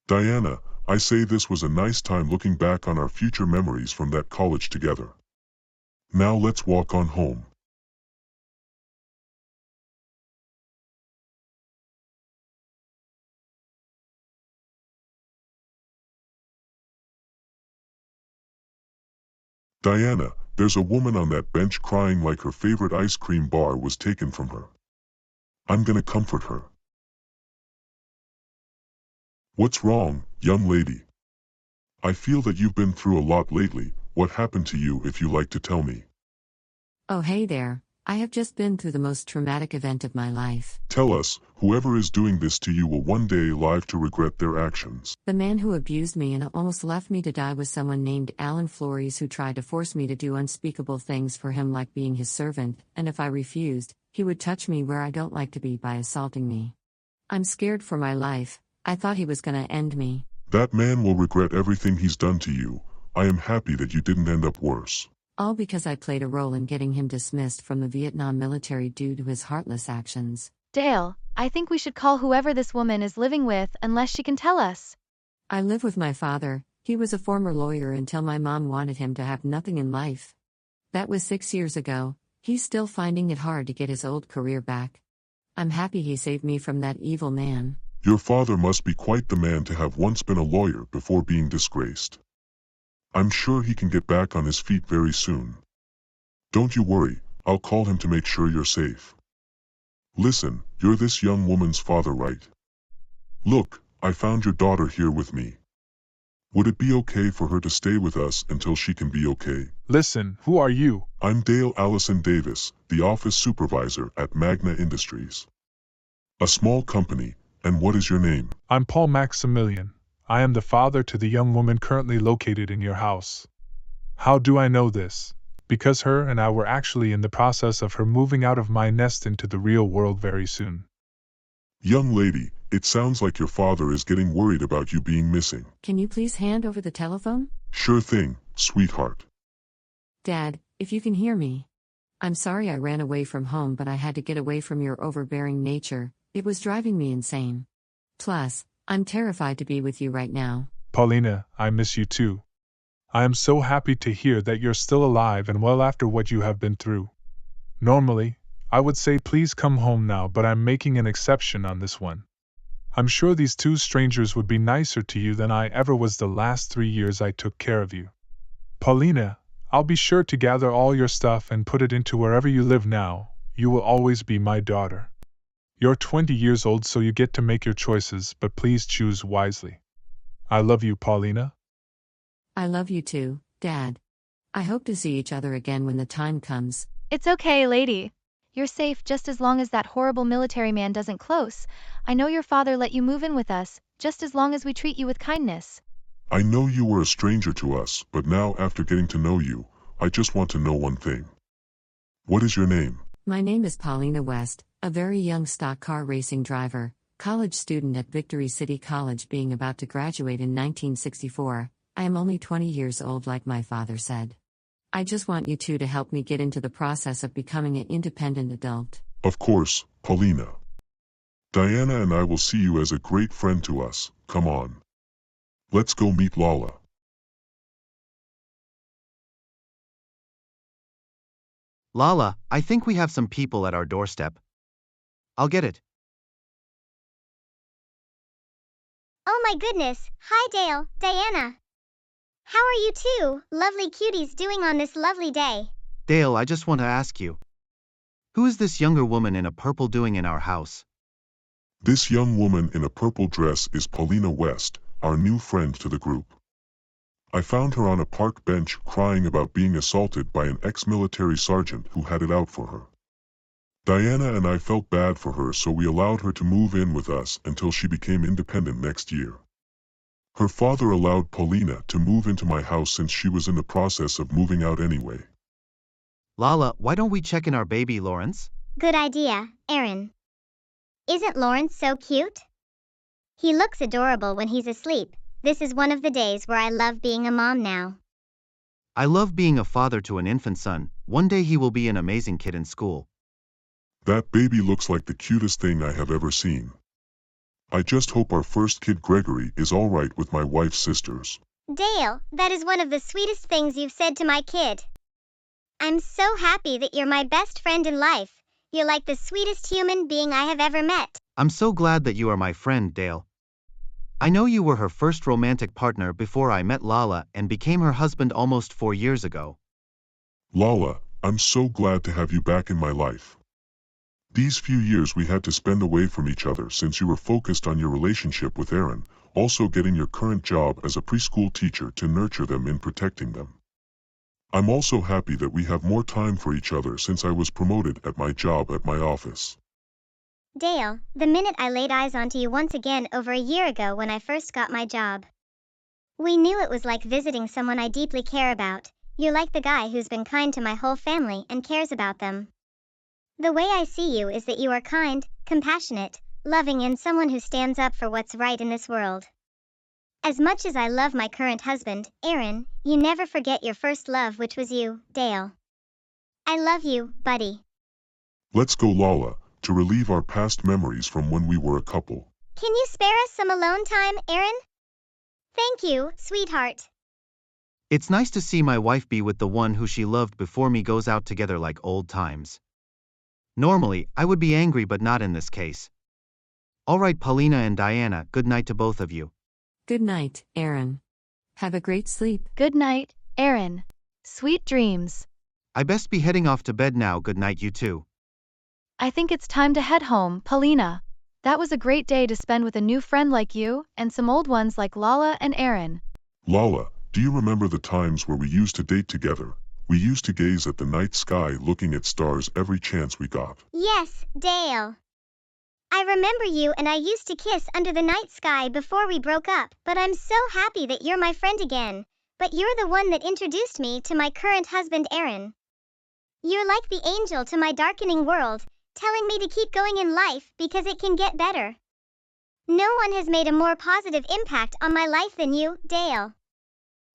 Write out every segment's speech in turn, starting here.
Diana, I say this was a nice time looking back on our future memories from that college together. Now let's walk on home. Diana, there's a woman on that bench crying like her favorite ice cream bar was taken from her. I'm gonna comfort her. What's wrong, young lady? I feel that you've been through a lot lately. What happened to you if you like to tell me? Oh, hey there. I have just been through the most traumatic event of my life. Tell us, whoever is doing this to you will one day live to regret their actions. The man who abused me and almost left me to die was someone named Alan Flores, who tried to force me to do unspeakable things for him, like being his servant, and if I refused, he would touch me where I don't like to be by assaulting me. I'm scared for my life. I thought he was gonna end me. That man will regret everything he's done to you. I am happy that you didn't end up worse. All because I played a role in getting him dismissed from the Vietnam military due to his heartless actions. Dale, I think we should call whoever this woman is living with unless she can tell us. I live with my father. He was a former lawyer until my mom wanted him to have nothing in life. That was 6 years ago. He's still finding it hard to get his old career back. I'm happy he saved me from that evil man. Your father must be quite the man to have once been a lawyer before being disgraced. I'm sure he can get back on his feet very soon. Don't you worry, I'll call him to make sure you're safe. Listen, you're this young woman's father, right? Look, I found your daughter here with me. Would it be okay for her to stay with us until she can be okay? Listen, who are you? I'm Dale Allison Davis, the office supervisor at Magna Industries. A small company. And what is your name? I'm Paul Maximilian. I am the father to the young woman currently located in your house. How do I know this? Because her and I were actually in the process of her moving out of my nest into the real world very soon. Young lady, it sounds like your father is getting worried about you being missing. Can you please hand over the telephone? Sure thing, sweetheart. Dad, if you can hear me. I'm sorry I ran away from home, but I had to get away from your overbearing nature. It was driving me insane. Plus, I'm terrified to be with you right now. Paulina, I miss you too. I am so happy to hear that you're still alive and well after what you have been through. Normally, I would say please come home now, but I'm making an exception on this one. I'm sure these two strangers would be nicer to you than I ever was the last 3 years I took care of you. Paulina, I'll be sure to gather all your stuff and put it into wherever you live now. You will always be my daughter. You're 20 years old, so you get to make your choices, but please choose wisely. I love you, Paulina. I love you too, Dad. I hope to see each other again when the time comes. It's okay, lady. You're safe just as long as that horrible military man doesn't close. I know your father let you move in with us, just as long as we treat you with kindness. I know you were a stranger to us, but now after getting to know you, I just want to know one thing. What is your name? My name is Paulina West, a very young stock car racing driver, college student at Victory City College, being about to graduate in 1964. I am only 20 years old, like my father said. I just want you two to help me get into the process of becoming an independent adult. Of course, Paulina. Diana and I will see you as a great friend to us. Come on. Let's go meet Lala. Lala, I think we have some people at our doorstep. I'll get it. Oh my goodness, hi Dale, Diana. How are you two, lovely cuties, doing on this lovely day? Dale, I just want to ask you. Who is this younger woman in a purple doing in our house? This young woman in a purple dress is Paulina West, our new friend to the group. I found her on a park bench crying about being assaulted by an ex-military sergeant who had it out for her. Diana and I felt bad for her, so we allowed her to move in with us until she became independent next year. Her father allowed Paulina to move into my house since she was in the process of moving out anyway. Lala, why don't we check in our baby Lawrence? Good idea, Aaron. Isn't Lawrence so cute? He looks adorable when he's asleep. This is one of the days where I love being a mom now. I love being a father to an infant son. One day he will be an amazing kid in school. That baby looks like the cutest thing I have ever seen. I just hope our first kid Gregory is alright with my wife's sisters. Dale, that is one of the sweetest things you've said to my kid. I'm so happy that you're my best friend in life. You're like the sweetest human being I have ever met. I'm so glad that you are my friend, Dale. I know you were her first romantic partner before I met Lala and became her husband almost 4 years ago. Lala, I'm so glad to have you back in my life. These few years we had to spend away from each other since you were focused on your relationship with Aaron, also getting your current job as a preschool teacher to nurture them in protecting them. I'm also happy that we have more time for each other since I was promoted at my job at my office. Dale, the minute I laid eyes onto you once again over a year ago when I first got my job, we knew it was like visiting someone I deeply care about. You're like the guy who's been kind to my whole family and cares about them. The way I see you is that you are kind, compassionate, loving, and someone who stands up for what's right in this world. As much as I love my current husband, Aaron, you never forget your first love, which was you, Dale. I love you, buddy. Let's go, Lala, to relieve our past memories from when we were a couple. Can you spare us some alone time, Aaron? Thank you, sweetheart. It's nice to see my wife be with the one who she loved before me goes out together like old times. Normally, I would be angry, but not in this case. All right, Paulina and Diana, good night to both of you. Good night, Aaron. Have a great sleep. Good night, Aaron. Sweet dreams. I best be heading off to bed now. Good night, you two. I think it's time to head home, Paulina. That was a great day to spend with a new friend like you, and some old ones like Lala and Aaron. Lala, do you remember the times where we used to date together? We used to gaze at the night sky looking at stars every chance we got. Yes, Dale. I remember you and I used to kiss under the night sky before we broke up, but I'm so happy that you're my friend again. But you're the one that introduced me to my current husband, Aaron. You're like the angel to my darkening world, telling me to keep going in life because it can get better. No one has made a more positive impact on my life than you, Dale.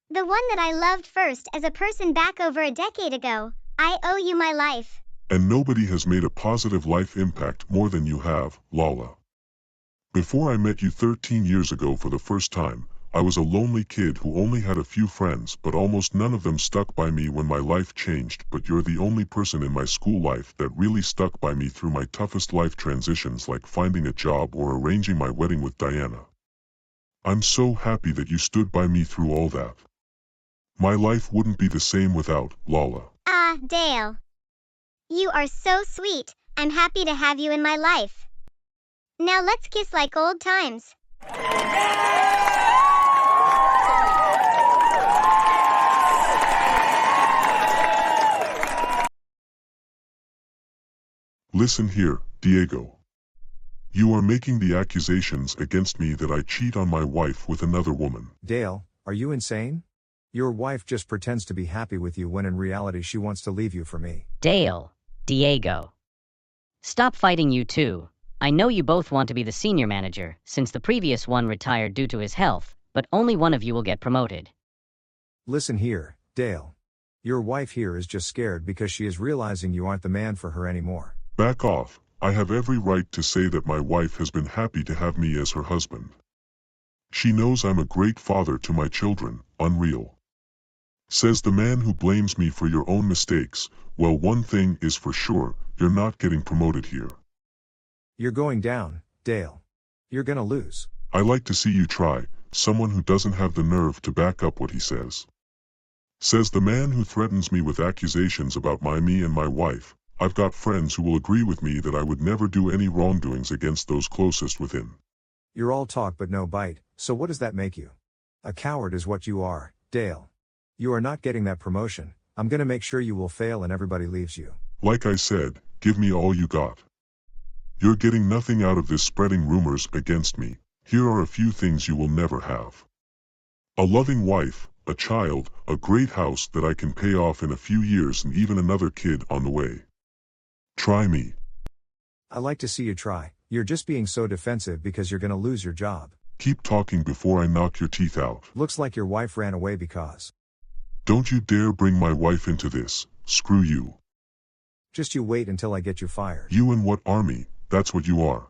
The one that I loved first as a person back over a decade ago. I owe you my life. And nobody has made a positive life impact more than you have, Lala. Before I met you 13 years ago for the first time, I was a lonely kid who only had a few friends, but almost none of them stuck by me when my life changed. But you're the only person in my school life that really stuck by me through my toughest life transitions, like finding a job or arranging my wedding with Diana. I'm so happy that you stood by me through all that. My life wouldn't be the same without Lala. Ah, Dale. You are so sweet. I'm happy to have you in my life. Now let's kiss like old times. Listen here, Diego. You are making the accusations against me that I cheat on my wife with another woman. Dale, are you insane? Your wife just pretends to be happy with you when in reality she wants to leave you for me. Dale, Diego. Stop fighting, you two. I know you both want to be the senior manager, since the previous one retired due to his health, but only one of you will get promoted. Listen here, Dale. Your wife here is just scared because she is realizing you aren't the man for her anymore. Back off. I have every right to say that my wife has been happy to have me as her husband. She knows I'm a great father to my children. Unreal. Says the man who blames me for your own mistakes. Well, one thing is for sure, you're not getting promoted here. You're going down, Dale. You're gonna lose. I like to see you try, someone who doesn't have the nerve to back up what he says. Says the man who threatens me with accusations about me and my wife. I've got friends who will agree with me that I would never do any wrongdoings against those closest within. You're all talk but no bite, so what does that make you? A coward is what you are, Dale. You are not getting that promotion. I'm gonna make sure you will fail and everybody leaves you. Like I said, give me all you got. You're getting nothing out of this spreading rumors against me. Here are a few things you will never have. A loving wife, a child, a great house that I can pay off in a few years, and even another kid on the way. Try me. I like to see you try. You're just being so defensive because you're gonna lose your job. Keep talking before I knock your teeth out. Looks like your wife ran away because. Don't you dare bring my wife into this. Screw you. Just you wait until I get you fired. You and what army? That's what you are.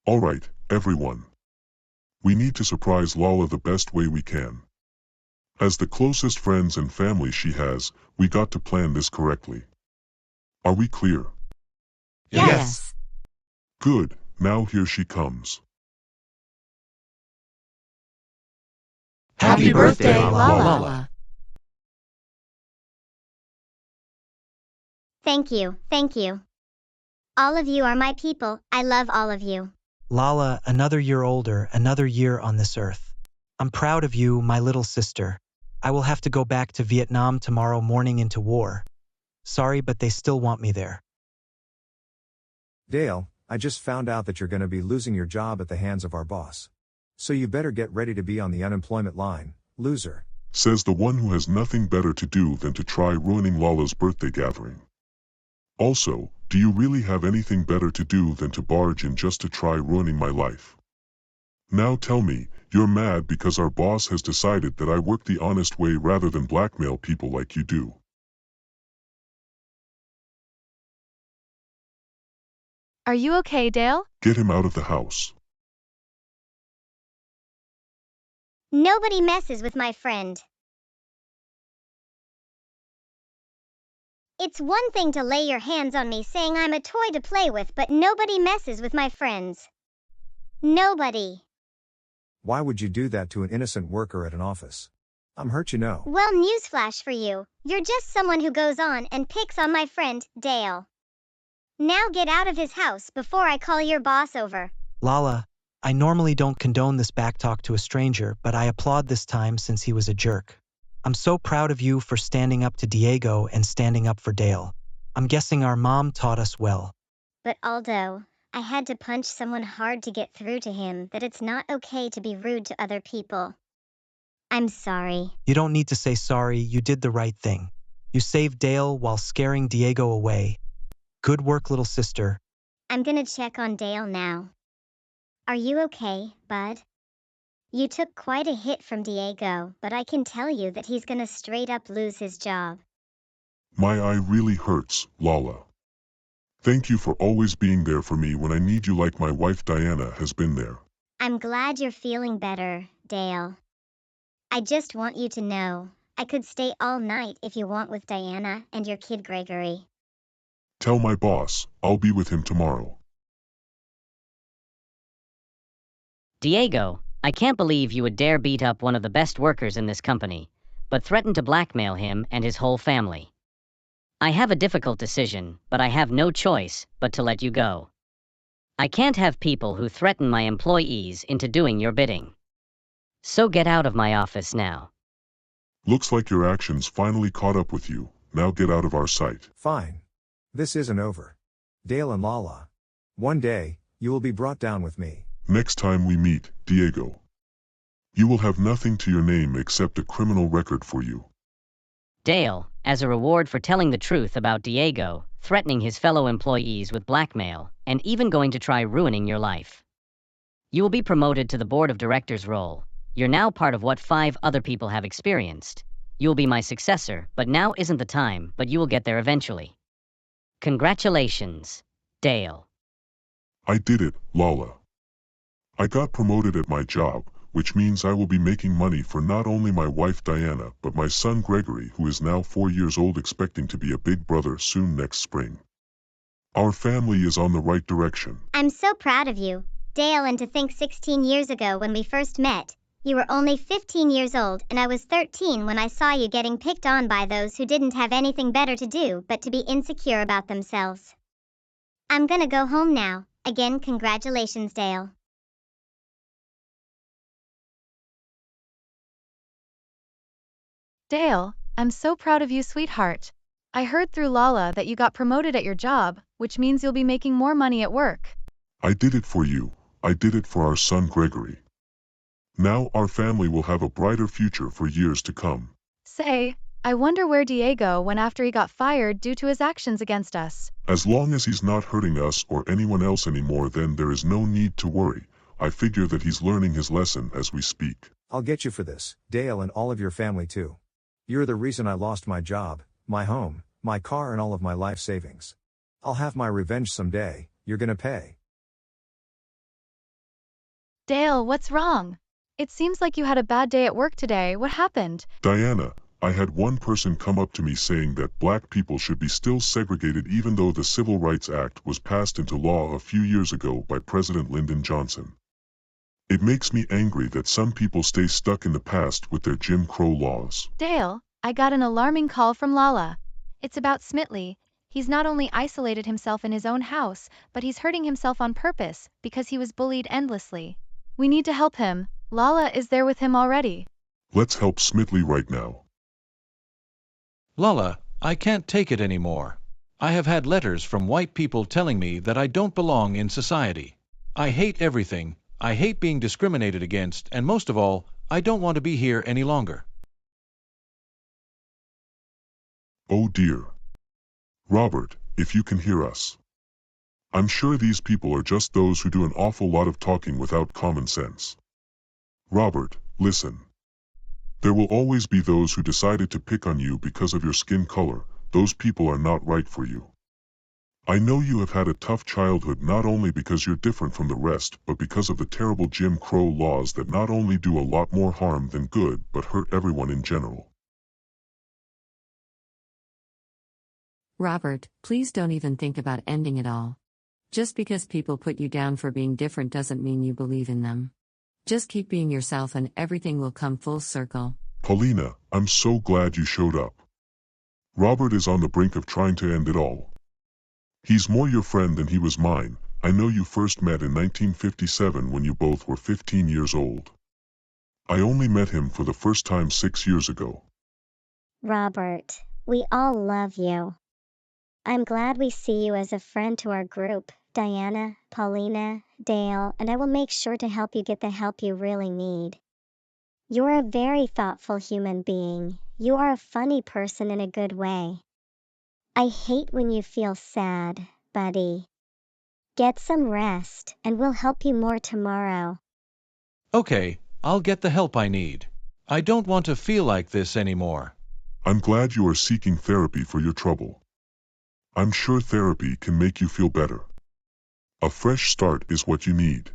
Alright, everyone. We need to surprise Lala the best way we can. As the closest friends and family she has, we got to plan this correctly. Are we clear? Yes. Good, now here she comes. Happy birthday, Lala. Thank you, thank you. All of you are my people, I love all of you. Lala, another year older, another year on this earth. I'm proud of you, my little sister. I will have to go back to Vietnam tomorrow morning into war. Sorry, but they still want me there. Dale, I just found out that you're gonna be losing your job at the hands of our boss. So you better get ready to be on the unemployment line, loser. Says the one who has nothing better to do than to try ruining Lala's birthday gathering. Also, do you really have anything better to do than to barge in just to try ruining my life? Now tell me, you're mad because our boss has decided that I work the honest way rather than blackmail people like you do. Are you okay, Dale? Get him out of the house. Nobody messes with my friend. It's one thing to lay your hands on me saying I'm a toy to play with, but nobody messes with my friends. Nobody. Why would you do that to an innocent worker at an office? I'm hurt, you know. Well, newsflash for you. You're just someone who goes on and picks on my friend, Dale. Now get out of his house before I call your boss over. Lala, I normally don't condone this backtalk to a stranger, but I applaud this time since he was a jerk. I'm so proud of you for standing up to Diego and standing up for Dale. I'm guessing our mom taught us well. But Aldo, I had to punch someone hard to get through to him that it's not okay to be rude to other people. I'm sorry. You don't need to say sorry, you did the right thing. You saved Dale while scaring Diego away. Good work, little sister. I'm gonna check on Dale now. Are you okay, bud? You took quite a hit from Diego, but I can tell you that he's gonna straight up lose his job. My eye really hurts, Lala. Thank you for always being there for me when I need you like my wife Diana has been there. I'm glad you're feeling better, Dale. I just want you to know, I could stay all night if you want with Diana and your kid Gregory. Tell my boss, I'll be with him tomorrow. Diego, I can't believe you would dare beat up one of the best workers in this company, but threaten to blackmail him and his whole family. I have a difficult decision, but I have no choice but to let you go. I can't have people who threaten my employees into doing your bidding. So get out of my office now. Looks like your actions finally caught up with you. Now get out of our sight. Fine. This isn't over. Dale and Lala. One day, you will be brought down with me. Next time we meet, Diego, you will have nothing to your name except a criminal record for you. Dale, as a reward for telling the truth about Diego, threatening his fellow employees with blackmail, and even going to try ruining your life. You will be promoted to the board of directors role. You're now part of what 5 other people have experienced. You will be my successor, but now isn't the time, but you will get there eventually. Congratulations, Dale. I did it, Lala. I got promoted at my job, which means I will be making money for not only my wife Diana but my son Gregory, who is now 4 years old, expecting to be a big brother soon next spring. Our family is on the right direction. I'm so proud of you, Dale, and to think 16 years ago when we first met, you were only 15 years old and I was 13 when I saw you getting picked on by those who didn't have anything better to do but to be insecure about themselves. I'm gonna go home now. Again, congratulations, Dale. Dale, I'm so proud of you, sweetheart. I heard through Lala that you got promoted at your job, which means you'll be making more money at work. I did it for you. I did it for our son Gregory. Now our family will have a brighter future for years to come. Say, I wonder where Diego went after he got fired due to his actions against us. As long as he's not hurting us or anyone else anymore, then there is no need to worry. I figure that he's learning his lesson as we speak. I'll get you for this, Dale, and all of your family too. You're the reason I lost my job, my home, my car, and all of my life savings. I'll have my revenge someday. You're gonna pay. Dale, what's wrong? It seems like you had a bad day at work today. What happened? Diana, I had one person come up to me saying that black people should be still segregated even though the Civil Rights Act was passed into law a few years ago by President Lyndon Johnson. It makes me angry that some people stay stuck in the past with their Jim Crow laws. Dale, I got an alarming call from Lala. It's about Smitley. He's not only isolated himself in his own house, but he's hurting himself on purpose because he was bullied endlessly. We need to help him. Lala is there with him already. Let's help Smitley right now. Lala, I can't take it anymore. I have had letters from white people telling me that I don't belong in society. I hate everything. I hate being discriminated against, and most of all, I don't want to be here any longer. Oh dear. Robert, if you can hear us. I'm sure these people are just those who do an awful lot of talking without common sense. Robert, listen. There will always be those who decided to pick on you because of your skin color. Those people are not right for you. I know you have had a tough childhood not only because you're different from the rest, but because of the terrible Jim Crow laws that not only do a lot more harm than good, but hurt everyone in general. Robert, please don't even think about ending it all. Just because people put you down for being different doesn't mean you believe in them. Just keep being yourself and everything will come full circle. Paulina, I'm so glad you showed up. Robert is on the brink of trying to end it all. He's more your friend than he was mine. I know you first met in 1957 when you both were 15 years old. I only met him for the first time 6 years ago. Robert, we all love you. I'm glad we see you as a friend to our group, Diana, Paulina, Dale, and I will make sure to help you get the help you really need. You're a very thoughtful human being. You are a funny person in a good way. I hate when you feel sad, buddy. Get some rest, and we'll help you more tomorrow. Okay, I'll get the help I need. I don't want to feel like this anymore. I'm glad you are seeking therapy for your trouble. I'm sure therapy can make you feel better. A fresh start is what you need.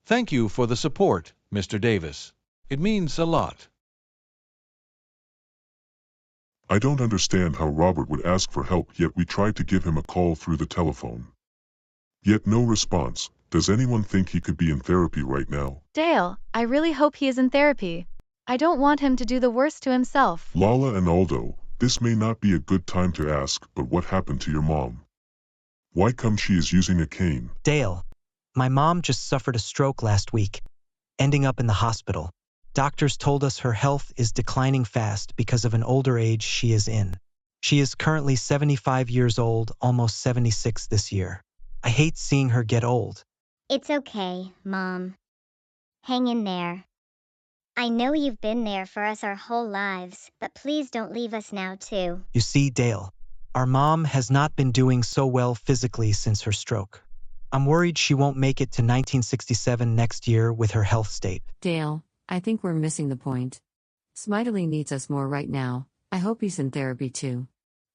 Thank you for the support, Mr. Davis. It means a lot. I don't understand how Robert would ask for help, yet we tried to give him a call through the telephone. Yet no response. Does anyone think he could be in therapy right now? Dale, I really hope he is in therapy. I don't want him to do the worst to himself. Lala and Aldo, this may not be a good time to ask, but what happened to your mom? Why come she is using a cane? Dale, my mom just suffered a stroke last week, ending up in the hospital. Doctors told us her health is declining fast because of an older age she is in. She is currently 75 years old, almost 76 this year. I hate seeing her get old. It's okay, Mom. Hang in there. I know you've been there for us our whole lives, but please don't leave us now too. You see, Dale, our mom has not been doing so well physically since her stroke. I'm worried she won't make it to 1967 next year with her health state. Dale, I think we're missing the point. Smitley needs us more right now. I hope he's in therapy too.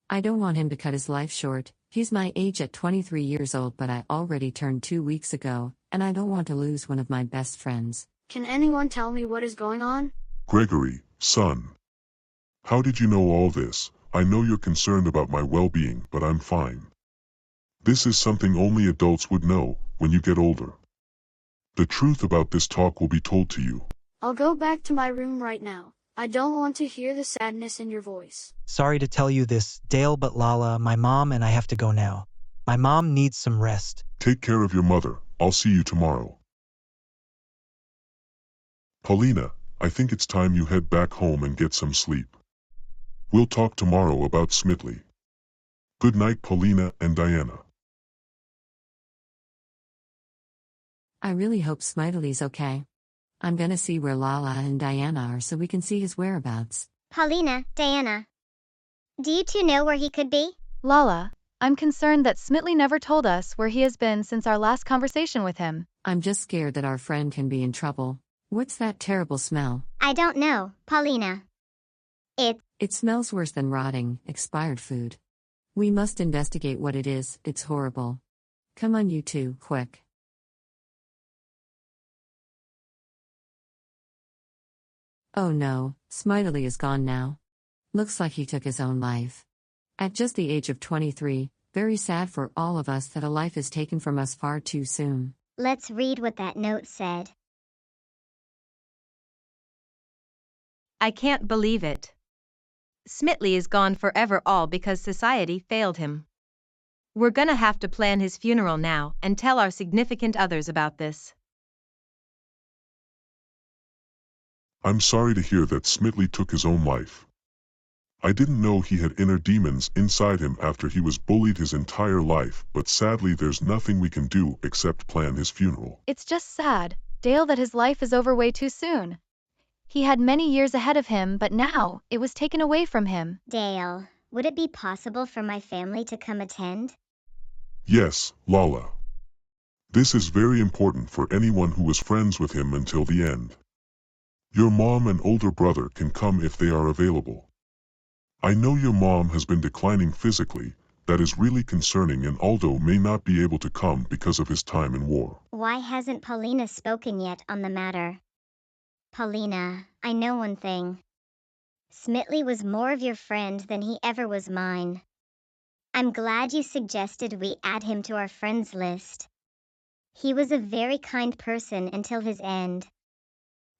I don't want him to cut his life short. He's my age at 23 years old, but I already turned 2 weeks ago, and I don't want to lose one of my best friends. Can anyone tell me what is going on? Gregory, son. How did you know all this? I know you're concerned about my well-being, but I'm fine. This is something only adults would know when you get older. The truth about this talk will be told to you. I'll go back to my room right now. I don't want to hear the sadness in your voice. Sorry to tell you this, Dale, but Lala, my mom and I have to go now. My mom needs some rest. Take care of your mother. I'll see you tomorrow. Paulina, I think it's time you head back home and get some sleep. We'll talk tomorrow about Smitley. Good night, Paulina and Diana. I really hope Smitley's okay. I'm gonna see where Lala and Diana are so we can see his whereabouts. Paulina, Diana. Do you two know where he could be? Lala, I'm concerned that Smitley never told us where he has been since our last conversation with him. I'm just scared that our friend can be in trouble. What's that terrible smell? I don't know, Paulina. It smells worse than rotting, expired food. We must investigate what it is. It's horrible. Come on, you two, quick. Oh no, Smitley is gone now. Looks like he took his own life. At just the age of 23, very sad for all of us that a life is taken from us far too soon. Let's read what that note said. I can't believe it. Smitley is gone forever, all because society failed him. We're gonna have to plan his funeral now and tell our significant others about this. I'm sorry to hear that Smitley took his own life. I didn't know he had inner demons inside him after he was bullied his entire life, but sadly there's nothing we can do except plan his funeral. It's just sad, Dale, that his life is over way too soon. He had many years ahead of him, but now it was taken away from him. Dale, would it be possible for my family to come attend? Yes, Lala. This is very important for anyone who was friends with him until the end. Your mom and older brother can come if they are available. I know your mom has been declining physically. That is really concerning, and Aldo may not be able to come because of his time in war. Why hasn't Paulina spoken yet on the matter? Paulina, I know one thing. Smitley was more of your friend than he ever was mine. I'm glad you suggested we add him to our friends list. He was a very kind person until his end.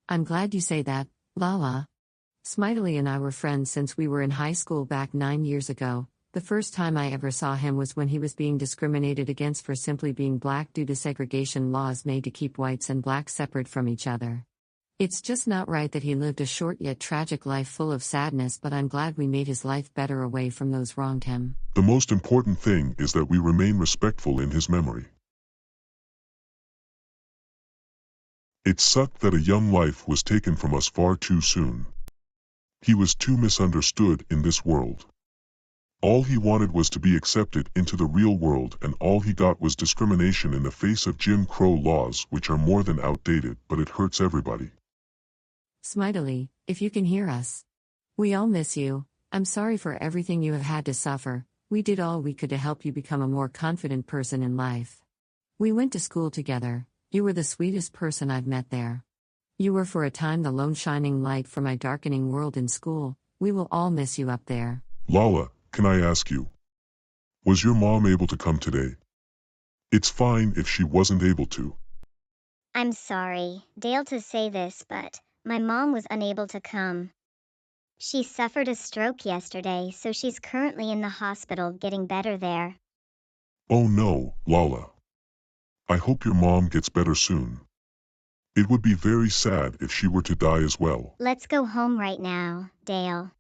I'm glad you say that, Lala. Smitley and I were friends since we were in high school back 9 years ago. The first time I ever saw him was when he was being discriminated against for simply being black due to segregation laws made to keep whites and blacks separate from each other. It's just not right that he lived a short yet tragic life full of sadness, but I'm glad we made his life better away from those wronged him. The most important thing is that we remain respectful in his memory. It sucked that a young life was taken from us far too soon. He was too misunderstood in this world. All he wanted was to be accepted into the real world, and all he got was discrimination in the face of Jim Crow laws, which are more than outdated, but it hurts everybody. Smitley, if you can hear us. We all miss you. I'm sorry for everything you have had to suffer. We did all we could to help you become a more confident person in life. We went to school together. You were the sweetest person I've met there. You were for a time the lone shining light for my darkening world in school. We will all miss you up there. Lala, can I ask you? Was your mom able to come today? It's fine if she wasn't able to. I'm sorry, Dale, to say this, but my mom was unable to come. She suffered a stroke yesterday, so she's currently in the hospital getting better there. Oh no, Lala. I hope your mom gets better soon. It would be very sad if she were to die as well. Let's go home right now, Dale.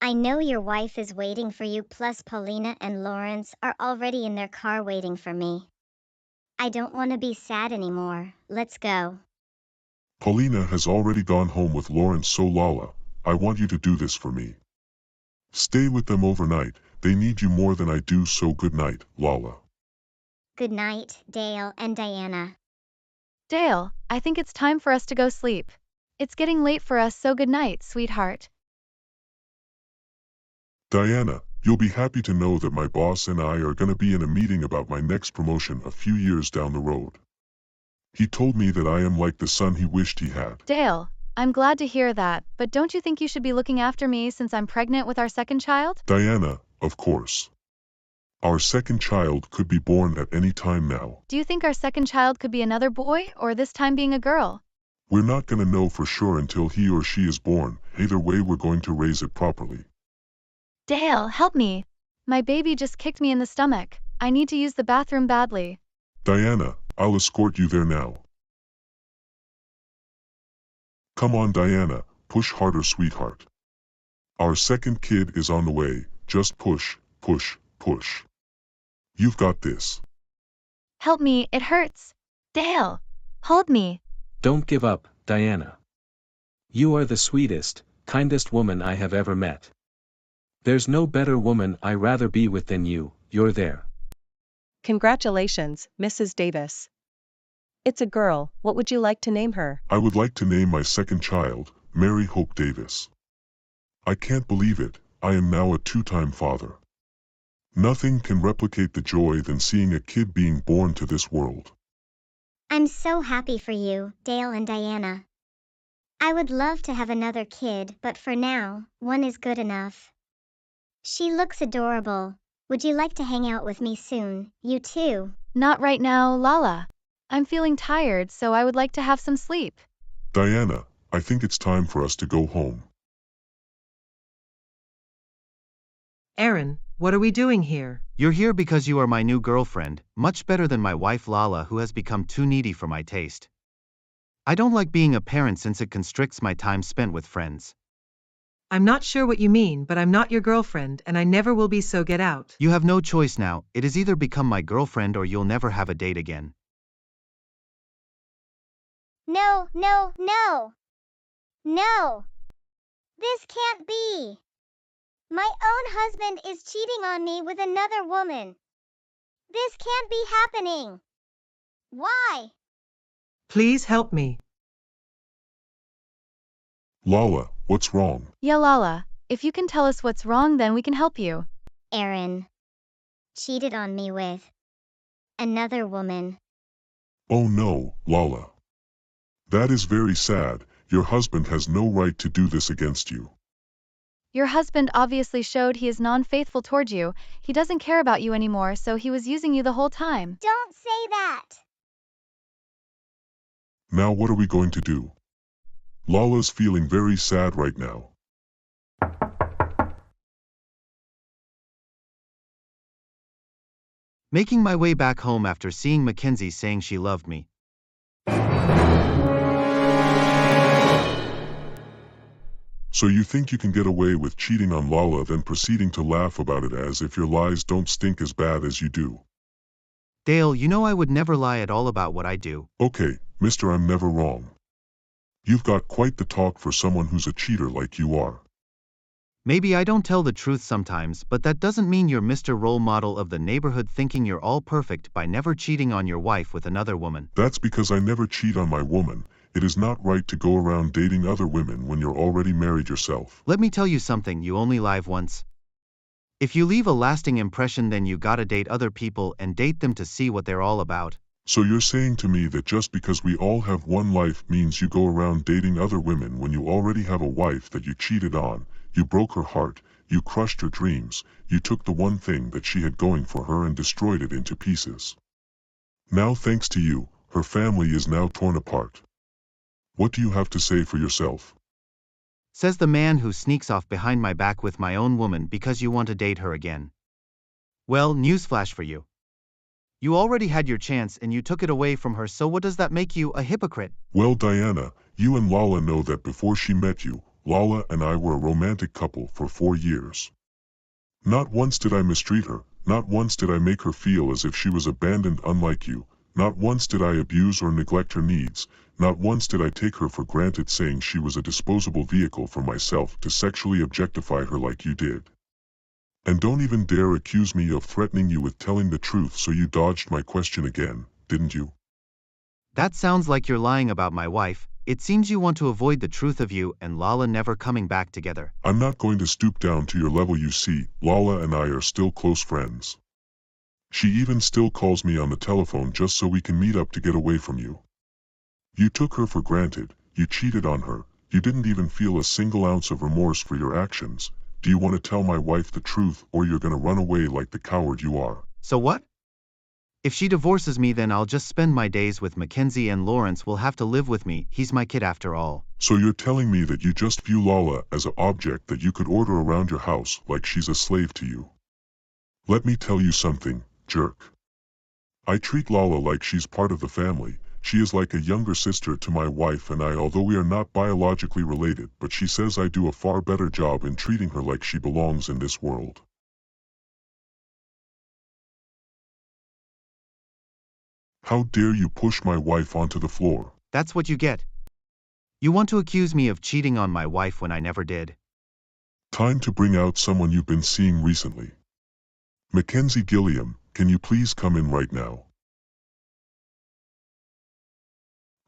I know your wife is waiting for you, plus Paulina and Lawrence are already in their car waiting for me. I don't want to be sad anymore. Let's go. Paulina has already gone home with Lawrence, so Lala, I want you to do this for me. Stay with them overnight. They need you more than I do, so good night, Lala. Good night, Dale and Diana. Dale, I think it's time for us to go sleep. It's getting late for us, so good night, sweetheart. Diana, you'll be happy to know that my boss and I are going to be in a meeting about my next promotion a few years down the road. He told me that I am like the son he wished he had. Dale, I'm glad to hear that, but don't you think you should be looking after me since I'm pregnant with our second child? Diana, of course. Our second child could be born at any time now. Do you think our second child could be another boy, or this time being a girl? We're not going to know for sure until he or she is born. Either way, we're going to raise it properly. Dale, help me. My baby just kicked me in the stomach. I need to use the bathroom badly. Diana, I'll escort you there now. Come on, Diana, push harder, sweetheart. Our second kid is on the way. Just push, push, push. You've got this. Help me, it hurts. Dale, hold me. Don't give up, Diana. You are the sweetest, kindest woman I have ever met. There's no better woman I'd rather be with than you. You're there. Congratulations, Mrs. Davis. It's a girl. What would you like to name her? I would like to name my second child, Mary Hope Davis. I can't believe it, I am now a two-time father. Nothing can replicate the joy than seeing a kid being born to this world. I'm so happy for you, Dale and Diana. I would love to have another kid, but for now, one is good enough. She looks adorable. Would you like to hang out with me soon, you too? Not right now, Lala. I'm feeling tired, so I would like to have some sleep. Diana, I think it's time for us to go home. Aaron, what are we doing here? You're here because you are my new girlfriend, much better than my wife Lala, who has become too needy for my taste. I don't like being a parent since it constricts my time spent with friends. I'm not sure what you mean, but I'm not your girlfriend and I never will be, so get out. You have no choice now. It is either become my girlfriend or you'll never have a date again. No, no, no. No. This can't be. My own husband is cheating on me with another woman. This can't be happening. Why? Please help me. Lala, what's wrong? Yeah, Lala, if you can tell us what's wrong, then we can help you. Aaron cheated on me with another woman. Oh no, Lala. That is very sad. Your husband has no right to do this against you. Your husband obviously showed he is non-faithful toward you. He doesn't care about you anymore, so he was using you the whole time. Don't say that. Now what are we going to do? Lala's feeling very sad right now. Making my way back home after seeing Mackenzie saying she loved me. So you think you can get away with cheating on Lala, then proceeding to laugh about it as if your lies don't stink as bad as you do. Dale, you know I would never lie at all about what I do. Okay, mister, I'm never wrong. You've got quite the talk for someone who's a cheater like you are. Maybe I don't tell the truth sometimes, but that doesn't mean you're Mr. Role Model of the neighborhood thinking you're all perfect by never cheating on your wife with another woman. That's because I never cheat on my woman. It is not right to go around dating other women when you're already married yourself. Let me tell you something, you only live once. If you leave a lasting impression, then you gotta date other people and date them to see what they're all about. So you're saying to me that just because we all have one life means you go around dating other women when you already have a wife that you cheated on, you broke her heart, you crushed her dreams, you took the one thing that she had going for her and destroyed it into pieces. Now thanks to you, her family is now torn apart. What do you have to say for yourself? Says the man who sneaks off behind my back with my own woman because you want to date her again. Well, newsflash for you. You already had your chance and you took it away from her, so what does that make you, a hypocrite? Well, Diana, you and Lala know that before she met you, Lala and I were a romantic couple for 4 years. Not once did I mistreat her, not once did I make her feel as if she was abandoned unlike you, not once did I abuse or neglect her needs, not once did I take her for granted saying she was a disposable vehicle for myself to sexually objectify her like you did. And don't even dare accuse me of threatening you with telling the truth, so you dodged my question again, didn't you? That sounds like you're lying about my wife. It seems you want to avoid the truth of you and Lala never coming back together. I'm not going to stoop down to your level, you see. Lala and I are still close friends. She even still calls me on the telephone just so we can meet up to get away from you. You took her for granted, you cheated on her, you didn't even feel a single ounce of remorse for your actions. Do you want to tell my wife the truth, or you're gonna run away like the coward you are? So what? If she divorces me, then I'll just spend my days with Mackenzie and Lawrence will have to live with me. He's my kid after all. So you're telling me that you just view Lala as an object that you could order around your house like she's a slave to you? Let me tell you something, jerk. I treat Lala like she's part of the family. She is like a younger sister to my wife and I, although we are not biologically related, but she says I do a far better job in treating her like she belongs in this world. How dare you push my wife onto the floor? That's what you get. You want to accuse me of cheating on my wife when I never did. Time to bring out someone you've been seeing recently. Mackenzie Gilliam, can you please come in right now?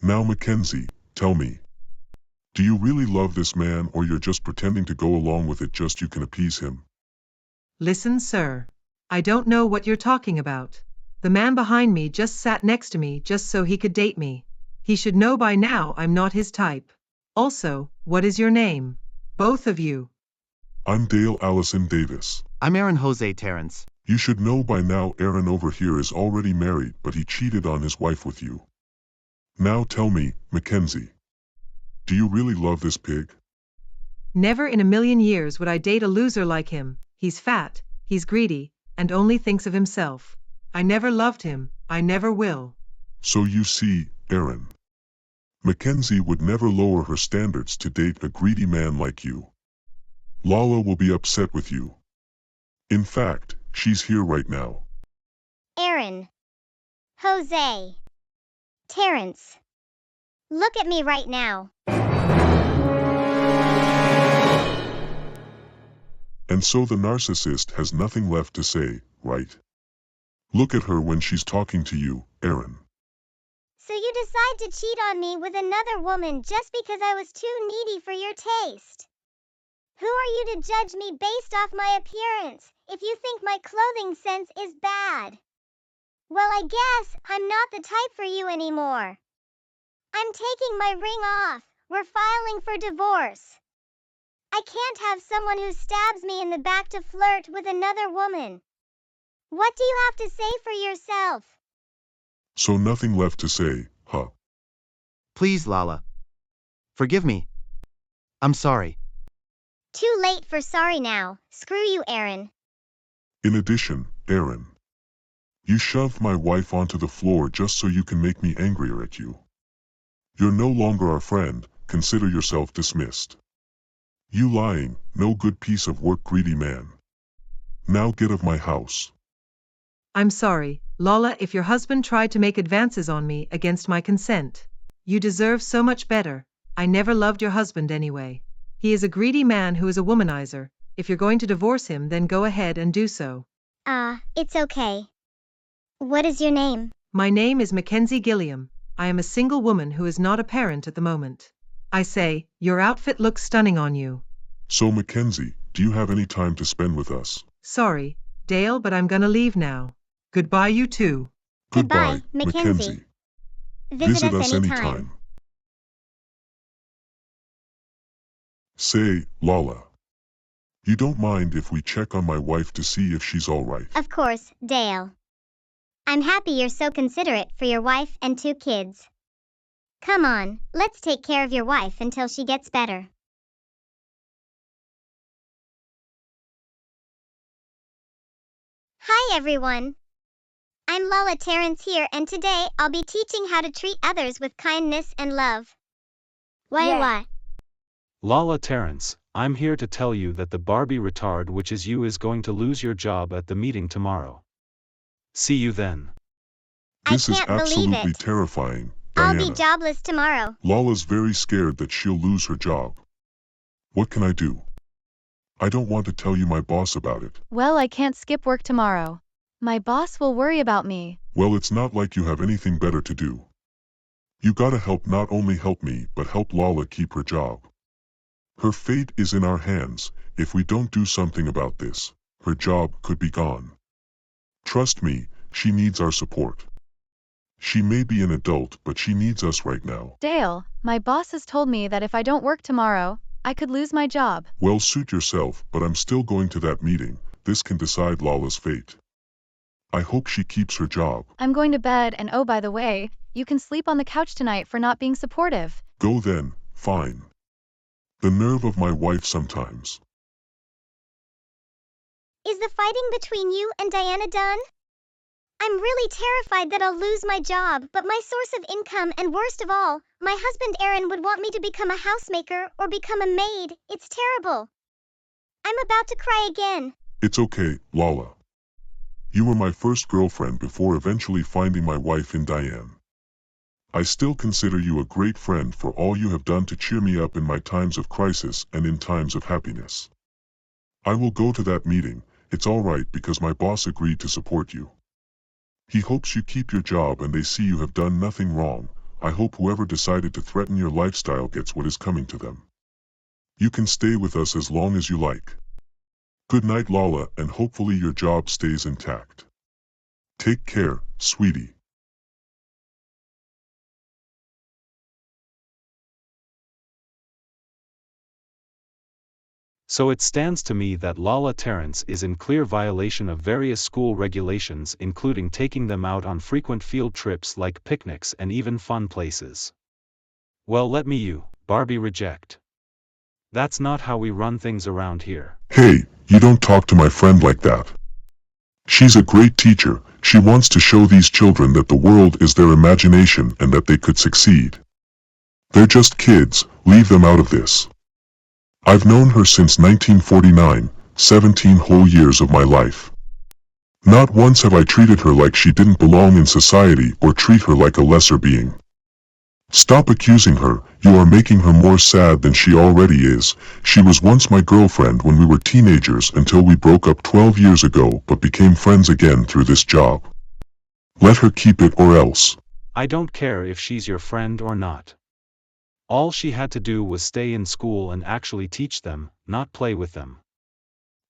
Now Mackenzie, tell me. Do you really love this man, or you're just pretending to go along with it just you can appease him? Listen, sir. I don't know what you're talking about. The man behind me just sat next to me just so he could date me. He should know by now I'm not his type. Also, what is your name? Both of you. I'm Dale Allison Davis. I'm Aaron Jose Terrence. You should know by now Aaron over here is already married, but he cheated on his wife with you. Now tell me, Mackenzie. Do you really love this pig? Never in a million years would I date a loser like him. He's fat, he's greedy, and only thinks of himself. I never loved him, I never will. So you see, Aaron. Mackenzie would never lower her standards to date a greedy man like you. Lala will be upset with you. In fact, she's here right now. Aaron. Jose. Terrence. Look at me right now. And so the narcissist has nothing left to say, right? Look at her when she's talking to you, Aaron. So you decide to cheat on me with another woman just because I was too needy for your taste? Who are you to judge me based off my appearance, if you think my clothing sense is bad? Well, I guess I'm not the type for you anymore. I'm taking my ring off. We're filing for divorce. I can't have someone who stabs me in the back to flirt with another woman. What do you have to say for yourself? So nothing left to say, huh? Please, Lala. Forgive me. I'm sorry. Too late for sorry now. Screw you, Aaron. In addition, Aaron. You shoved my wife onto the floor just so you can make me angrier at you. You're no longer our friend, consider yourself dismissed. You lying, no good piece of work greedy man. Now get of my house. I'm sorry, Lala, if your husband tried to make advances on me against my consent. You deserve so much better. I never loved your husband anyway. He is a greedy man who is a womanizer. If you're going to divorce him, then go ahead and do so. It's okay. What is your name? My name is Mackenzie Gilliam. I am a single woman who is not a parent at the moment. I say, your outfit looks stunning on you. So Mackenzie, do you have any time to spend with us? Sorry, Dale, but I'm gonna leave now. Goodbye, you two. Goodbye, Mackenzie. Visit us anytime. Say, Lala. You don't mind if we check on my wife to see if she's all right? Of course, Dale. I'm happy you're so considerate for your wife and 2 kids. Come on, let's take care of your wife until she gets better. Hi everyone. I'm Lala Terrence here, and today I'll be teaching how to treat others with kindness and love. What? Lala Terrence, I'm here to tell you that the Barbie retard which is you is going to lose your job at the meeting tomorrow. See you then. This is I can't believe absolutely it. terrifying, I'll Diana. be jobless tomorrow. Lala's very scared that she'll lose her job. What can I do? I don't want to tell you my boss about it. Well, I can't skip work tomorrow. My boss will worry about me. Well, it's not like you have anything better to do. You gotta help, not only help me, but help Lala keep her job. Her fate is in our hands. If we don't do something about this, her job could be gone. Trust me, she needs our support. She may be an adult, but she needs us right now. Dale, my boss has told me that if I don't work tomorrow, I could lose my job. Well, suit yourself, but I'm still going to that meeting. This can decide Lala's fate. I hope she keeps her job. I'm going to bed, and oh, by the way, you can sleep on the couch tonight for not being supportive. Go then, fine. The nerve of my wife sometimes. Is the fighting between you and Diana done? I'm really terrified that I'll lose my job, but my source of income, and worst of all, my husband Aaron would want me to become a housemaker or become a maid. It's terrible. I'm about to cry again. It's okay, Lala. You were my first girlfriend before eventually finding my wife in Diane. I still consider you a great friend for all you have done to cheer me up in my times of crisis and in times of happiness. I will go to that meeting. It's all right because my boss agreed to support you. He hopes you keep your job and they see you have done nothing wrong. I hope whoever decided to threaten your lifestyle gets what is coming to them. You can stay with us as long as you like. Good night, Lala, and hopefully your job stays intact. Take care, sweetie. So it stands to me that Lala Terrence is in clear violation of various school regulations, including taking them out on frequent field trips like picnics and even fun places. Well, let me you, Barbie, reject. That's not how we run things around here. Hey, you don't talk to my friend like that. She's a great teacher. She wants to show these children that the world is their imagination and that they could succeed. They're just kids, leave them out of this. I've known her since 1949, 17 whole years of my life. Not once have I treated her like she didn't belong in society or treat her like a lesser being. Stop accusing her, you are making her more sad than she already is. She was once my girlfriend when we were teenagers until we broke up 12 years ago but became friends again through this job. Let her keep it or else. I don't care if she's your friend or not. All she had to do was stay in school and actually teach them, not play with them.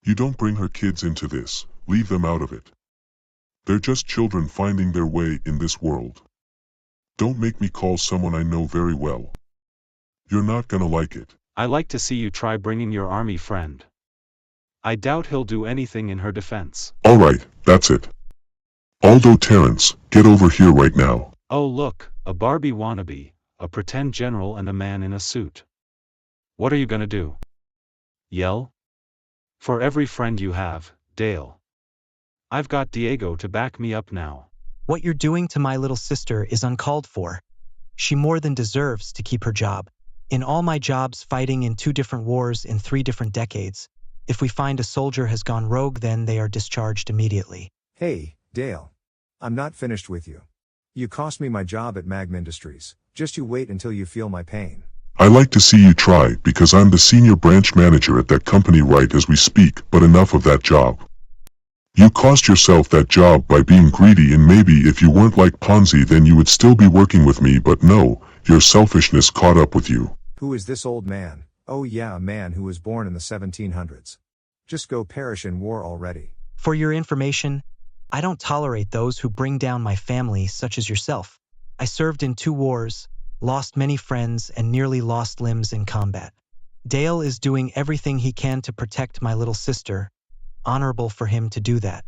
You don't bring her kids into this, leave them out of it. They're just children finding their way in this world. Don't make me call someone I know very well. You're not gonna like it. I like to see you try bringing your army friend. I doubt he'll do anything in her defense. Alright, that's it. Aldo Terrence, get over here right now. Oh look, a Barbie wannabe, a pretend general and a man in a suit. What are you gonna do? Yell? For every friend you have, Dale. I've got Diego to back me up now. What you're doing to my little sister is uncalled for. She more than deserves to keep her job. In all my jobs fighting in 2 different wars in 3 different decades, if we find a soldier has gone rogue, then they are discharged immediately. Hey, Dale. I'm not finished with you. You cost me my job at Magma Industries. Just you wait until you feel my pain. I like to see you try because I'm the senior branch manager at that company right as we speak, but enough of that job. You cost yourself that job by being greedy, and maybe if you weren't like Ponzi then you would still be working with me, but no, your selfishness caught up with you. Who is this old man? Oh yeah, a man who was born in the 1700s. Just go perish in war already. For your information, I don't tolerate those who bring down my family such as yourself. I served in 2 wars, lost many friends, and nearly lost limbs in combat. Dale is doing everything he can to protect my little sister. Honorable for him to do that.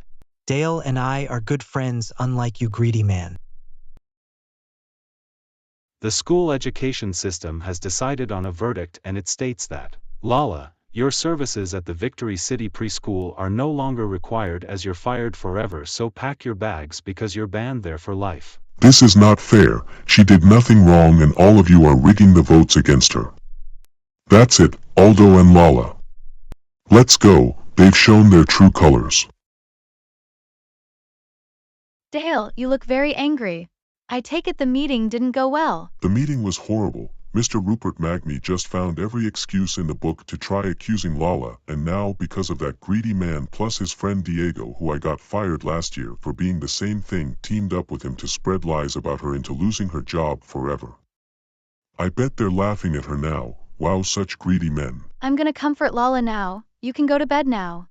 Dale and I are good friends, unlike you greedy man. The school education system has decided on a verdict, and it states that, Lala, your services at the Victory City preschool are no longer required as you're fired forever, so pack your bags because you're banned there for life. This is not fair. She did nothing wrong and all of you are rigging the votes against her. That's it, Aldo and Lala. Let's go, they've shown their true colors. Dale, you look very angry. I take it the meeting didn't go well. The meeting was horrible. Mr. Rupert Magni just found every excuse in the book to try accusing Lala, and now because of that greedy man plus his friend Diego, who I got fired last year for being the same thing, teamed up with him to spread lies about her into losing her job forever. I bet they're laughing at her now. Wow, such greedy men. I'm gonna comfort Lala now. You can go to bed now.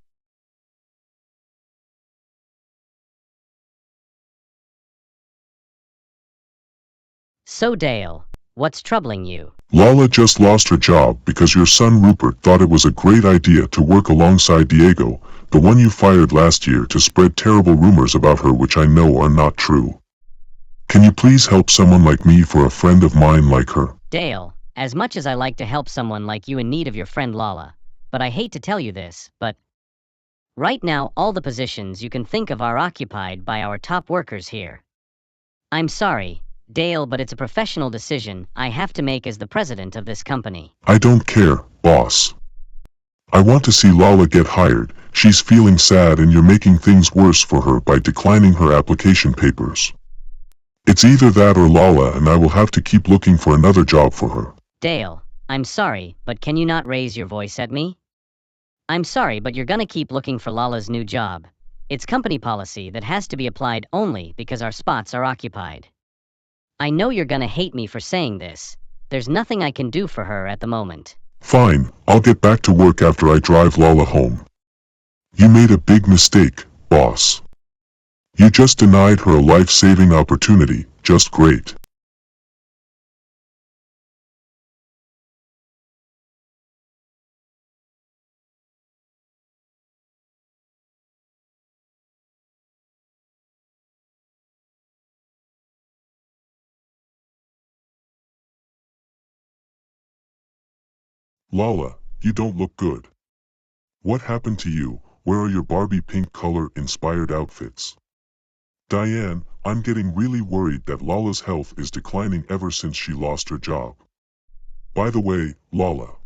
So Dale, what's troubling you? Lala just lost her job because your son Rupert thought it was a great idea to work alongside Diego, the one you fired last year, to spread terrible rumors about her which I know are not true. Can you please help someone like me for a friend of mine like her? Dale, as much as I like to help someone like you in need of your friend Lala, but I hate to tell you this, but right now all the positions you can think of are occupied by our top workers here. I'm sorry, Dale, but it's a professional decision I have to make as the president of this company. I don't care, boss. I want to see Lala get hired. She's feeling sad and you're making things worse for her by declining her application papers. It's either that or Lala, and I will have to keep looking for another job for her. Dale, I'm sorry, but can you not raise your voice at me? I'm sorry, but you're gonna keep looking for Lala's new job. It's company policy that has to be applied only because our spots are occupied. I know you're gonna hate me for saying this. There's nothing I can do for her at the moment. Fine, I'll get back to work after I drive Lala home. You made a big mistake, boss. You just denied her a life-saving opportunity. Just great. Lala, you don't look good. What happened to you? Where are your Barbie pink color inspired outfits? Diane, I'm getting really worried that Lala's health is declining ever since she lost her job. By the way, Lala.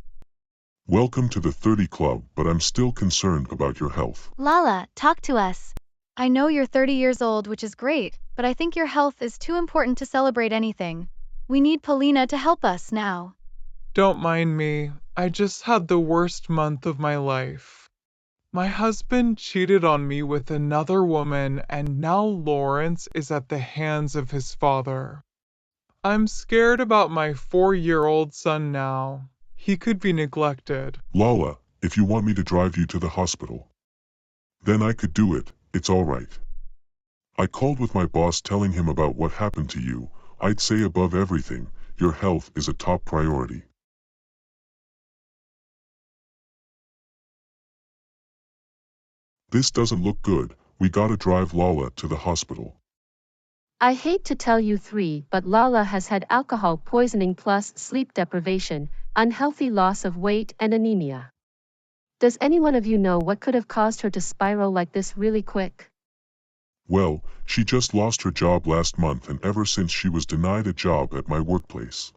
Welcome to the 30 Club, but I'm still concerned about your health. Lala, talk to us. I know you're 30 years old, which is great, but I think your health is too important to celebrate anything. We need Paulina to help us now. Don't mind me. I just had the worst month of my life. My husband cheated on me with another woman, and now Lawrence is at the hands of his father. I'm scared about my 4-year-old son now. He could be neglected. Lala, if you want me to drive you to the hospital, then I could do it. It's all right. I called with my boss telling him about what happened to you. I'd say above everything, your health is a top priority. This doesn't look good. We gotta drive Lala to the hospital. I hate to tell you three, but Lala has had alcohol poisoning plus sleep deprivation, unhealthy loss of weight and anemia. Does any one of you know what could have caused her to spiral like this really quick? Well, she just lost her job last month, and ever since she was denied a job at my workplace.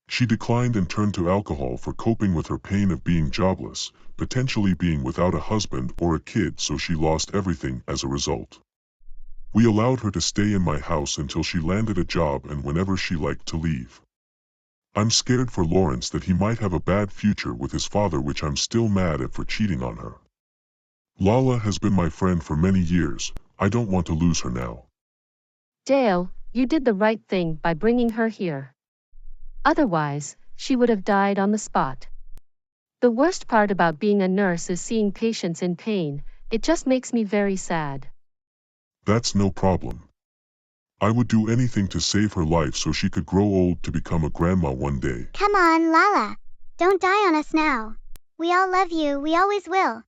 She declined and turned to alcohol for coping with her pain of being jobless, potentially being without a husband or a kid, so she lost everything as a result. We allowed her to stay in my house until she landed a job and whenever she liked to leave. I'm scared for Lawrence that he might have a bad future with his father, which I'm still mad at for cheating on her. Lala has been my friend for many years. I don't want to lose her now. Dale, you did the right thing by bringing her here. Otherwise, she would have died on the spot. The worst part about being a nurse is seeing patients in pain. It just makes me very sad. That's no problem. I would do anything to save her life so she could grow old to become a grandma one day. Come on, Lala. Don't die on us now. We all love you, we always will.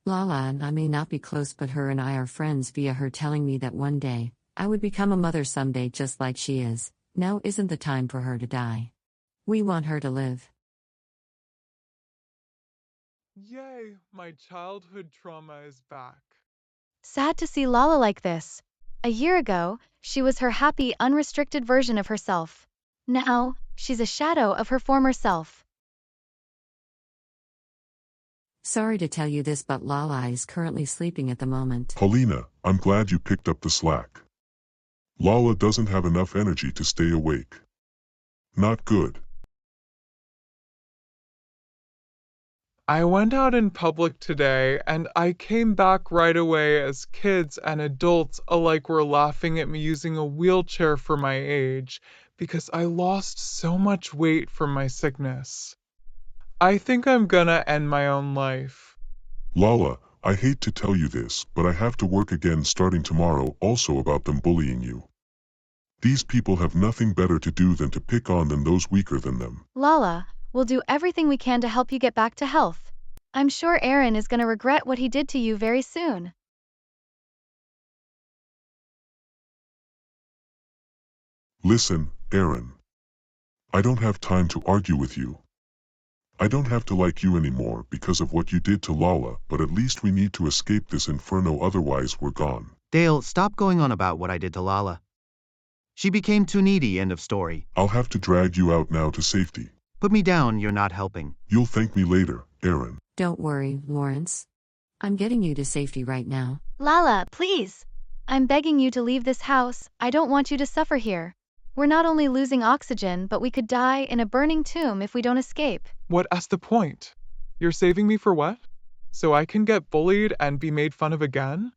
Lala and I may not be close, but her and I are friends via her telling me that one day, I would become a mother someday just like she is. Now isn't the time for her to die. We want her to live. Yay, my childhood trauma is back. Sad to see Lala like this. A year ago, she was her happy, unrestricted version of herself. Now, she's a shadow of her former self. Sorry to tell you this, but Lala is currently sleeping at the moment. Paulina, I'm glad you picked up the slack. Lala doesn't have enough energy to stay awake. Not good. I went out in public today and I came back right away as kids and adults alike were laughing at me using a wheelchair for my age because I lost so much weight from my sickness. I think I'm gonna end my own life. Lala, I hate to tell you this, but I have to work again starting tomorrow also about them bullying you. These people have nothing better to do than to pick on those weaker than them. Lala, we'll do everything we can to help you get back to health. I'm sure Aaron is going to regret what he did to you very soon. Listen, Aaron. I don't have time to argue with you. I don't have to like you anymore because of what you did to Lala, but at least we need to escape this inferno, otherwise we're gone. Dale, stop going on about what I did to Lala. She became too needy, end of story. I'll have to drag you out now to safety. Put me down, you're not helping. You'll thank me later, Aaron. Don't worry, Lawrence. I'm getting you to safety right now. Lala, please. I'm begging you to leave this house. I don't want you to suffer here. We're not only losing oxygen, but we could die in a burning tomb if we don't escape. What's the point? You're saving me for what? So I can get bullied and be made fun of again?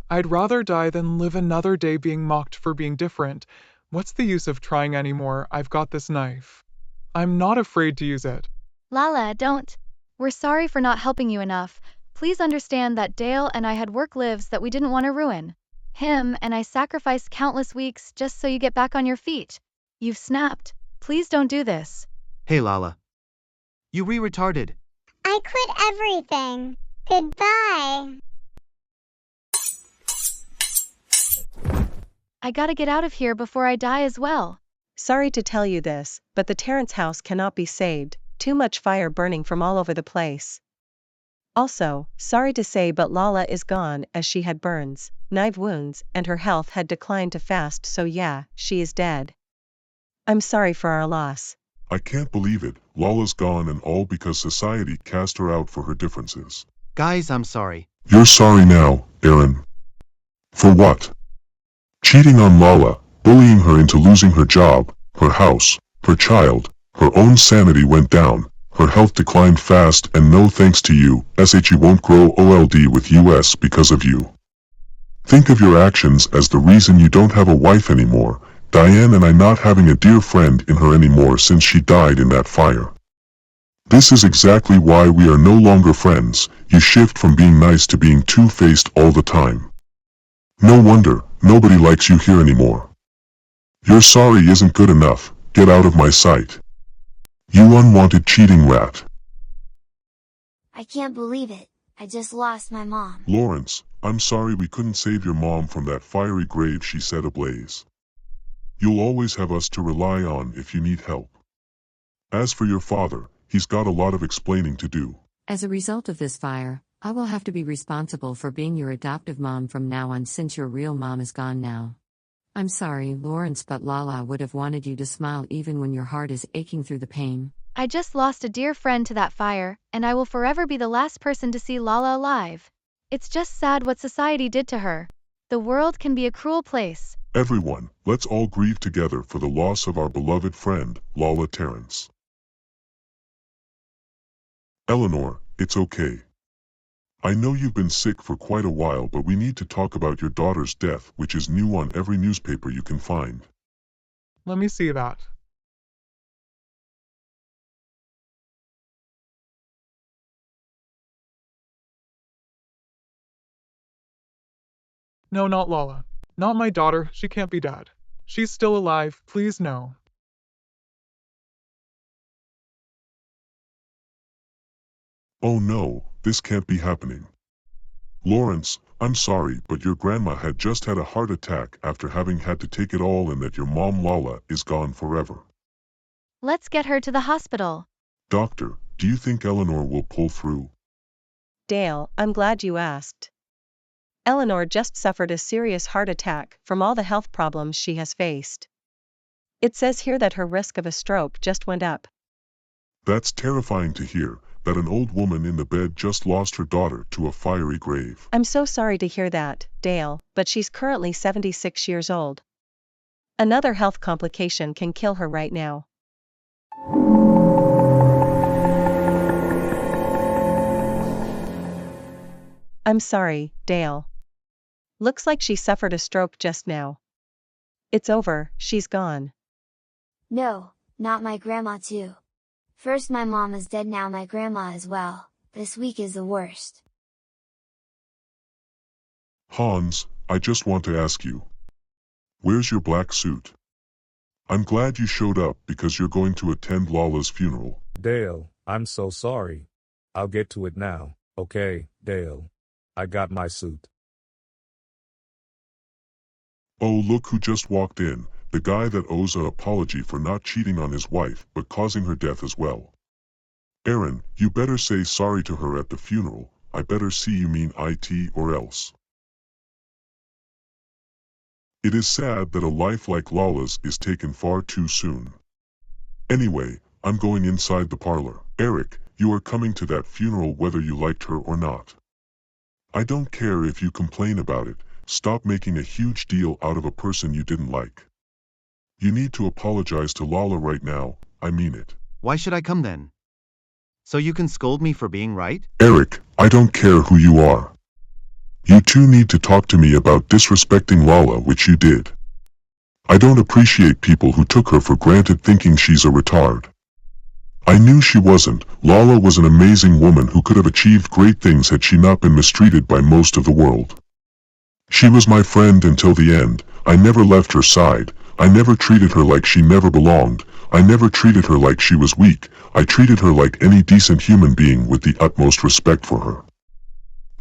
I'd rather die than live another day being mocked for being different. What's the use of trying anymore? I've got this knife. I'm not afraid to use it. Lala, don't. We're sorry for not helping you enough. Please understand that Dale and I had work lives that we didn't want to ruin. Him and I sacrificed countless weeks just so you get back on your feet. You've snapped. Please don't do this. Hey Lala. You retarded. I quit everything. Goodbye. I gotta get out of here before I die as well. Sorry to tell you this, but the Terrence house cannot be saved. too much fire burning from all over the place. Also, sorry to say but Lala is gone as she had burns, knife wounds and her health had declined too fast, so yeah, she is dead. I'm sorry for our loss. I can't believe it, Lala's gone and all because society cast her out for her differences. Guys, I'm sorry. You're sorry now, Aaron. For what? Cheating on Lala, bullying her into losing her job, her house, her child, her own sanity went down, her health declined fast, and no thanks to you, SHE won't grow old with US because of you. Think of your actions as the reason you don't have a wife anymore, Diane and I not having a dear friend in her anymore since she died in that fire. This is exactly why we are no longer friends, you shift from being nice to being two-faced all the time. No wonder, nobody likes you here anymore. Your sorry isn't good enough, get out of my sight. You unwanted cheating rat. I can't believe it, I just lost my mom. Lawrence, I'm sorry we couldn't save your mom from that fiery grave she set ablaze. You'll always have us to rely on if you need help. As for your father, he's got a lot of explaining to do. As a result of this fire, I will have to be responsible for being your adoptive mom from now on since your real mom is gone now. I'm sorry, Lawrence, but Lala would have wanted you to smile even when your heart is aching through the pain. I just lost a dear friend to that fire, and I will forever be the last person to see Lala alive. It's just sad what society did to her. The world can be a cruel place. Everyone, let's all grieve together for the loss of our beloved friend, Lala Terrence. Eleanor, it's okay. I know you've been sick for quite a while, but we need to talk about your daughter's death, which is new on every newspaper you can find. Let me see that. No, not Lala. Not my daughter, she can't be dead. She's still alive, please no. Oh no, this can't be happening. Lawrence, I'm sorry, but your grandma had just had a heart attack after having had to take it all, and that your mom Lala is gone forever. Let's get her to the hospital. Doctor, do you think Eleanor will pull through? Dale, I'm glad you asked. Eleanor just suffered a serious heart attack from all the health problems she has faced. It says here that her risk of a stroke just went up. That's terrifying to hear, that an old woman in the bed just lost her daughter to a fiery grave. I'm so sorry to hear that, Dale, but she's currently 76 years old. Another health complication can kill her right now. I'm sorry, Dale. Looks like she suffered a stroke just now. It's over, she's gone. No, not my grandma too. First my mom is dead, now my grandma as well. This week is the worst. Hans, I just want to ask you. Where's your black suit? I'm glad you showed up because you're going to attend Lala's funeral. Dale, I'm so sorry. I'll get to it now, okay, Dale? I got my suit. Oh, look who just walked in, the guy that owes an apology for not cheating on his wife but causing her death as well. Aaron, you better say sorry to her at the funeral. I better see you mean it or else. It is sad that a life like Lala's is taken far too soon. Anyway, I'm going inside the parlor. Eric, you are coming to that funeral whether you liked her or not. I don't care if you complain about it. Stop making a huge deal out of a person you didn't like. You need to apologize to Lala right now, I mean it. Why should I come then? So you can scold me for being right? Eric, I don't care who you are. You two need to talk to me about disrespecting Lala, which you did. I don't appreciate people who took her for granted thinking she's a retard. I knew she wasn't. Lala was an amazing woman who could have achieved great things had she not been mistreated by most of the world. She was my friend until the end. I never left her side. I never treated her like she never belonged. I never treated her like she was weak. I treated her like any decent human being with the utmost respect for her.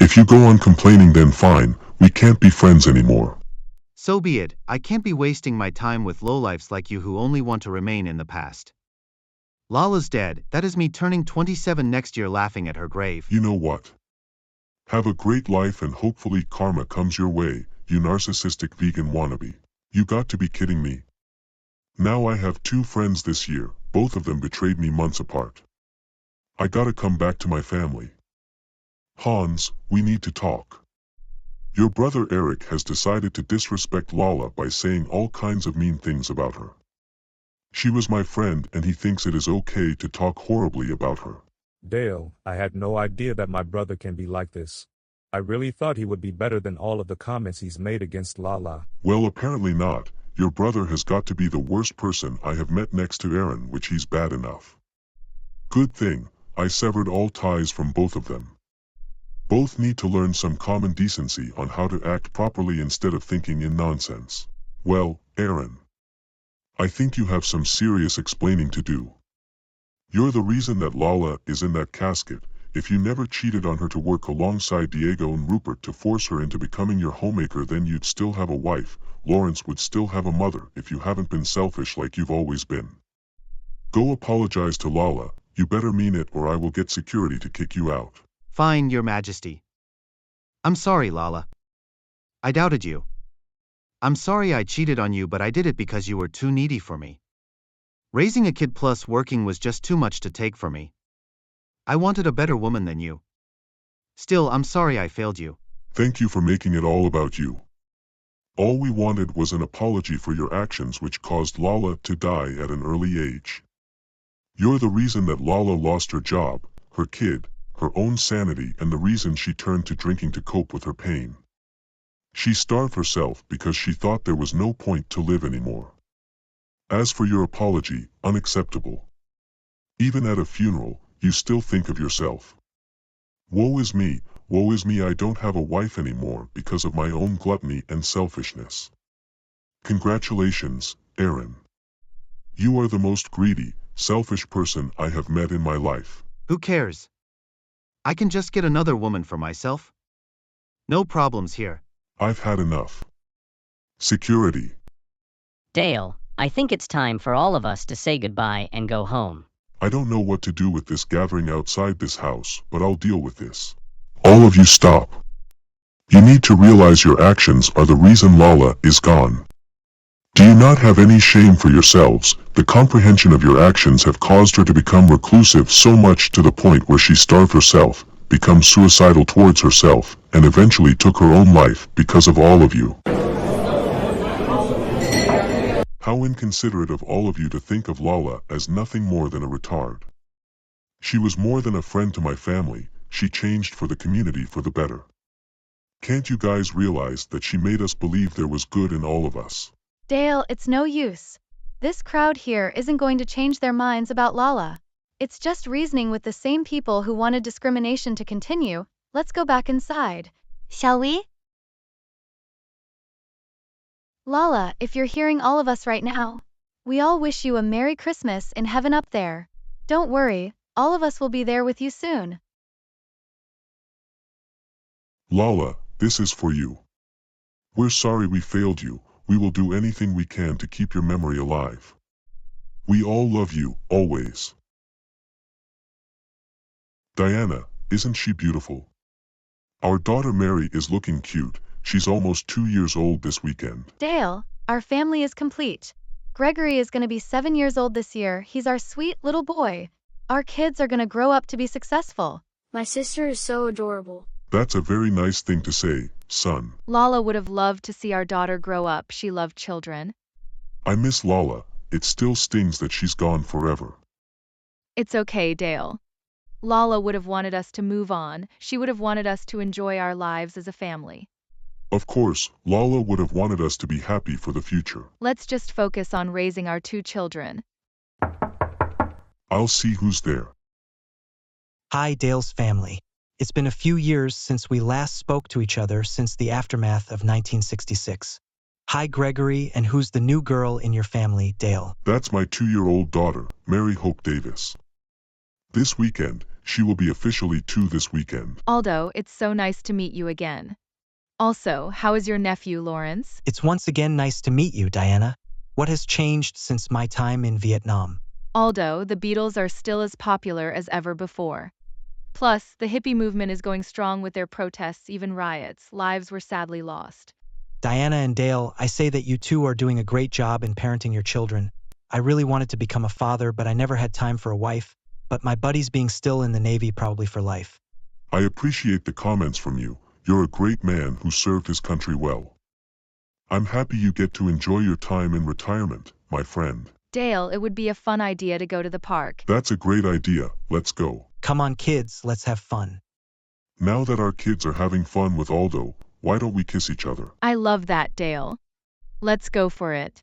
If you go on complaining, then fine, we can't be friends anymore. So be it. I can't be wasting my time with lowlifes like you who only want to remain in the past. Lala's dead, that is me turning 27 next year laughing at her grave. You know what? Have a great life and hopefully karma comes your way, you narcissistic vegan wannabe. You got to be kidding me. Now I have 2 friends this year, both of them betrayed me months apart. I gotta come back to my family. Hans, we need to talk. Your brother Eric has decided to disrespect Lala by saying all kinds of mean things about her. She was my friend and he thinks it is okay to talk horribly about her. Dale, I had no idea that my brother can be like this. I really thought he would be better than all of the comments he's made against Lala. Well, apparently not. Your brother has got to be the worst person I have met next to Aaron, which he's bad enough. Good thing, I severed all ties from both of them. Both need to learn some common decency on how to act properly instead of thinking in nonsense. Well, Aaron, I think you have some serious explaining to do. You're the reason that Lala is in that casket. If you never cheated on her to work alongside Diego and Rupert to force her into becoming your homemaker, then you'd still have a wife. Lawrence would still have a mother if you haven't been selfish like you've always been. Go apologize to Lala. You better mean it or I will get security to kick you out. Fine, Your Majesty. I'm sorry, Lala. I doubted you. I'm sorry I cheated on you, but I did it because you were too needy for me. Raising a kid plus working was just too much to take for me. I wanted a better woman than you. Still, I'm sorry I failed you. Thank you for making it all about you. All we wanted was an apology for your actions which caused Lala to die at an early age. You're the reason that Lala lost her job, her kid, her own sanity, and the reason she turned to drinking to cope with her pain. She starved herself because she thought there was no point to live anymore. As for your apology, unacceptable. Even at a funeral, you still think of yourself. Woe is me, I don't have a wife anymore because of my own gluttony and selfishness. Congratulations, Aaron. You are the most greedy, selfish person I have met in my life. Who cares? I can just get another woman for myself. No problems here. I've had enough. Security. Dale, I think it's time for all of us to say goodbye and go home. I don't know what to do with this gathering outside this house, but I'll deal with this. All of you stop. You need to realize your actions are the reason Lala is gone. Do you not have any shame for yourselves? The comprehension of your actions have caused her to become reclusive so much to the point where she starved herself, become suicidal towards herself, and eventually took her own life because of all of you. How inconsiderate of all of you to think of Lala as nothing more than a retard. She was more than a friend to my family, she changed for the community for the better. Can't you guys realize that she made us believe there was good in all of us? Dale, it's no use. This crowd here isn't going to change their minds about Lala. It's just reasoning with the same people who wanted discrimination to continue. Let's go back inside. Shall we? Lala, if you're hearing all of us right now, we all wish you a Merry Christmas in heaven up there. Don't worry, all of us will be there with you soon. Lala, this is for you. We're sorry we failed you. We will do anything we can to keep your memory alive. We all love you, always. Diana, isn't she beautiful? Our daughter Mary is looking cute. She's almost 2 years old this weekend. Dale, our family is complete. Gregory is going to be 7 years old this year. He's our sweet little boy. Our kids are going to grow up to be successful. My sister is so adorable. That's a very nice thing to say, son. Lala would have loved to see our daughter grow up. She loved children. I miss Lala. It still stings that she's gone forever. It's okay, Dale. Lala would have wanted us to move on. She would have wanted us to enjoy our lives as a family. Of course, Lala would have wanted us to be happy for the future. Let's just focus on raising our 2 children. I'll see who's there. Hi, Dale's family. It's been a few years since we last spoke to each other since the aftermath of 1966. Hi, Gregory, and who's the new girl in your family, Dale? That's my 2-year-old daughter, Mary Hope Davis. This weekend, she will be officially 2 this weekend. Aldo, it's so nice to meet you again. Also, how is your nephew, Lawrence? It's once again nice to meet you, Diana. What has changed since my time in Vietnam? Although the Beatles are still as popular as ever before. Plus, the hippie movement is going strong with their protests, even riots. Lives were sadly lost. Diana and Dale, I say that you two are doing a great job in parenting your children. I really wanted to become a father, but I never had time for a wife. But my buddy's being still in the Navy probably for life. I appreciate the comments from you. You're a great man who served his country well. I'm happy you get to enjoy your time in retirement, my friend. Dale, it would be a fun idea to go to the park. That's a great idea. Let's go. Come on, kids, let's have fun. Now that our kids are having fun with Aldo, why don't we kiss each other? I love that, Dale. Let's go for it.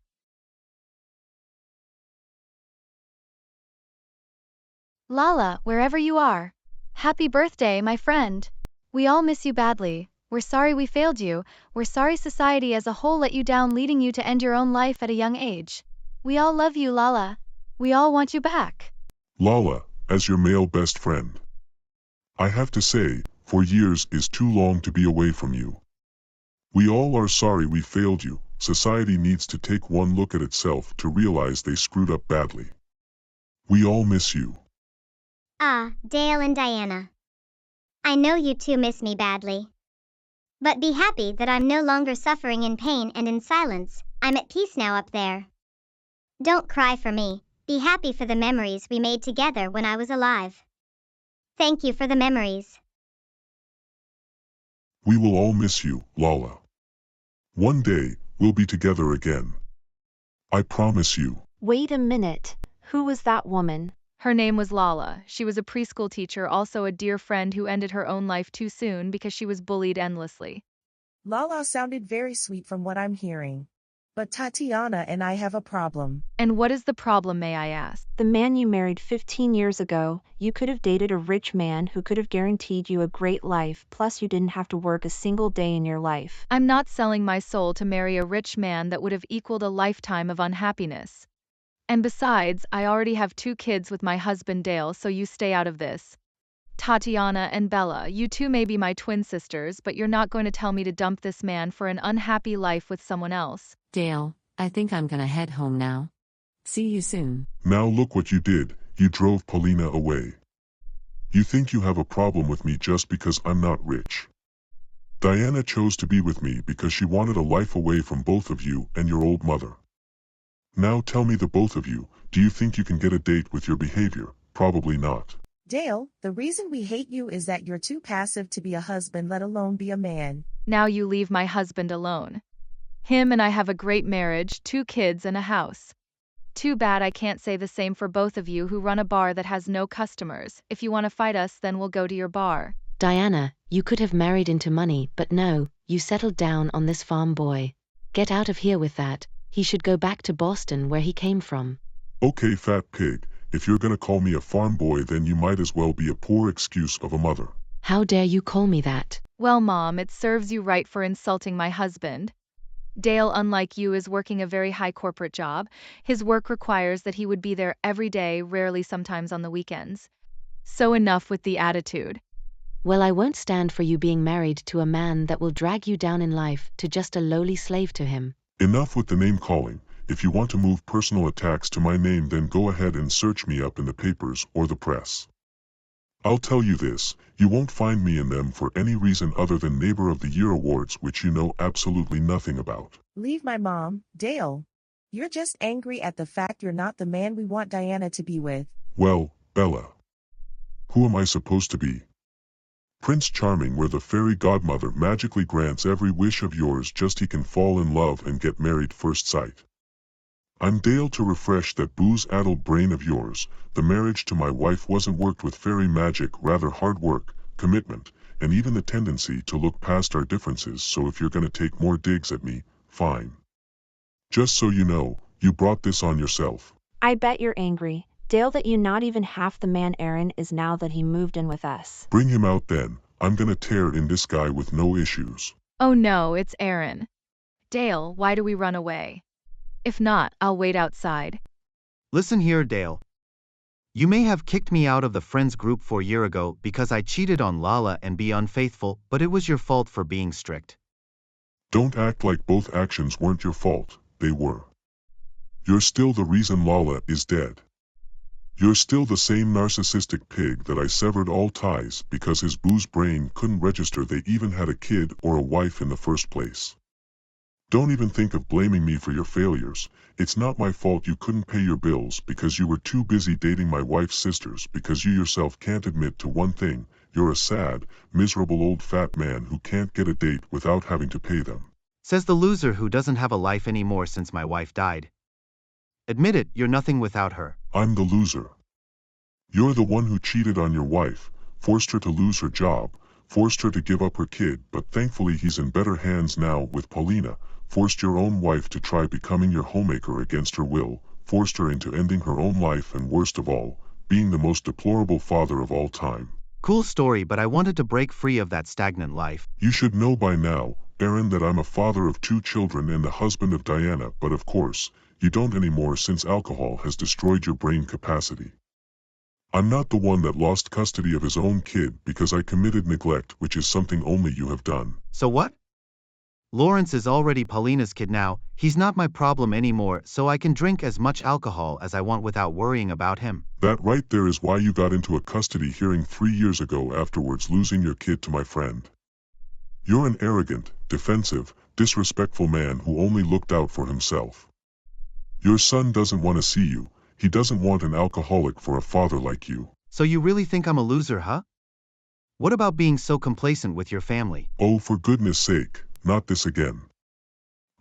Lala, wherever you are. Happy birthday, my friend. We all miss you badly. We're sorry we failed you. We're sorry society as a whole let you down, leading you to end your own life at a young age. We all love you, Lala. We all want you back. Lala, as your male best friend. I have to say, 4 years is too long to be away from you. We all are sorry we failed you. Society needs to take one look at itself to realize they screwed up badly. We all miss you. Dale and Diana. I know you two miss me badly. But be happy that I'm no longer suffering in pain and in silence. I'm at peace now up there. Don't cry for me. Be happy for the memories we made together when I was alive. Thank you for the memories. We will all miss you, Lala. One day, we'll be together again. I promise you. Wait a minute. Who was that woman? Her name was Lala. She was a preschool teacher, also a dear friend who ended her own life too soon because she was bullied endlessly. Lala sounded very sweet from what I'm hearing. But Tatiana and I have a problem. And what is the problem, may I ask? The man you married 15 years ago, you could have dated a rich man who could have guaranteed you a great life, plus you didn't have to work a single day in your life. I'm not selling my soul to marry a rich man that would have equaled a lifetime of unhappiness. And besides, I already have 2 kids with my husband Dale, so you stay out of this. Tatiana and Bella, you two may be my twin sisters, but you're not going to tell me to dump this man for an unhappy life with someone else. Dale, I think I'm gonna head home now. See you soon. Now look what you did. You drove Paulina away. You think you have a problem with me just because I'm not rich. Diana chose to be with me because she wanted a life away from both of you and your old mother. Now tell me, the both of you, do you think you can get a date with your behavior? Probably not. Dale, the reason we hate you is that you're too passive to be a husband, let alone be a man. Now you leave my husband alone. Him and I have a great marriage, 2 kids and a house. Too bad I can't say the same for both of you who run a bar that has no customers. If you want to fight us, then we'll go to your bar. Diana, you could have married into money, but no, you settled down on this farm boy. Get out of here with that. He should go back to Boston where he came from. Okay, fat pig. If you're gonna call me a farm boy, then you might as well be a poor excuse of a mother. How dare you call me that? Well, Mom, it serves you right for insulting my husband. Dale, unlike you, is working a very high corporate job. His work requires that he would be there every day, rarely sometimes on the weekends. So enough with the attitude. Well, I won't stand for you being married to a man that will drag you down in life to just a lowly slave to him. Enough with the name calling. If you want to move personal attacks to my name, then go ahead and search me up in the papers or the press. I'll tell you this, you won't find me in them for any reason other than Neighbor of the Year awards, which you know absolutely nothing about. Leave my mom, Dale. You're just angry at the fact you're not the man we want Diana to be with. Well, Bella. Who am I supposed to be? Prince Charming, where the fairy godmother magically grants every wish of yours just he can fall in love and get married first sight. I'm Dale, to refresh that booze-addled brain of yours. The marriage to my wife wasn't worked with fairy magic, rather hard work, commitment, and even the tendency to look past our differences. So if you're gonna take more digs at me, fine. Just so you know, you brought this on yourself. I bet you're angry, Dale, that you not even half the man Aaron is now that he moved in with us. Bring him out then. I'm gonna tear in this guy with no issues. Oh no, it's Aaron. Dale, why do we run away? If not, I'll wait outside. Listen here, Dale. You may have kicked me out of the friends group 4 years ago because I cheated on Lala and be unfaithful, but it was your fault for being strict. Don't act like both actions weren't your fault. They were. You're still the reason Lala is dead. You're still the same narcissistic pig that I severed all ties because his booze brain couldn't register they even had a kid or a wife in the first place. Don't even think of blaming me for your failures. It's not my fault you couldn't pay your bills because you were too busy dating my wife's sisters because you yourself can't admit to one thing, you're a sad, miserable old fat man who can't get a date without having to pay them. Says the loser who doesn't have a life anymore since my wife died. Admit it, you're nothing without her. I'm the loser. You're the one who cheated on your wife, forced her to lose her job, forced her to give up her kid, but thankfully he's in better hands now with Paulina, forced your own wife to try becoming your homemaker against her will, forced her into ending her own life and worst of all, being the most deplorable father of all time. Cool story, but I wanted to break free of that stagnant life. You should know by now, Aaron, that I'm a father of 2 children and the husband of Diana, but of course, you don't anymore since alcohol has destroyed your brain capacity. I'm not the one that lost custody of his own kid because I committed neglect, which is something only you have done. So what? Lawrence is already Paulina's kid now, he's not my problem anymore, so I can drink as much alcohol as I want without worrying about him. That right there is why you got into a custody hearing 3 years ago afterwards losing your kid to my friend. You're an arrogant, defensive, disrespectful man who only looked out for himself. Your son doesn't want to see you, he doesn't want an alcoholic for a father like you. So you really think I'm a loser, huh? What about being so complacent with your family? Oh, for goodness sake, not this again.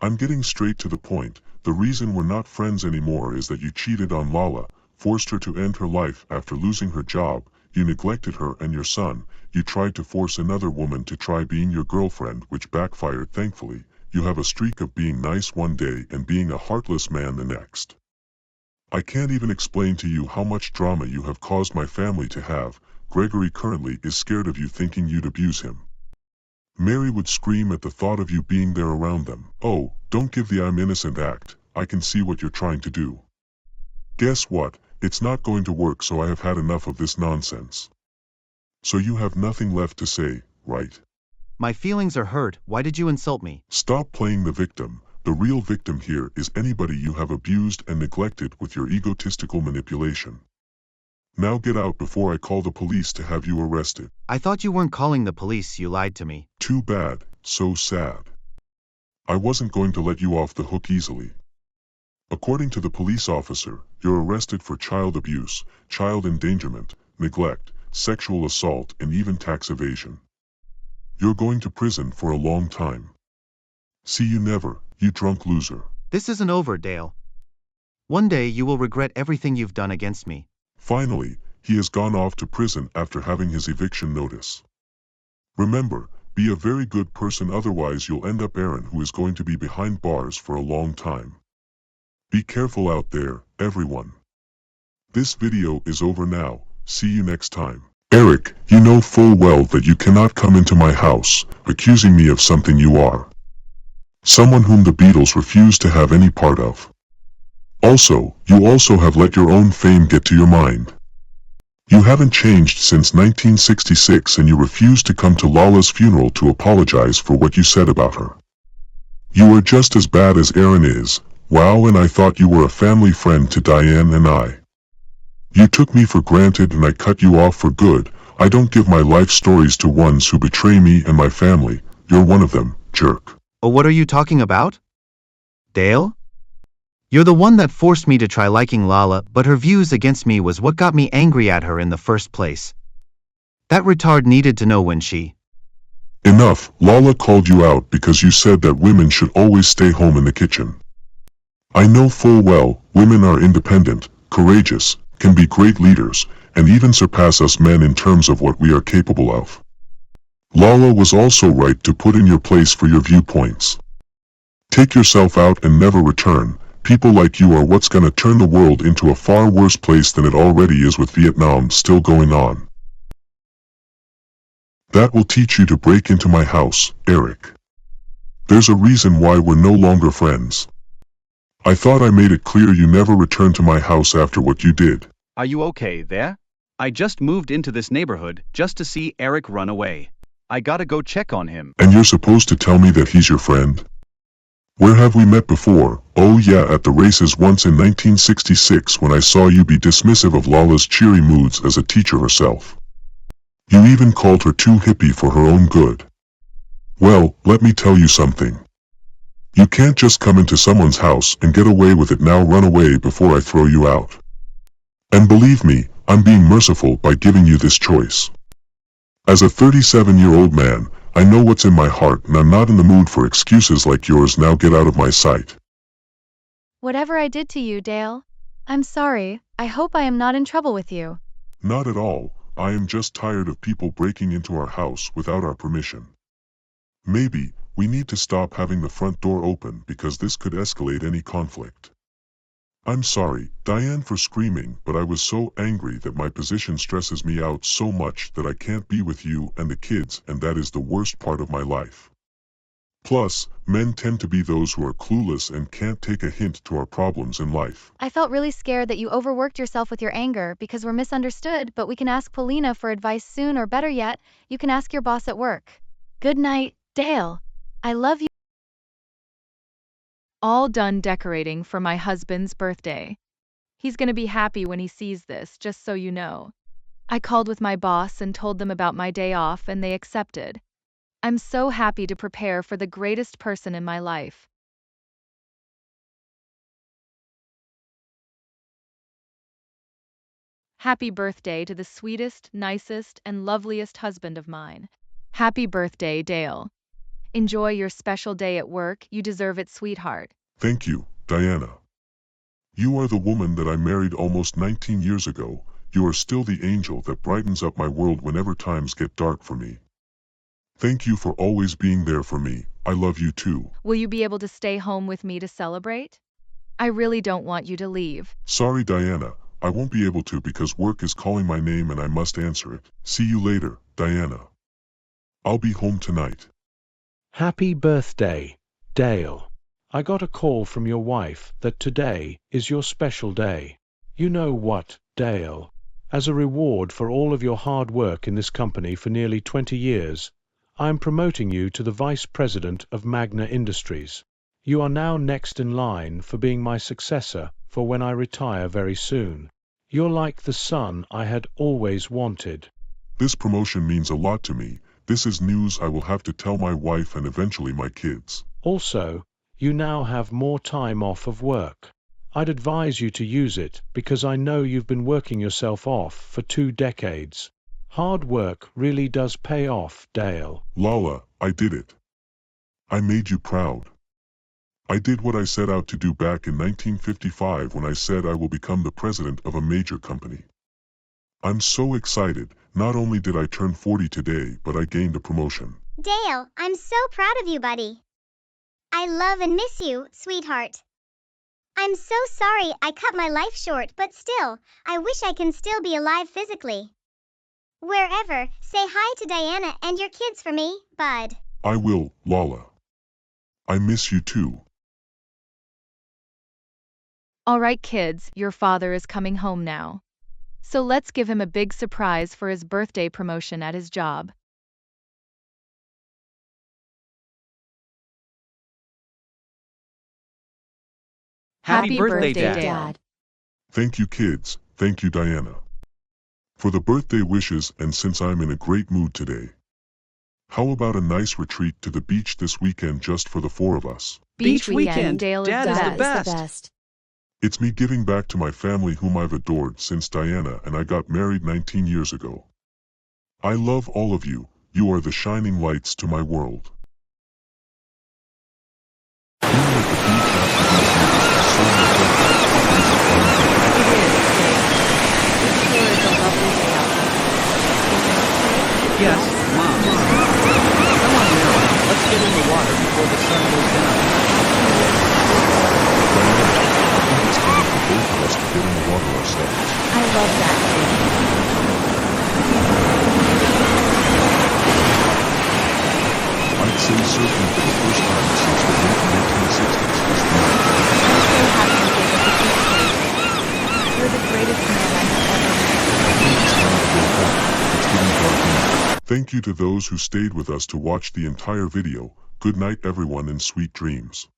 I'm getting straight to the point. The reason we're not friends anymore is that you cheated on Lala, forced her to end her life after losing her job, you neglected her and your son, you tried to force another woman to try being your girlfriend, which backfired thankfully. You have a streak of being nice one day and being a heartless man the next. I can't even explain to you how much drama you have caused my family to have. Gregory currently is scared of you, thinking you'd abuse him. Mary would scream at the thought of you being there around them. Oh, don't give the I'm innocent act, I can see what you're trying to do. Guess what, it's not going to work, so I have had enough of this nonsense. So you have nothing left to say, right? My feelings are hurt, why did you insult me? Stop playing the victim. The real victim here is anybody you have abused and neglected with your egotistical manipulation. Now get out before I call the police to have you arrested. I thought you weren't calling the police, you lied to me. Too bad, so sad. I wasn't going to let you off the hook easily. According to the police officer, you're arrested for child abuse, child endangerment, neglect, sexual assault, and even tax evasion. You're going to prison for a long time. See you never, you drunk loser. This isn't over, Dale. One day you will regret everything you've done against me. Finally, he has gone off to prison after having his eviction notice. Remember, be a very good person, otherwise you'll end up Aaron, who is going to be behind bars for a long time. Be careful out there, everyone. This video is over now, see you next time. Eric, you know full well that you cannot come into my house, accusing me of something you are. Someone whom the Beatles refuse to have any part of. Also, you also have let your own fame get to your mind. You haven't changed since 1966 and you refuse to come to Lala's funeral to apologize for what you said about her. You are just as bad as Aaron is. Wow, and I thought you were a family friend to Diane and I. You took me for granted and I cut you off for good. I don't give my life stories to ones who betray me and my family. You're one of them, jerk. Oh, what are you talking about? Dale? You're the one that forced me to try liking Lala, but her views against me was what got me angry at her in the first place. That retard needed to know when she... Enough, Lala called you out because you said that women should always stay home in the kitchen. I know full well, women are independent, courageous, can be great leaders, and even surpass us men in terms of what we are capable of. Lala was also right to put in your place for your viewpoints. Take yourself out and never return. People like you are what's gonna turn the world into a far worse place than it already is, with Vietnam still going on. That will teach you to break into my house, Eric. There's a reason why we're no longer friends. I thought I made it clear you never return to my house after what you did. Are you okay there? I just moved into this neighborhood just to see Eric run away. I gotta go check on him. And you're supposed to tell me that he's your friend? Where have we met before? Oh yeah, at the races once in 1966 when I saw you be dismissive of Lala's cheery moods as a teacher herself. You even called her too hippie for her own good. Well, let me tell you something. You can't just come into someone's house and get away with it. Now run away before I throw you out. And believe me, I'm being merciful by giving you this choice. As a 37-year-old man, I know what's in my heart and I'm not in the mood for excuses like yours. Now get out of my sight. Whatever I did to you, Dale, I'm sorry. I hope I am not in trouble with you. Not at all. I am just tired of people breaking into our house without our permission. Maybe we need to stop having the front door open because this could escalate any conflict. I'm sorry, Diane, for screaming, but I was so angry that my position stresses me out so much that I can't be with you and the kids, and that is the worst part of my life. Plus, men tend to be those who are clueless and can't take a hint to our problems in life. I felt really scared that you overworked yourself with your anger because we're misunderstood, but we can ask Paulina for advice soon, or better yet, you can ask your boss at work. Good night, Dale. I love you. All done decorating for my husband's birthday. He's gonna be happy when he sees this, just so you know. I called with my boss and told them about my day off and they accepted. I'm so happy to prepare for the greatest person in my life. Happy birthday to the sweetest, nicest, and loveliest husband of mine. Happy birthday, Dale. Enjoy your special day at work. You deserve it, sweetheart. Thank you, Diana. You are the woman that I married almost 19 years ago. You are still the angel that brightens up my world whenever times get dark for me. Thank you for always being there for me. I love you too. Will you be able to stay home with me to celebrate? I really don't want you to leave. Sorry, Diana. I won't be able to because work is calling my name and I must answer it. See you later, Diana. I'll be home tonight. Happy birthday, Dale. I got a call from your wife that today is your special day. You know what, Dale? As a reward for all of your hard work in this company for nearly 20 years, I am promoting you to the Vice President of Magna Industries. You are now next in line for being my successor for when I retire very soon. You're like the son I had always wanted. This promotion means a lot to me. This is news I will have to tell my wife and eventually my kids. Also, you now have more time off of work. I'd advise you to use it because I know you've been working yourself off for 2 decades. Hard work really does pay off, Dale. Lala, I did it. I made you proud. I did what I set out to do back in 1955 when I said I will become the president of a major company. I'm so excited. Not only did I turn 40 today, but I gained a promotion. Dale, I'm so proud of you, buddy. I love and miss you, sweetheart. I'm so sorry I cut my life short, but still, I wish I can still be alive physically. Wherever, say hi to Diana and your kids for me, bud. I will, Lala. I miss you too. All right, kids, your father is coming home now. So let's give him a big surprise for his birthday promotion at his job. Happy birthday, Dad. Thank you, kids. Thank you, Diana, for the birthday wishes, and since I'm in a great mood today, how about a nice retreat to the beach this weekend just for the 4 of us? Beach weekend. Dale is Dad is the the best. best. It's me giving back to my family whom I've adored since Diana and I got married 19 years ago. I love all of you. You are the shining lights to my world. Yes, Mom. Come on now, let's get in the water before the sun goes down. I think it's time for both of us to get in the water ourselves. I love that too. I'd say surfing for the first time since the late 1960s is fun. I'm so happy you gave us a piece of cake. You're the greatest man I have ever met. I think it's time to go home. It's getting dark now. Thank you to those who stayed with us to watch the entire video. Good night everyone and sweet dreams.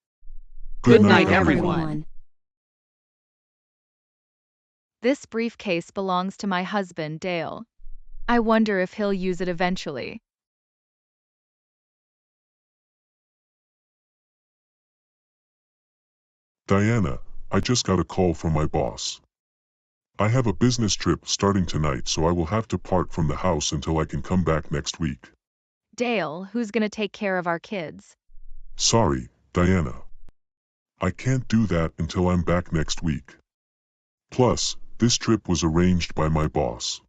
Good night, everyone. This briefcase belongs to my husband, Dale. I wonder if he'll use it eventually. Diana, I just got a call from my boss. I have a business trip starting tonight, so I will have to part from the house until I can come back next week. Dale, who's gonna take care of our kids? Sorry, Diana. I can't do that until I'm back next week. Plus, this trip was arranged by my boss.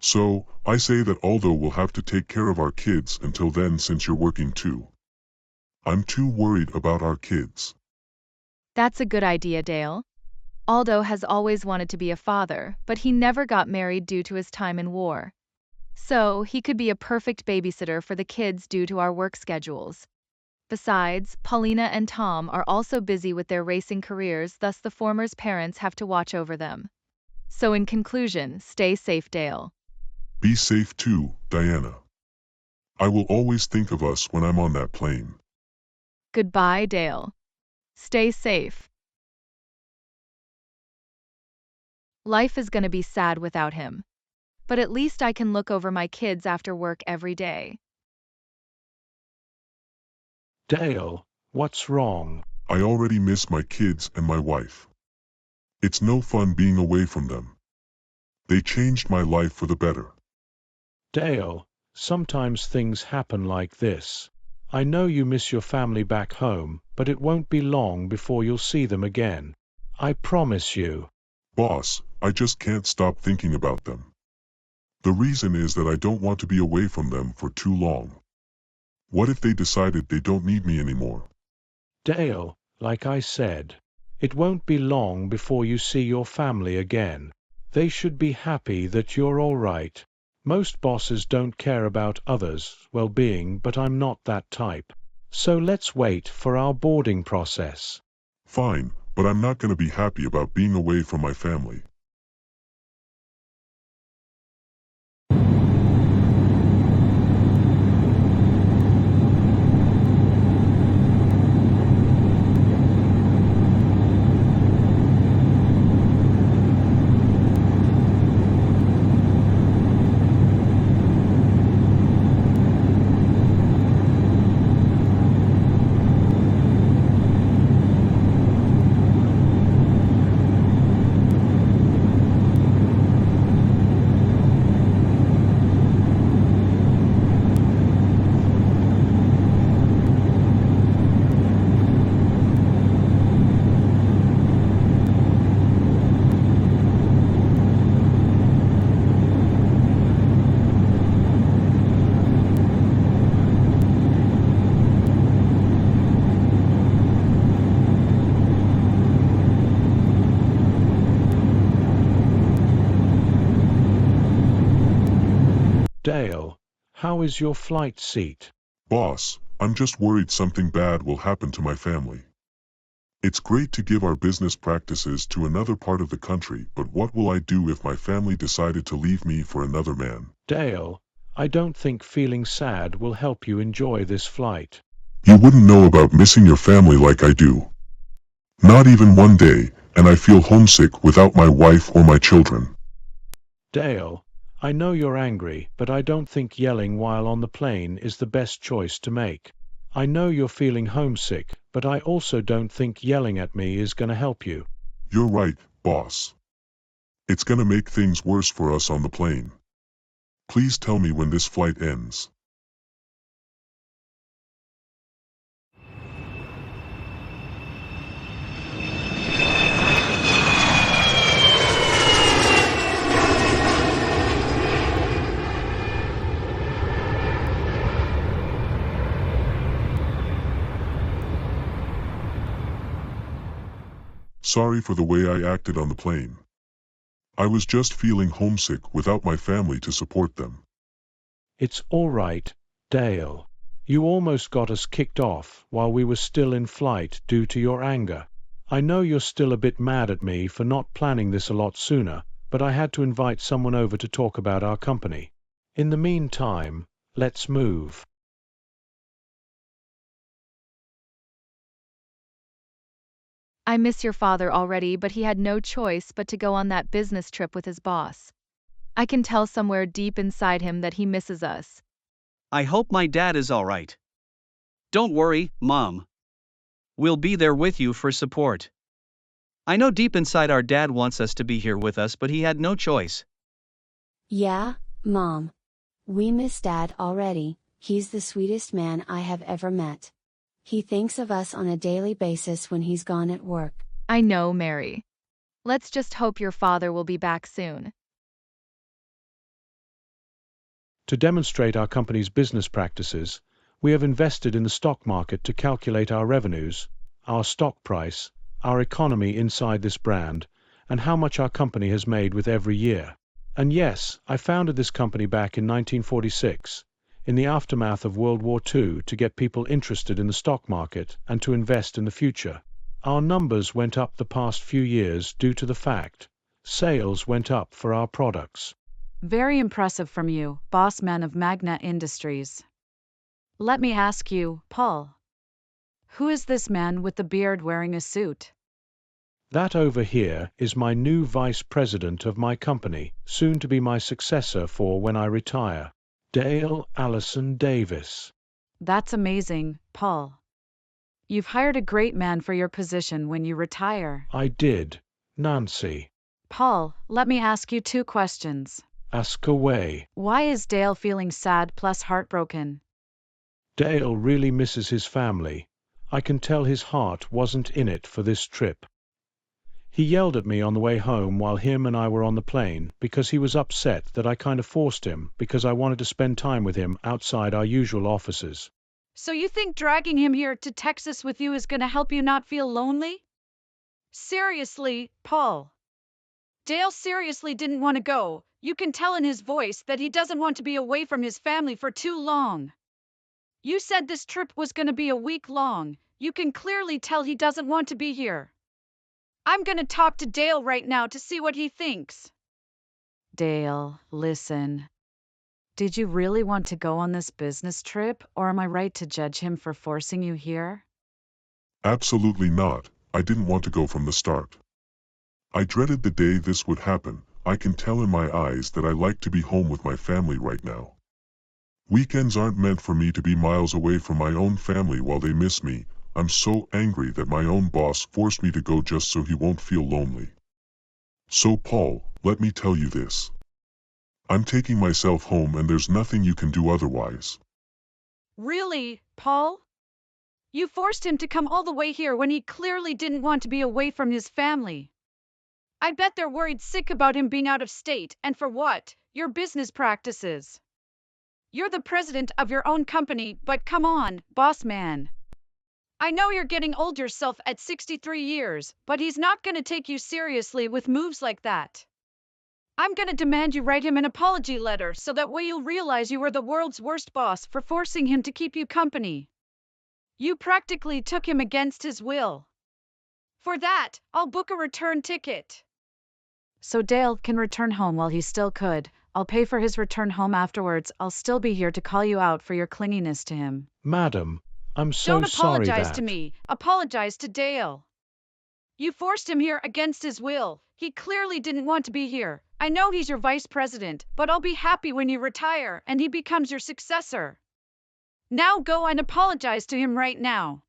So, I say that although we'll have to take care of our kids until then since you're working too. I'm too worried about our kids. That's a good idea, Dale. Aldo has always wanted to be a father, but he never got married due to his time in war. So, he could be a perfect babysitter for the kids due to our work schedules. Besides, Paulina and Tom are also busy with their racing careers, thus the former's parents have to watch over them. So in conclusion, stay safe, Dale. Be safe too, Diana. I will always think of us when I'm on that plane. Goodbye, Dale. Stay safe. Life is gonna be sad without him. But at least I can look over my kids after work every day. Dale, what's wrong? I already miss my kids and my wife. It's no fun being away from them. They changed my life for the better. Dale, sometimes things happen like this. I know you miss your family back home, but it won't be long before you'll see them again. I promise you. Boss, I just can't stop thinking about them. The reason is that I don't want to be away from them for too long. What if they decided they don't need me anymore? Dale, like I said, it won't be long before you see your family again. They should be happy that you're all right. Most bosses don't care about others' well-being, but I'm not that type. So let's wait for our boarding process. Fine, but I'm not going to be happy about being away from my family. Dale, how is your flight seat? Boss, I'm just worried something bad will happen to my family. It's great to give our business practices to another part of the country, but what will I do if my family decided to leave me for another man? Dale, I don't think feeling sad will help you enjoy this flight. You wouldn't know about missing your family like I do. Not even one day, and I feel homesick without my wife or my children. Dale, I know you're angry, but I don't think yelling while on the plane is the best choice to make. I know you're feeling homesick, but I also don't think yelling at me is gonna help you. You're right, boss. It's gonna make things worse for us on the plane. Please tell me when this flight ends. Sorry for the way I acted on the plane. I was just feeling homesick without my family to support them. It's all right, Dale. You almost got us kicked off while we were still in flight due to your anger. I know you're still a bit mad at me for not planning this a lot sooner, but I had to invite someone over to talk about our company. In the meantime, let's move. I miss your father already, but he had no choice but to go on that business trip with his boss. I can tell somewhere deep inside him that he misses us. I hope my dad is all right. Don't worry, Mom. We'll be there with you for support. I know deep inside our dad wants us to be here with us, but he had no choice. Yeah, Mom. We miss Dad already. He's the sweetest man I have ever met. He thinks of us on a daily basis when he's gone at work. I know, Mary. Let's just hope your father will be back soon. To demonstrate our company's business practices, we have invested in the stock market to calculate our revenues, our stock price, our economy inside this brand, and how much our company has made with every year. And yes, I founded this company back in 1946, in the aftermath of World War II, to get people interested in the stock market and to invest in the future. Our numbers went up the past few years due to the fact sales went up for our products. Very impressive from you, boss man of Magna Industries. Let me ask you, Paul. Who is this man with the beard wearing a suit? That over here is my new vice president of my company, soon to be my successor for when I retire, Dale Allison Davis. That's amazing, Paul. You've hired a great man for your position when you retire. I did, Nancy. Paul, let me ask you 2 questions. Ask away. Why is Dale feeling sad plus heartbroken? Dale really misses his family. I can tell his heart wasn't in it for this trip. He yelled at me on the way home while him and I were on the plane because he was upset that I kind of forced him because I wanted to spend time with him outside our usual offices. So you think dragging him here to Texas with you is going to help you not feel lonely? Seriously, Paul. Dale seriously didn't want to go. You can tell in his voice that he doesn't want to be away from his family for too long. You said this trip was going to be a week long. You can clearly tell he doesn't want to be here. I'm going to talk to Dale right now to see what he thinks. Dale, listen. Did you really want to go on this business trip, or am I right to judge him for forcing you here? Absolutely not. I didn't want to go from the start. I dreaded the day this would happen. I can tell in my eyes that I like to be home with my family right now. Weekends aren't meant for me to be miles away from my own family while they miss me. I'm so angry that my own boss forced me to go just so he won't feel lonely. So Paul, let me tell you this. I'm taking myself home and there's nothing you can do otherwise. Really, Paul? You forced him to come all the way here when he clearly didn't want to be away from his family. I bet they're worried sick about him being out of state, and for what? Your business practices. You're the president of your own company, but come on, boss man. I know you're getting old yourself at 63 years, but he's not going to take you seriously with moves like that. I'm going to demand you write him an apology letter so that way you'll realize you were the world's worst boss for forcing him to keep you company. You practically took him against his will. For that, I'll book a return ticket. So Dale can return home while he still could. I'll pay for his return home afterwards. I'll still be here to call you out for your clinginess to him. Madam, I'm so Don't sorry apologize that... to me. Apologize to Dale. You forced him here against his will. He clearly didn't want to be here. I know he's your vice president, but I'll be happy when you retire and he becomes your successor. Now go and apologize to him right now.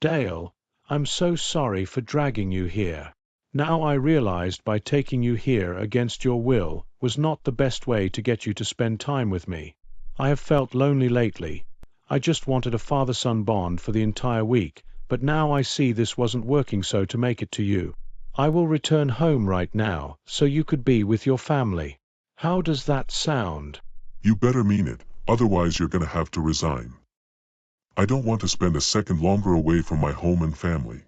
Dale, I'm so sorry for dragging you here. Now I realized by taking you here against your will was not the best way to get you to spend time with me. I have felt lonely lately. I just wanted a father-son bond for the entire week, but now I see this wasn't working, so to make it to you, I will return home right now so you could be with your family. How does that sound? You better mean it, otherwise you're gonna have to resign. I don't want to spend a second longer away from my home and family.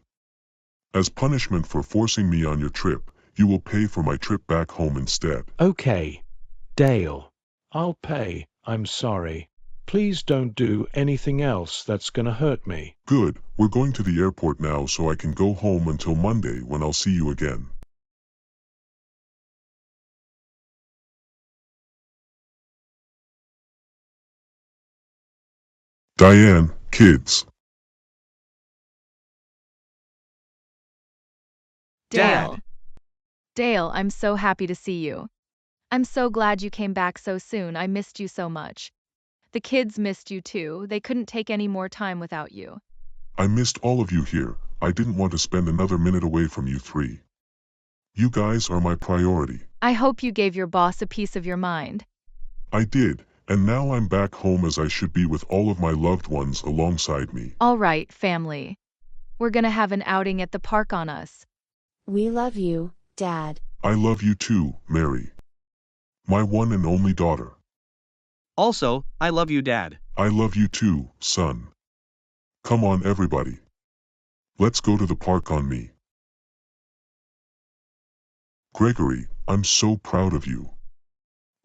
As punishment for forcing me on your trip, you will pay for my trip back home instead. Okay, Dale. I'll pay. I'm sorry. Please don't do anything else that's gonna hurt me. Good, we're going to the airport now so I can go home until Monday when I'll see you again. Diane, kids. Dale. Dale, I'm so happy to see you. I'm so glad you came back so soon. I missed you so much. The kids missed you too. They couldn't take any more time without you. I missed all of you here. I didn't want to spend another minute away from you three. You guys are my priority. I hope you gave your boss a piece of your mind. I did, and now I'm back home as I should be with all of my loved ones alongside me. All right, family. We're gonna have an outing at the park on us. We love you, Dad. I love you too, Mary. My one and only daughter. Also, I love you, Dad. I love you too, son. Come on, everybody. Let's go to the park on me. Gregory, I'm so proud of you.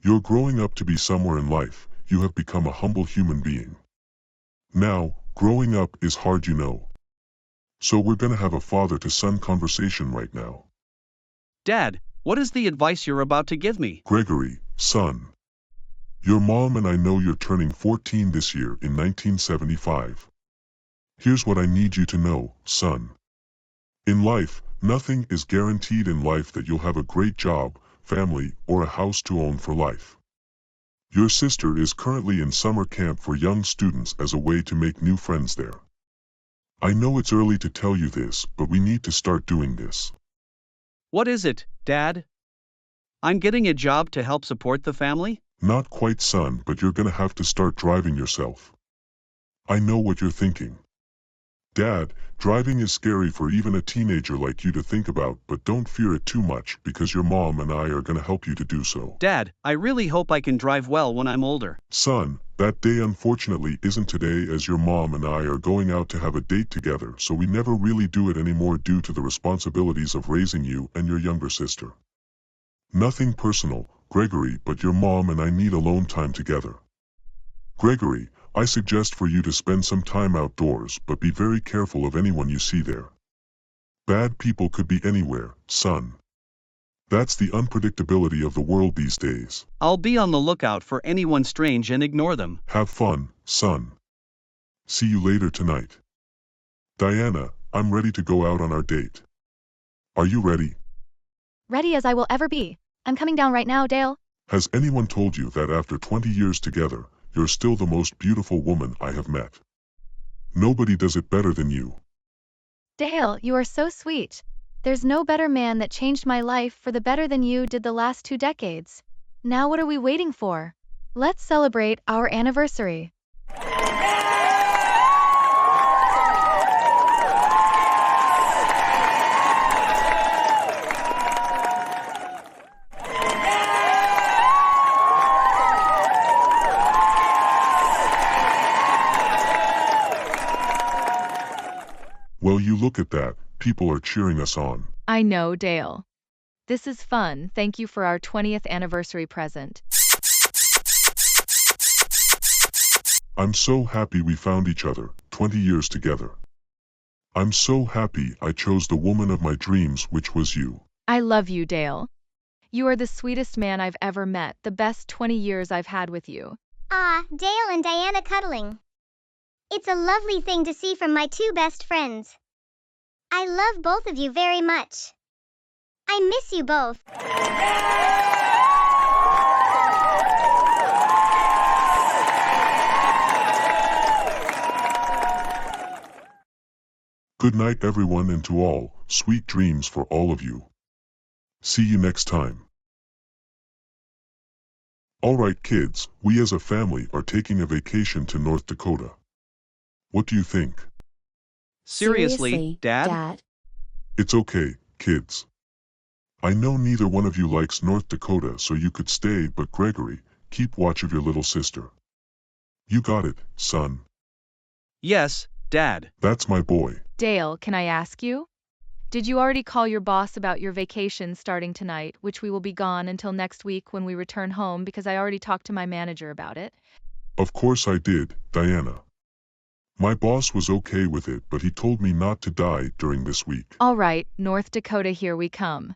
You're growing up to be somewhere in life. You have become a humble human being. Now, growing up is hard, you know. So we're gonna have a father-to-son conversation right now. Dad, what is the advice you're about to give me? Gregory, son. Your mom and I know you're turning 14 this year in 1975. Here's what I need you to know, son. In life, nothing is guaranteed in life that you'll have a great job, family, or a house to own for life. Your sister is currently in summer camp for young students as a way to make new friends there. I know it's early to tell you this, but we need to start doing this. What is it, Dad? I'm getting a job to help support the family? Not quite, son, but you're gonna have to start driving yourself. I know what you're thinking. Dad, driving is scary for even a teenager like you to think about, but don't fear it too much because your mom and I are gonna help you to do so. Dad, I really hope I can drive well when I'm older. Son, that day unfortunately isn't today, as your mom and I are going out to have a date together, so we never really do it anymore due to the responsibilities of raising you and your younger sister. Nothing personal, Gregory, but your mom and I need alone time together. Gregory, I suggest for you to spend some time outdoors, but be very careful of anyone you see there. Bad people could be anywhere, son. That's the unpredictability of the world these days. I'll be on the lookout for anyone strange and ignore them. Have fun, son. See you later tonight. Diana, I'm ready to go out on our date. Are you ready? Ready as I will ever be. I'm coming down right now, Dale. Has anyone told you that after 20 years together, you're still the most beautiful woman I have met? Nobody does it better than you. Dale, you are so sweet. There's no better man that changed my life for the better than you did the last 2 decades. Now what are we waiting for? Let's celebrate our anniversary. Well, you look at that, people are cheering us on. I know, Dale. This is fun. Thank you for our 20th anniversary present. I'm so happy we found each other, 20 years together. I'm so happy I chose the woman of my dreams, which was you. I love you, Dale. You are the sweetest man I've ever met, the best 20 years I've had with you. Ah, Dale and Diana cuddling. It's a lovely thing to see from my 2 best friends. I love both of you very much. I miss you both. Good night, everyone, and to all, sweet dreams for all of you. See you next time. Alright kids, we as a family are taking a vacation to North Dakota. What do you think? Seriously, Dad? It's okay, kids. I know neither one of you likes North Dakota, so you could stay, but Gregory, keep watch of your little sister. You got it, son. Yes, Dad. That's my boy. Dale, can I ask you? Did you already call your boss about your vacation starting tonight, which we will be gone until next week when we return home, because I already talked to my manager about it? Of course I did, Diana. My boss was okay with it, but he told me not to die during this week. All right, North Dakota, here we come.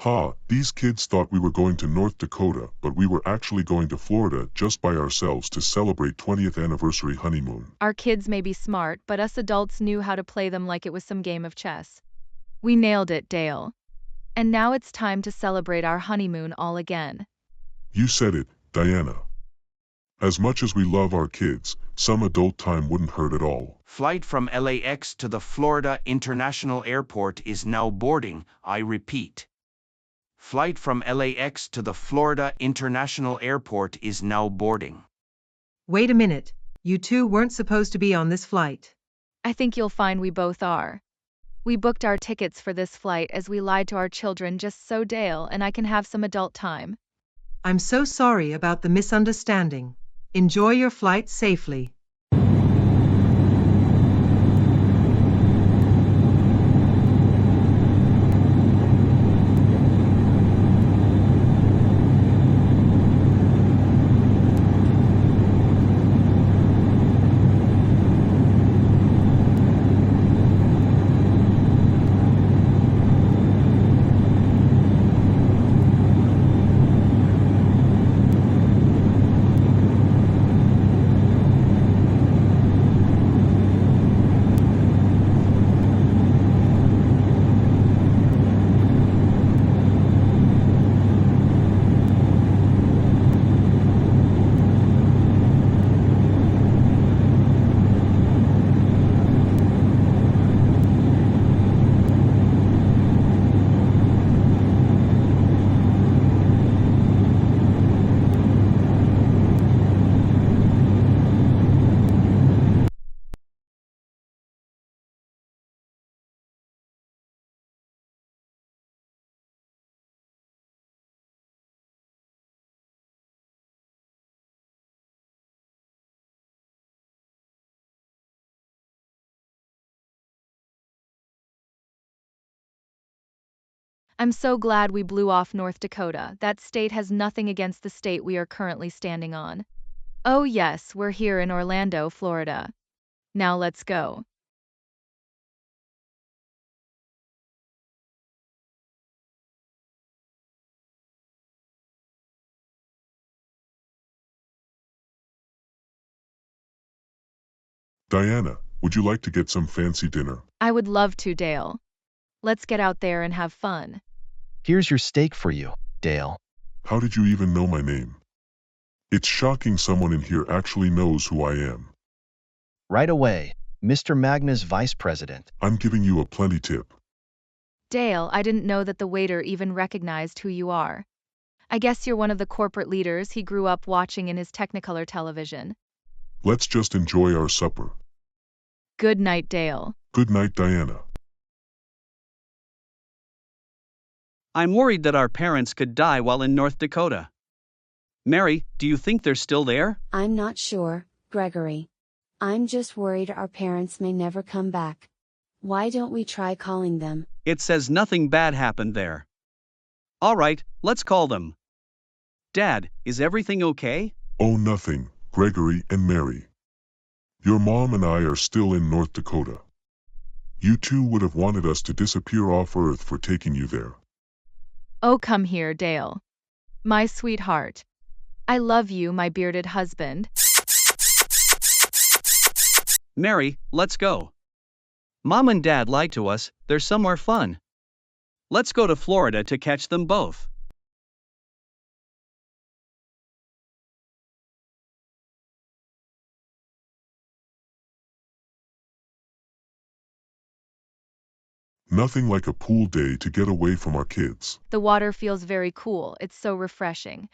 Ha, these kids thought we were going to North Dakota, but we were actually going to Florida just by ourselves to celebrate 20th anniversary honeymoon. Our kids may be smart, but us adults knew how to play them like it was some game of chess. We nailed it, Dale. And now it's time to celebrate our honeymoon all again. You said it, Diana. As much as we love our kids, some adult time wouldn't hurt at all. Flight from LAX to the Florida International Airport is now boarding, I repeat. Flight from LAX to the Florida International Airport is now boarding. Wait a minute, you two weren't supposed to be on this flight. I think you'll find we both are. We booked our tickets for this flight as we lied to our children just so Dale and I can have some adult time. I'm so sorry about the misunderstanding. Enjoy your flight safely. I'm so glad we blew off North Dakota. That state has nothing against the state we are currently standing on. Oh yes, we're here in Orlando, Florida. Now let's go. Diana, would you like to get some fancy dinner? I would love to, Dale. Let's get out there and have fun. Here's your steak for you, Dale. How did you even know my name? It's shocking someone in here actually knows who I am. Right away, Mr. Magna's vice president. I'm giving you a plenty tip. Dale, I didn't know that the waiter even recognized who you are. I guess you're one of the corporate leaders he grew up watching in his Technicolor television. Let's just enjoy our supper. Good night, Dale. Good night, Diana. I'm worried that our parents could die while in North Dakota. Mary, do you think they're still there? I'm not sure, Gregory. I'm just worried our parents may never come back. Why don't we try calling them? It says nothing bad happened there. All right, let's call them. Dad, is everything okay? Oh, nothing, Gregory and Mary. Your mom and I are still in North Dakota. You two would have wanted us to disappear off Earth for taking you there. Oh, come here, Dale. My sweetheart. I love you, my bearded husband. Mary, let's go. Mom and Dad lied to us, they're somewhere fun. Let's go to Florida to catch them both. Nothing like a pool day to get away from our kids. The water feels very cool. It's so refreshing.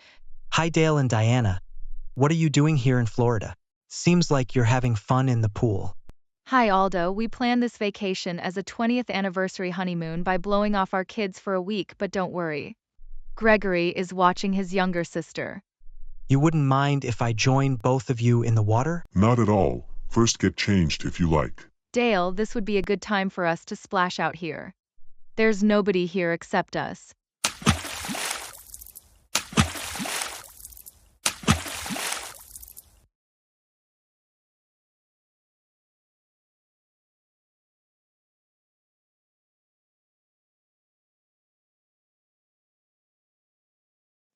Hi, Dale and Diana. What are you doing here in Florida? Seems like you're having fun in the pool. Hi, Aldo. We planned this vacation as a 20th anniversary honeymoon by blowing off our kids for a week, but don't worry. Gregory is watching his younger sister. You wouldn't mind if I join both of you in the water? Not at all. First get changed if you like. Dale, this would be a good time for us to splash out here. There's nobody here except us.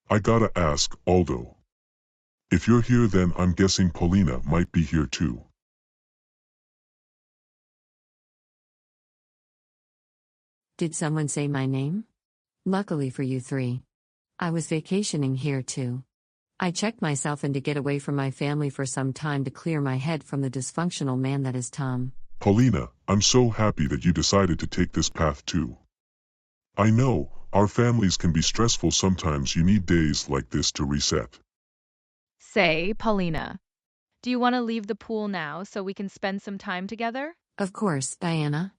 I gotta ask, Aldo. If you're here, then I'm guessing Paulina might be here too. Did someone say my name? Luckily for you three. I was vacationing here too. I checked myself in to get away from my family for some time to clear my head from the dysfunctional man that is Tom. Paulina, I'm so happy that you decided to take this path too. I know, our families can be stressful sometimes. You need days like this to reset. Say, Paulina, do you want to leave the pool now so we can spend some time together? Of course, Diana.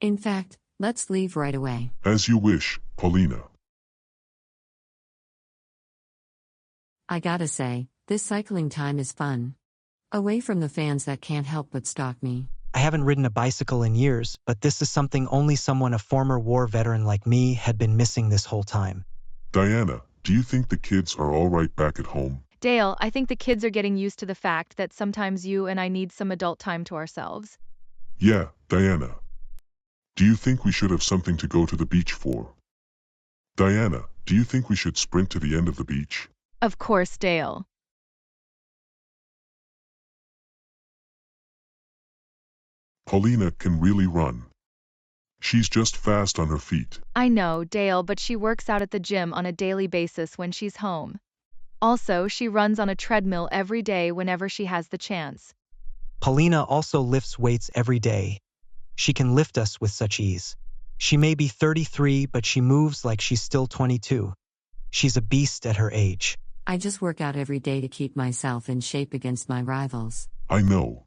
In fact, let's leave right away. As you wish, Paulina. I gotta say, this cycling time is fun. Away from the fans that can't help but stalk me. I haven't ridden a bicycle in years, but this is something only someone a former war veteran like me had been missing this whole time. Diana, do you think the kids are all right back at home? Dale, I think the kids are getting used to the fact that sometimes you and I need some adult time to ourselves. Yeah, Diana. Do you think we should have something to go to the beach for? Diana, do you think we should sprint to the end of the beach? Of course, Dale. Paulina can really run. She's just fast on her feet. I know, Dale, but she works out at the gym on a daily basis when she's home. Also, she runs on a treadmill every day whenever she has the chance. Paulina also lifts weights every day. She can lift us with such ease. She may be 33, but she moves like she's still 22. She's a beast at her age. I just work out every day to keep myself in shape against my rivals. I know.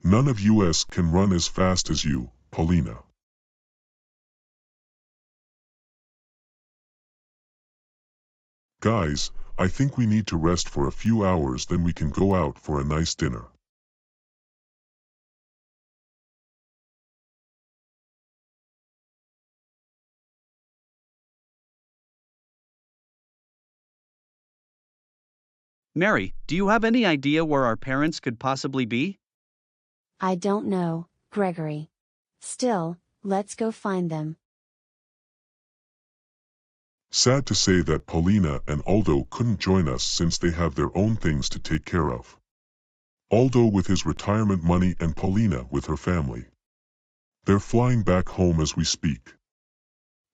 None of us can run as fast as you, Paulina. Guys, I think we need to rest for a few hours, then we can go out for a nice dinner. Mary, do you have any idea where our parents could possibly be? I don't know, Gregory. Still, let's go find them. Sad to say that Paulina and Aldo couldn't join us since they have their own things to take care of. Aldo with his retirement money and Paulina with her family. They're flying back home as we speak.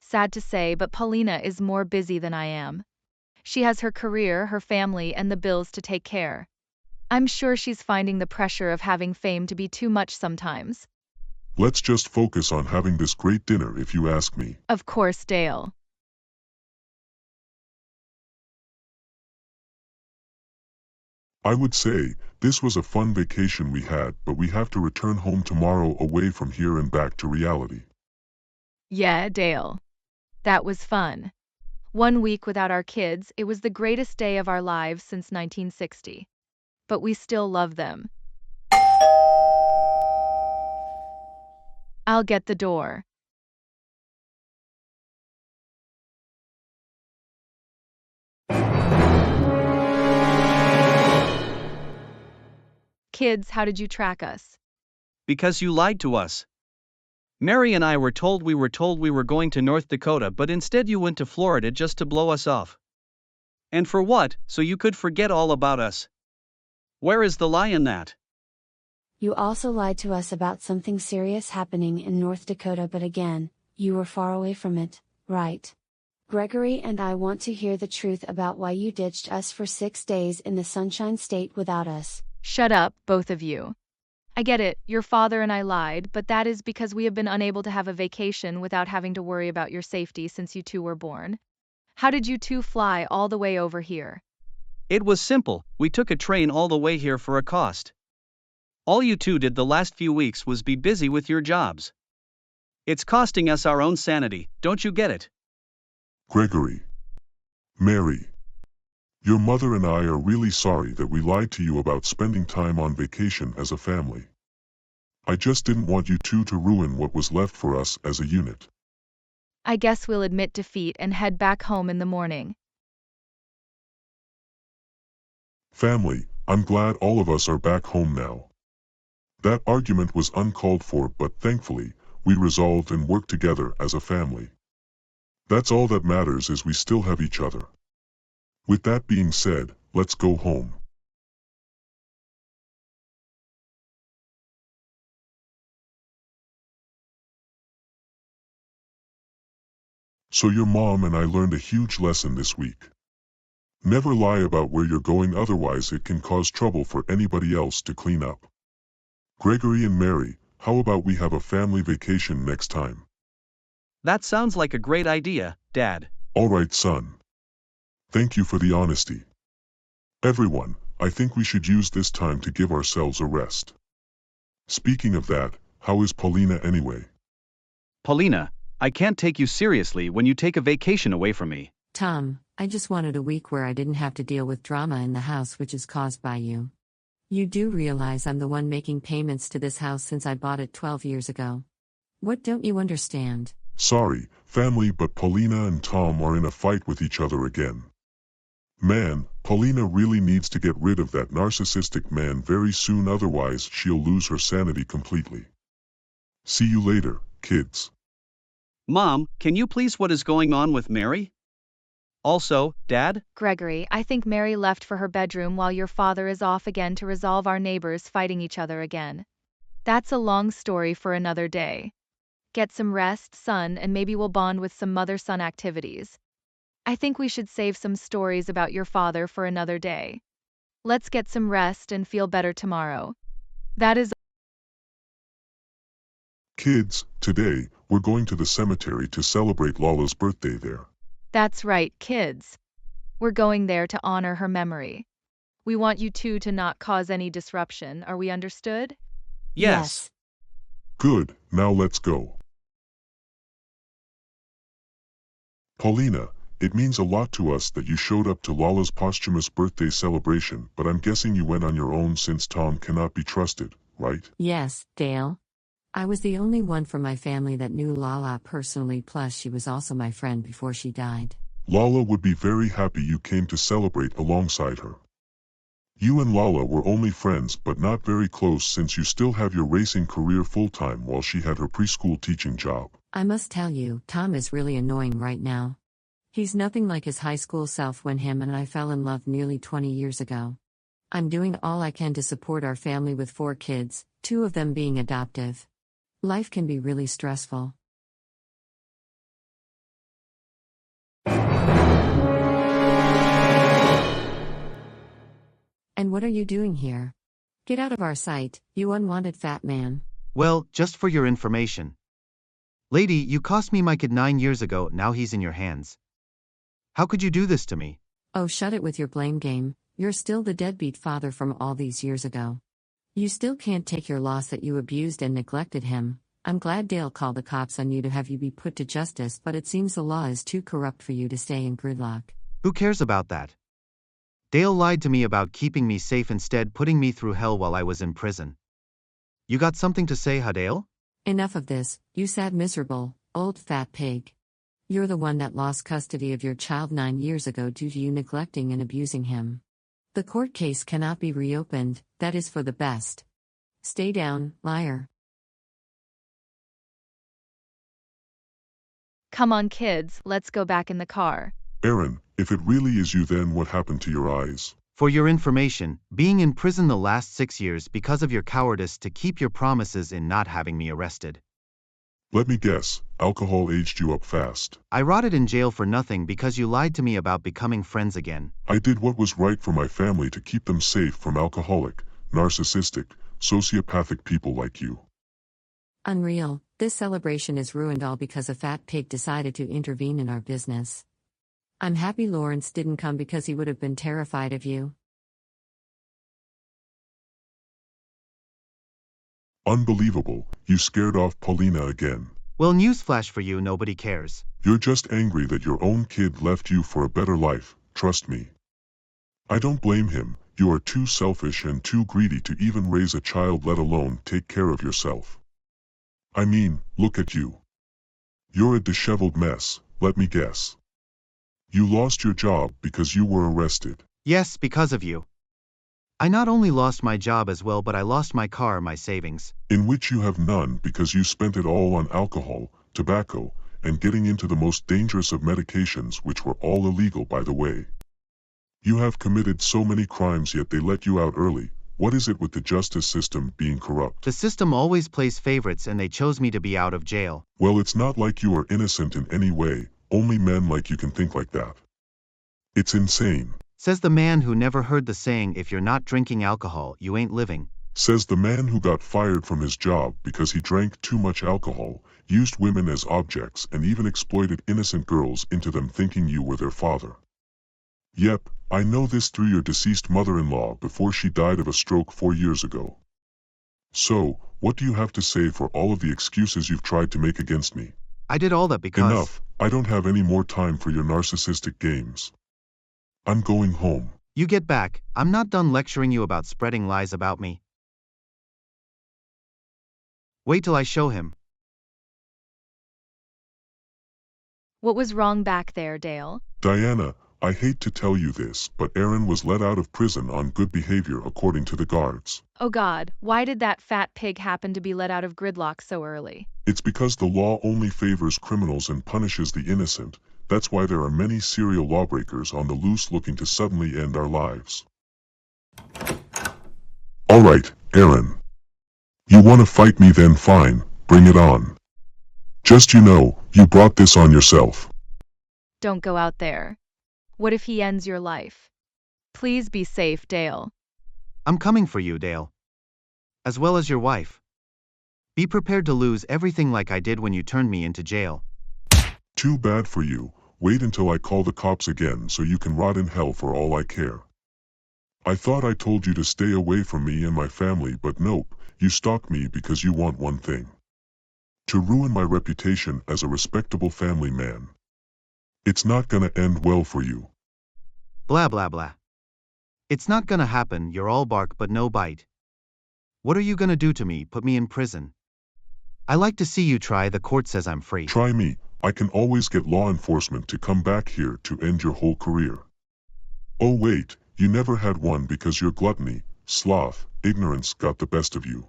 Sad to say, but Paulina is more busy than I am. She has her career, her family, and the bills to take care. I'm sure she's finding the pressure of having fame to be too much sometimes. Let's just focus on having this great dinner, if you ask me. Of course, Dale. I would say, this was a fun vacation we had, but we have to return home tomorrow away from here and back to reality. Yeah, Dale. That was fun. 1 week without our kids, it was the greatest day of our lives since 1960. But we still love them. I'll get the door. Kids, how did you track us? Because you lied to us. Mary and I were told we were going to North Dakota, but instead you went to Florida just to blow us off. And for what? So you could forget all about us. Where is the lie in that? You also lied to us about something serious happening in North Dakota, but again, you were far away from it, right? Gregory and I want to hear the truth about why you ditched us for 6 days in the Sunshine State without us. Shut up, both of you. I get it, your father and I lied, but that is because we have been unable to have a vacation without having to worry about your safety since you two were born. How did you two fly all the way over here? It was simple, we took a train all the way here for a cost. All you two did the last few weeks was be busy with your jobs. It's costing us our own sanity, don't you get it? Gregory. Mary. Your mother and I are really sorry that we lied to you about spending time on vacation as a family. I just didn't want you two to ruin what was left for us as a unit. I guess we'll admit defeat and head back home in the morning. Family, I'm glad all of us are back home now. That argument was uncalled for, but thankfully, we resolved and worked together as a family. That's all that matters, is we still have each other. With that being said, let's go home. So your mom and I learned a huge lesson this week. Never lie about where you're going, otherwise it can cause trouble for anybody else to clean up. Gregory and Mary, how about we have a family vacation next time? That sounds like a great idea, Dad. All right, son. Thank you for the honesty. Everyone, I think we should use this time to give ourselves a rest. Speaking of that, how is Paulina anyway? Paulina, I can't take you seriously when you take a vacation away from me. Tom, I just wanted a week where I didn't have to deal with drama in the house which is caused by you. You do realize I'm the one making payments to this house since I bought it 12 years ago. What don't you understand? Sorry, family, but Paulina and Tom are in a fight with each other again. Man, Paulina really needs to get rid of that narcissistic man very soon, otherwise she'll lose her sanity completely. See you later, kids. Mom, can you please what is going on with Mary? Also, Dad? Gregory, I think Mary left for her bedroom while your father is off again to resolve our neighbors fighting each other again. That's a long story for another day. Get some rest, son, and maybe we'll bond with some mother-son activities. I think we should save some stories about your father for another day. Let's get some rest and feel better tomorrow. That is. Kids, today, we're going to the cemetery to celebrate Lala's birthday there. That's right, kids. We're going there to honor her memory. We want you two to not cause any disruption, are we understood? Yes. Good, now let's go. Paulina, it means a lot to us that you showed up to Lala's posthumous birthday celebration, but I'm guessing you went on your own since Tom cannot be trusted, right? Yes, Dale. I was the only one from my family that knew Lala personally, plus she was also my friend before she died. Lala would be very happy you came to celebrate alongside her. You and Lala were only friends but not very close since you still have your racing career full-time while she had her preschool teaching job. I must tell you, Tom is really annoying right now. He's nothing like his high school self when him and I fell in love nearly 20 years ago. I'm doing all I can to support our family with 4 kids, 2 of them being adoptive. Life can be really stressful. And what are you doing here? Get out of our sight, you unwanted fat man. Well, just for your information. Lady, you cost me my kid 9 years ago, now he's in your hands. How could you do this to me? Oh, shut it with your blame game, you're still the deadbeat father from all these years ago. You still can't take your loss that you abused and neglected him. I'm glad Dale called the cops on you to have you be put to justice, but it seems the law is too corrupt for you to stay in gridlock. Who cares about that? Dale lied to me about keeping me safe, instead putting me through hell while I was in prison. You got something to say, huh, Dale? Enough of this, you sad miserable, old fat pig. You're the one that lost custody of your child 9 years ago due to you neglecting and abusing him. The court case cannot be reopened, that is for the best. Stay down, liar. Come on, kids, let's go back in the car. Aaron, if it really is you, then what happened to your eyes? For your information, being in prison the last 6 years because of your cowardice to keep your promises in not having me arrested. Let me guess, alcohol aged you up fast. I rotted in jail for nothing because you lied to me about becoming friends again. I did what was right for my family to keep them safe from alcoholic, narcissistic, sociopathic people like you. Unreal, this celebration is ruined all because a fat pig decided to intervene in our business. I'm happy Lawrence didn't come because he would have been terrified of you. Unbelievable, you scared off Paulina again. Well, newsflash for you, nobody cares. You're just angry that your own kid left you for a better life, trust me. I don't blame him, you are too selfish and too greedy to even raise a child, let alone take care of yourself. I mean, look at you. You're a disheveled mess, let me guess. You lost your job because you were arrested. Yes, because of you. I not only lost my job as well, but I lost my car, my savings. In which you have none because you spent it all on alcohol, tobacco, and getting into the most dangerous of medications, which were all illegal, by the way. You have committed so many crimes yet they let you out early. What is it with the justice system being corrupt? The system always plays favorites and they chose me to be out of jail. Well, it's not like you are innocent in any way, only men like you can think like that. It's insane. Says the man who never heard the saying, if you're not drinking alcohol, you ain't living. Says the man who got fired from his job because he drank too much alcohol, used women as objects, and even exploited innocent girls into them thinking you were their father. Yep, I know this through your deceased mother-in-law before she died of a stroke 4 years ago. So, what do you have to say for all of the excuses you've tried to make against me? I did all that because... Enough, I don't have any more time for your narcissistic games. I'm going home. You get back, I'm not done lecturing you about spreading lies about me. Wait till I show him. What was wrong back there, Dale? Diana, I hate to tell you this, but Aaron was let out of prison on good behavior according to the guards. Oh God, why did that fat pig happen to be let out of gridlock so early? It's because the law only favors criminals and punishes the innocent. That's why there are many serial lawbreakers on the loose looking to suddenly end our lives. Alright, Aaron. You want to fight me then fine, bring it on. Just you brought this on yourself. Don't go out there. What if he ends your life? Please be safe, Dale. I'm coming for you, Dale. As well as your wife. Be prepared to lose everything like I did when you turned me into jail. Too bad for you. Wait until I call the cops again so you can rot in hell for all I care. I thought I told you to stay away from me and my family, but nope, you stalk me because you want one thing. To ruin my reputation as a respectable family man. It's not gonna end well for you. Blah blah blah. It's not gonna happen, you're all bark but no bite. What are you gonna do to me, put me in prison? I like to see you try, the court says I'm free. Try me, I can always get law enforcement to come back here to end your whole career. Oh wait, you never had one because your gluttony, sloth, ignorance got the best of you.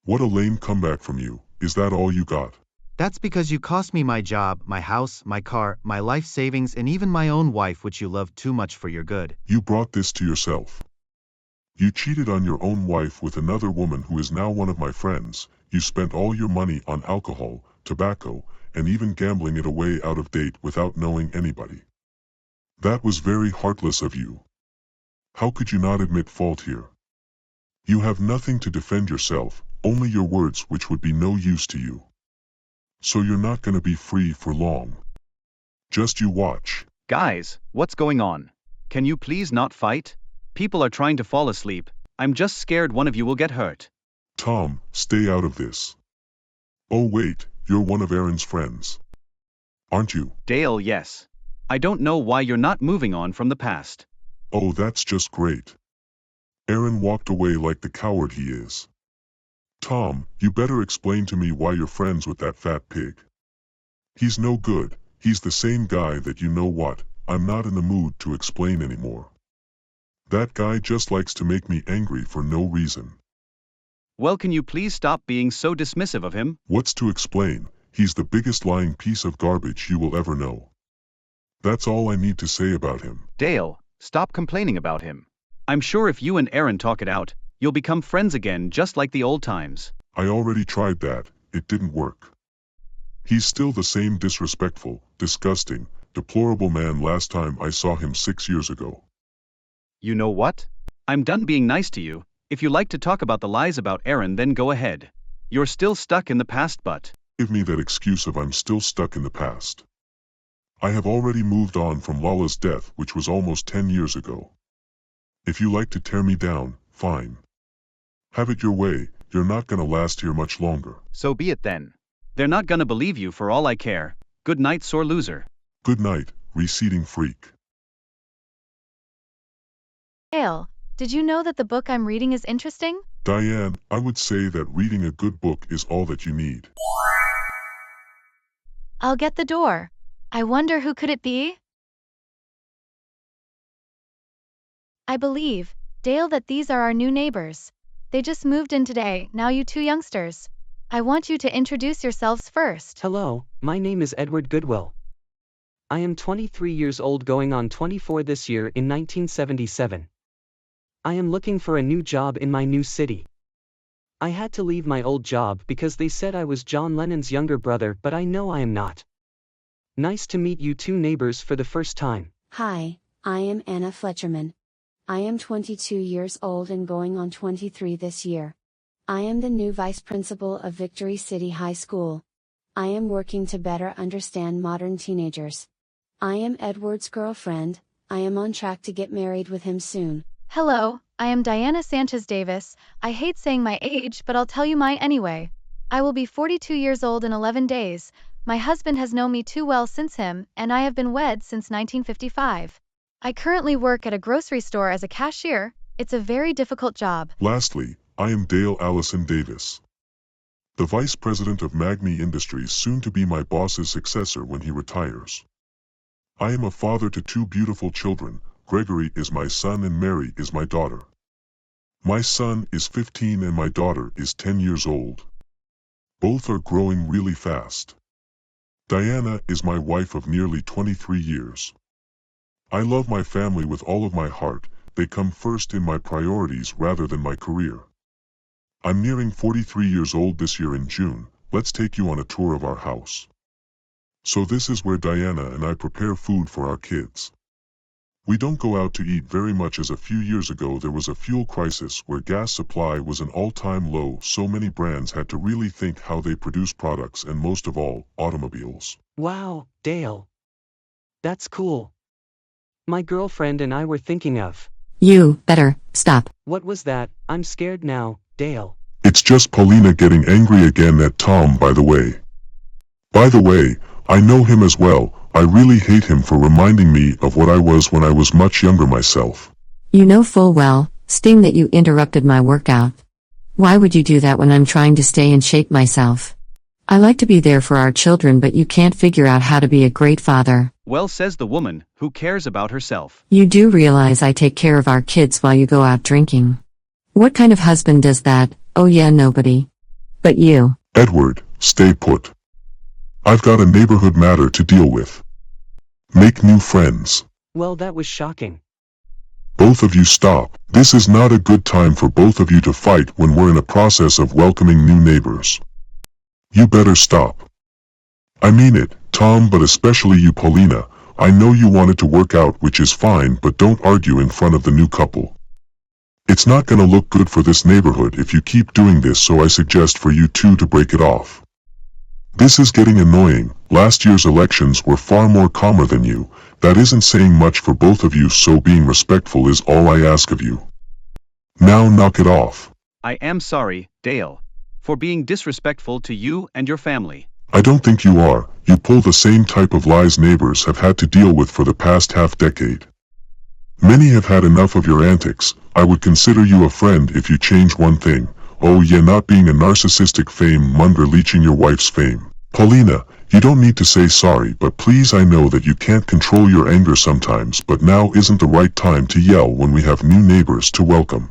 What a lame comeback from you, is that all you got? That's because you cost me my job, my house, my car, my life savings, and even my own wife, which you loved too much for your good. You brought this to yourself. You cheated on your own wife with another woman who is now one of my friends. You spent all your money on alcohol, tobacco, and even gambling it away out of date without knowing anybody. That was very heartless of you. How could you not admit fault here? You have nothing to defend yourself, only your words which would be no use to you. So you're not gonna be free for long. Just you watch. Guys, what's going on? Can you please not fight? People are trying to fall asleep. I'm just scared one of you will get hurt. Tom, stay out of this. Oh wait, you're one of Aaron's friends. Aren't you? Dale, yes. I don't know why you're not moving on from the past. Oh, that's just great. Aaron walked away like the coward he is. Tom, you better explain to me why you're friends with that fat pig. He's no good, he's the same guy that you know what, I'm not in the mood to explain anymore. That guy just likes to make me angry for no reason. Well, can you please stop being so dismissive of him? What's to explain? He's the biggest lying piece of garbage you will ever know. That's all I need to say about him. Dale, stop complaining about him. I'm sure if you and Aaron talk it out, you'll become friends again just like the old times. I already tried that, it didn't work. He's still the same disrespectful, disgusting, deplorable man last time I saw him 6 years ago. You know what? I'm done being nice to you. If you like to talk about the lies about Aaron, then go ahead. You're still stuck in the past, but... Give me that excuse of I'm still stuck in the past. I have already moved on from Lala's death, which was almost 10 years ago. If you like to tear me down, fine. Have it your way, you're not gonna last here much longer. So be it then. They're not gonna believe you for all I care. Good night, sore loser. Good night, receding freak. Dale, did you know that the book I'm reading is interesting? Diane, I would say that reading a good book is all that you need. I'll get the door. I wonder who could it be? I believe, Dale, that these are our new neighbors. They just moved in today, now you two youngsters. I want you to introduce yourselves first. Hello, my name is Edward Goodwill. I am 23 years old going on 24 this year in 1977. I am looking for a new job in my new city. I had to leave my old job because they said I was John Lennon's younger brother, but I know I am not. Nice to meet you two neighbors for the first time. Hi, I am Anna Fletcherman. I am 22 years old and going on 23 this year. I am the new vice principal of Victory City High School. I am working to better understand modern teenagers. I am Edward's girlfriend. I am on track to get married with him soon. Hello, I am Diana Sanchez Davis. I hate saying my age, but I'll tell you mine anyway. I will be 42 years old in 11 days. My husband has known me too well since him, and I have been wed since 1955. I currently work at a grocery store as a cashier. It's a very difficult job. Lastly, I am Dale Allison Davis, the Vice President of Magni Industries, soon to be my boss's successor when he retires. I am a father to two beautiful children. Gregory is my son and Mary is my daughter. My son is 15 and my daughter is 10 years old. Both are growing really fast. Diana is my wife of nearly 23 years. I love my family with all of my heart. They come first in my priorities rather than my career. I'm nearing 43 years old this year in June. Let's take you on a tour of our house. So this is where Diana and I prepare food for our kids. We don't go out to eat very much, as a few years ago there was a fuel crisis where gas supply was an all-time low, so many brands had to really think how they produce products, and most of all, automobiles. Wow, Dale. That's cool. My girlfriend and I were thinking of. You better stop. What was that? I'm scared now, Dale. It's just Paulina getting angry again at Tom, by the way. By the way, I know him as well. I really hate him for reminding me of what I was when I was much younger myself. You know full well, Sting, that you interrupted my workout. Why would you do that when I'm trying to stay in shape myself? I like to be there for our children, but you can't figure out how to be a great father. Well, says the woman who cares about herself. You do realize I take care of our kids while you go out drinking. What kind of husband does that? Oh yeah, nobody. But you. Edward, stay put. I've got a neighborhood matter to deal with. Make new friends. Well, that was shocking. Both of you stop. This is not a good time for both of you to fight when we're in a process of welcoming new neighbors. You better stop. I mean it, Tom, but especially you, Paulina. I know you wanted to work out, which is fine, but don't argue in front of the new couple. It's not gonna look good for this neighborhood if you keep doing this, so I suggest for you two to break it off. This is getting annoying. Last year's elections were far more calmer than you. That isn't saying much for both of you, so being respectful is all I ask of you. Now knock it off. I am sorry, Dale, for being disrespectful to you and your family. I don't think you are. You pull the same type of lies neighbors have had to deal with for the past half-decade. Many have had enough of your antics. I would consider you a friend if you change one thing. Oh yeah, not being a narcissistic fame monger leeching your wife's fame. Paulina, you don't need to say sorry, but please, I know that you can't control your anger sometimes, but now isn't the right time to yell when we have new neighbors to welcome.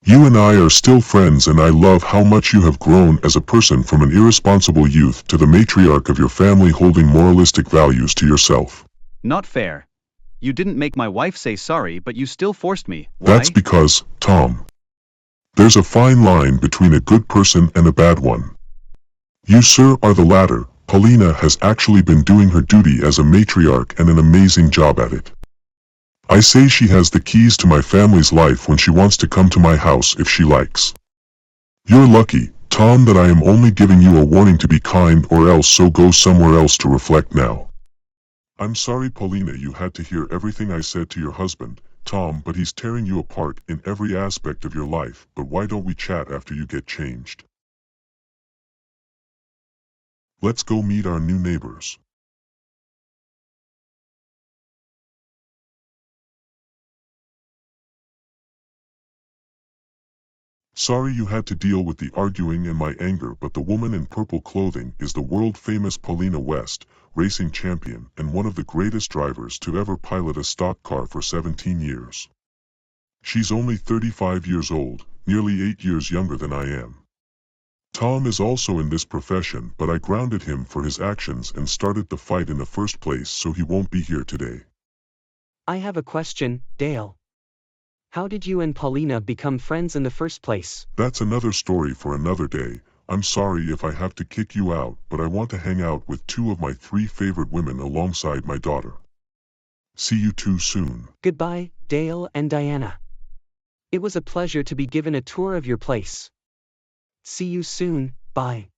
You and I are still friends, and I love how much you have grown as a person, from an irresponsible youth to the matriarch of your family, holding moralistic values to yourself. Not fair. You didn't make my wife say sorry, but you still forced me. Why? That's because, Tom, there's a fine line between a good person and a bad one. You, sir, are the latter. Paulina has actually been doing her duty as a matriarch and an amazing job at it. I say she has the keys to my family's life when she wants to come to my house if she likes. You're lucky, Tom, that I am only giving you a warning to be kind, or else so go somewhere else to reflect now. I'm sorry, Paulina, you had to hear everything I said to your husband, Tom, but he's tearing you apart in every aspect of your life. But why don't we chat after you get changed? Let's go meet our new neighbors. Sorry you had to deal with the arguing and my anger, but the woman in purple clothing is the world-famous Paulina West, racing champion and one of the greatest drivers to ever pilot a stock car for 17 years. She's only 35 years old, nearly 8 years younger than I am. Tom is also in this profession, but I grounded him for his actions and started the fight in the first place, so he won't be here today. I have a question, Dale. How did you and Paulina become friends in the first place? That's another story for another day. I'm sorry if I have to kick you out, but I want to hang out with 2 of my 3 favorite women alongside my daughter. See you 2 soon. Goodbye, Dale and Diana. It was a pleasure to be given a tour of your place. See you soon, bye.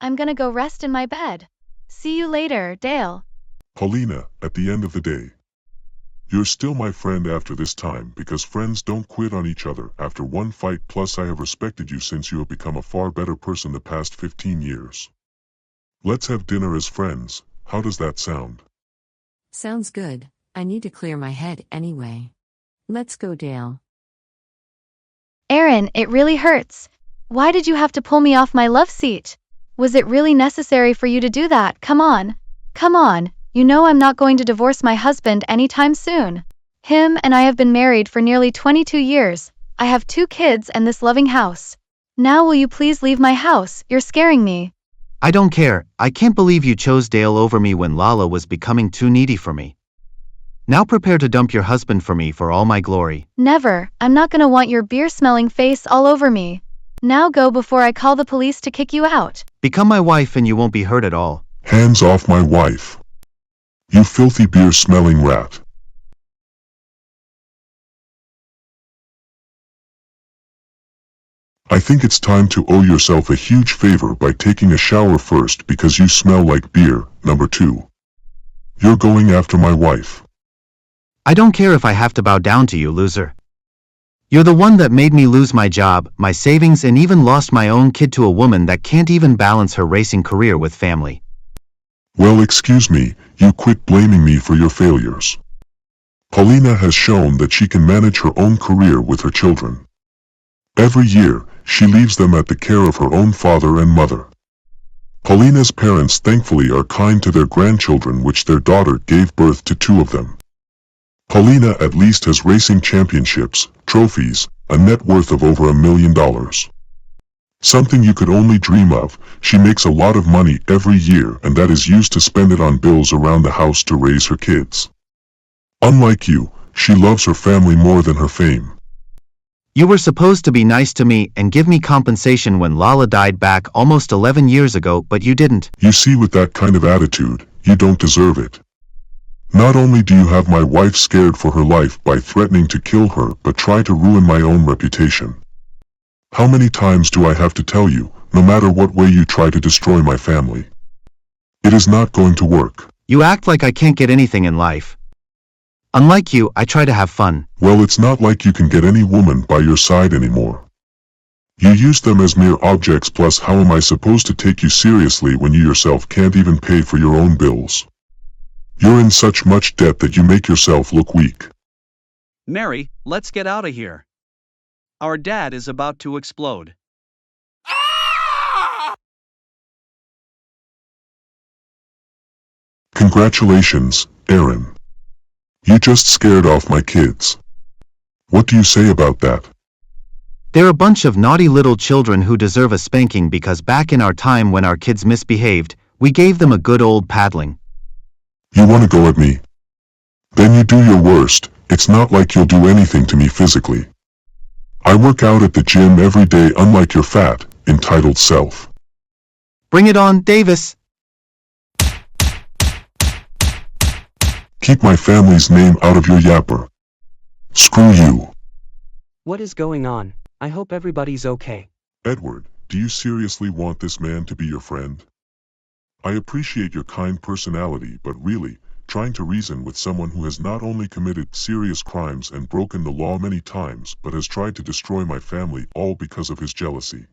I'm gonna go rest in my bed. See you later, Dale. Paulina, at the end of the day, you're still my friend after this time, because friends don't quit on each other after one fight. Plus I have respected you since you have become a far better person the past 15 years. Let's have dinner as friends. How does that sound? Sounds good. I need to clear my head anyway. Let's go, Dale. Aaron, it really hurts. Why did you have to pull me off my love seat? Was it really necessary for you to do that? Come on. Come on. You know I'm not going to divorce my husband anytime soon. Him and I have been married for nearly 22 years. I have 2 kids and this loving house. Now will you please leave my house? You're scaring me. I don't care. I can't believe you chose Dale over me when Lala was becoming too needy for me. Now prepare to dump your husband for me for all my glory. Never. I'm not gonna want your beer-smelling face all over me. Now go before I call the police to kick you out. Become my wife and you won't be hurt at all. Hands off my wife. You filthy beer-smelling rat. I think it's time to owe yourself a huge favor by taking a shower first because you smell like beer. Number 2. You're going after my wife. I don't care if I have to bow down to you, loser. You're the one that made me lose my job, my savings, and even lost my own kid to a woman that can't even balance her racing career with family. Well, excuse me, you quit blaming me for your failures. Paulina has shown that she can manage her own career with her children. Every year, she leaves them at the care of her own father and mother. Paulina's parents thankfully are kind to their grandchildren, which their daughter gave birth to 2 of them. Paulina at least has racing championships, trophies, a net worth of over $1 million. Something you could only dream of. She makes a lot of money every year, and that is used to spend it on bills around the house to raise her kids. Unlike you, she loves her family more than her fame. You were supposed to be nice to me and give me compensation when Lala died back almost 11 years ago, but you didn't. You see, with that kind of attitude, you don't deserve it. Not only do you have my wife scared for her life by threatening to kill her, but try to ruin my own reputation. How many times do I have to tell you, no matter what way you try to destroy my family, it is not going to work. You act like I can't get anything in life. Unlike you, I try to have fun. Well, it's not like you can get any woman by your side anymore. You use them as mere objects, plus how am I supposed to take you seriously when you yourself can't even pay for your own bills? You're in such much debt that you make yourself look weak. Mary, let's get out of here. Our dad is about to explode. Congratulations, Aaron. You just scared off my kids. What do you say about that? They're a bunch of naughty little children who deserve a spanking because back in our time when our kids misbehaved, we gave them a good old paddling. You want to go at me? Then you do your worst. It's not like you'll do anything to me physically. I work out at the gym every day, unlike your fat, entitled self. Bring it on, Davis. Keep my family's name out of your yapper. Screw you. What is going on? I hope everybody's okay. Edward, do you seriously want this man to be your friend? I appreciate your kind personality, but really, trying to reason with someone who has not only committed serious crimes and broken the law many times, but has tried to destroy my family, all because of his jealousy.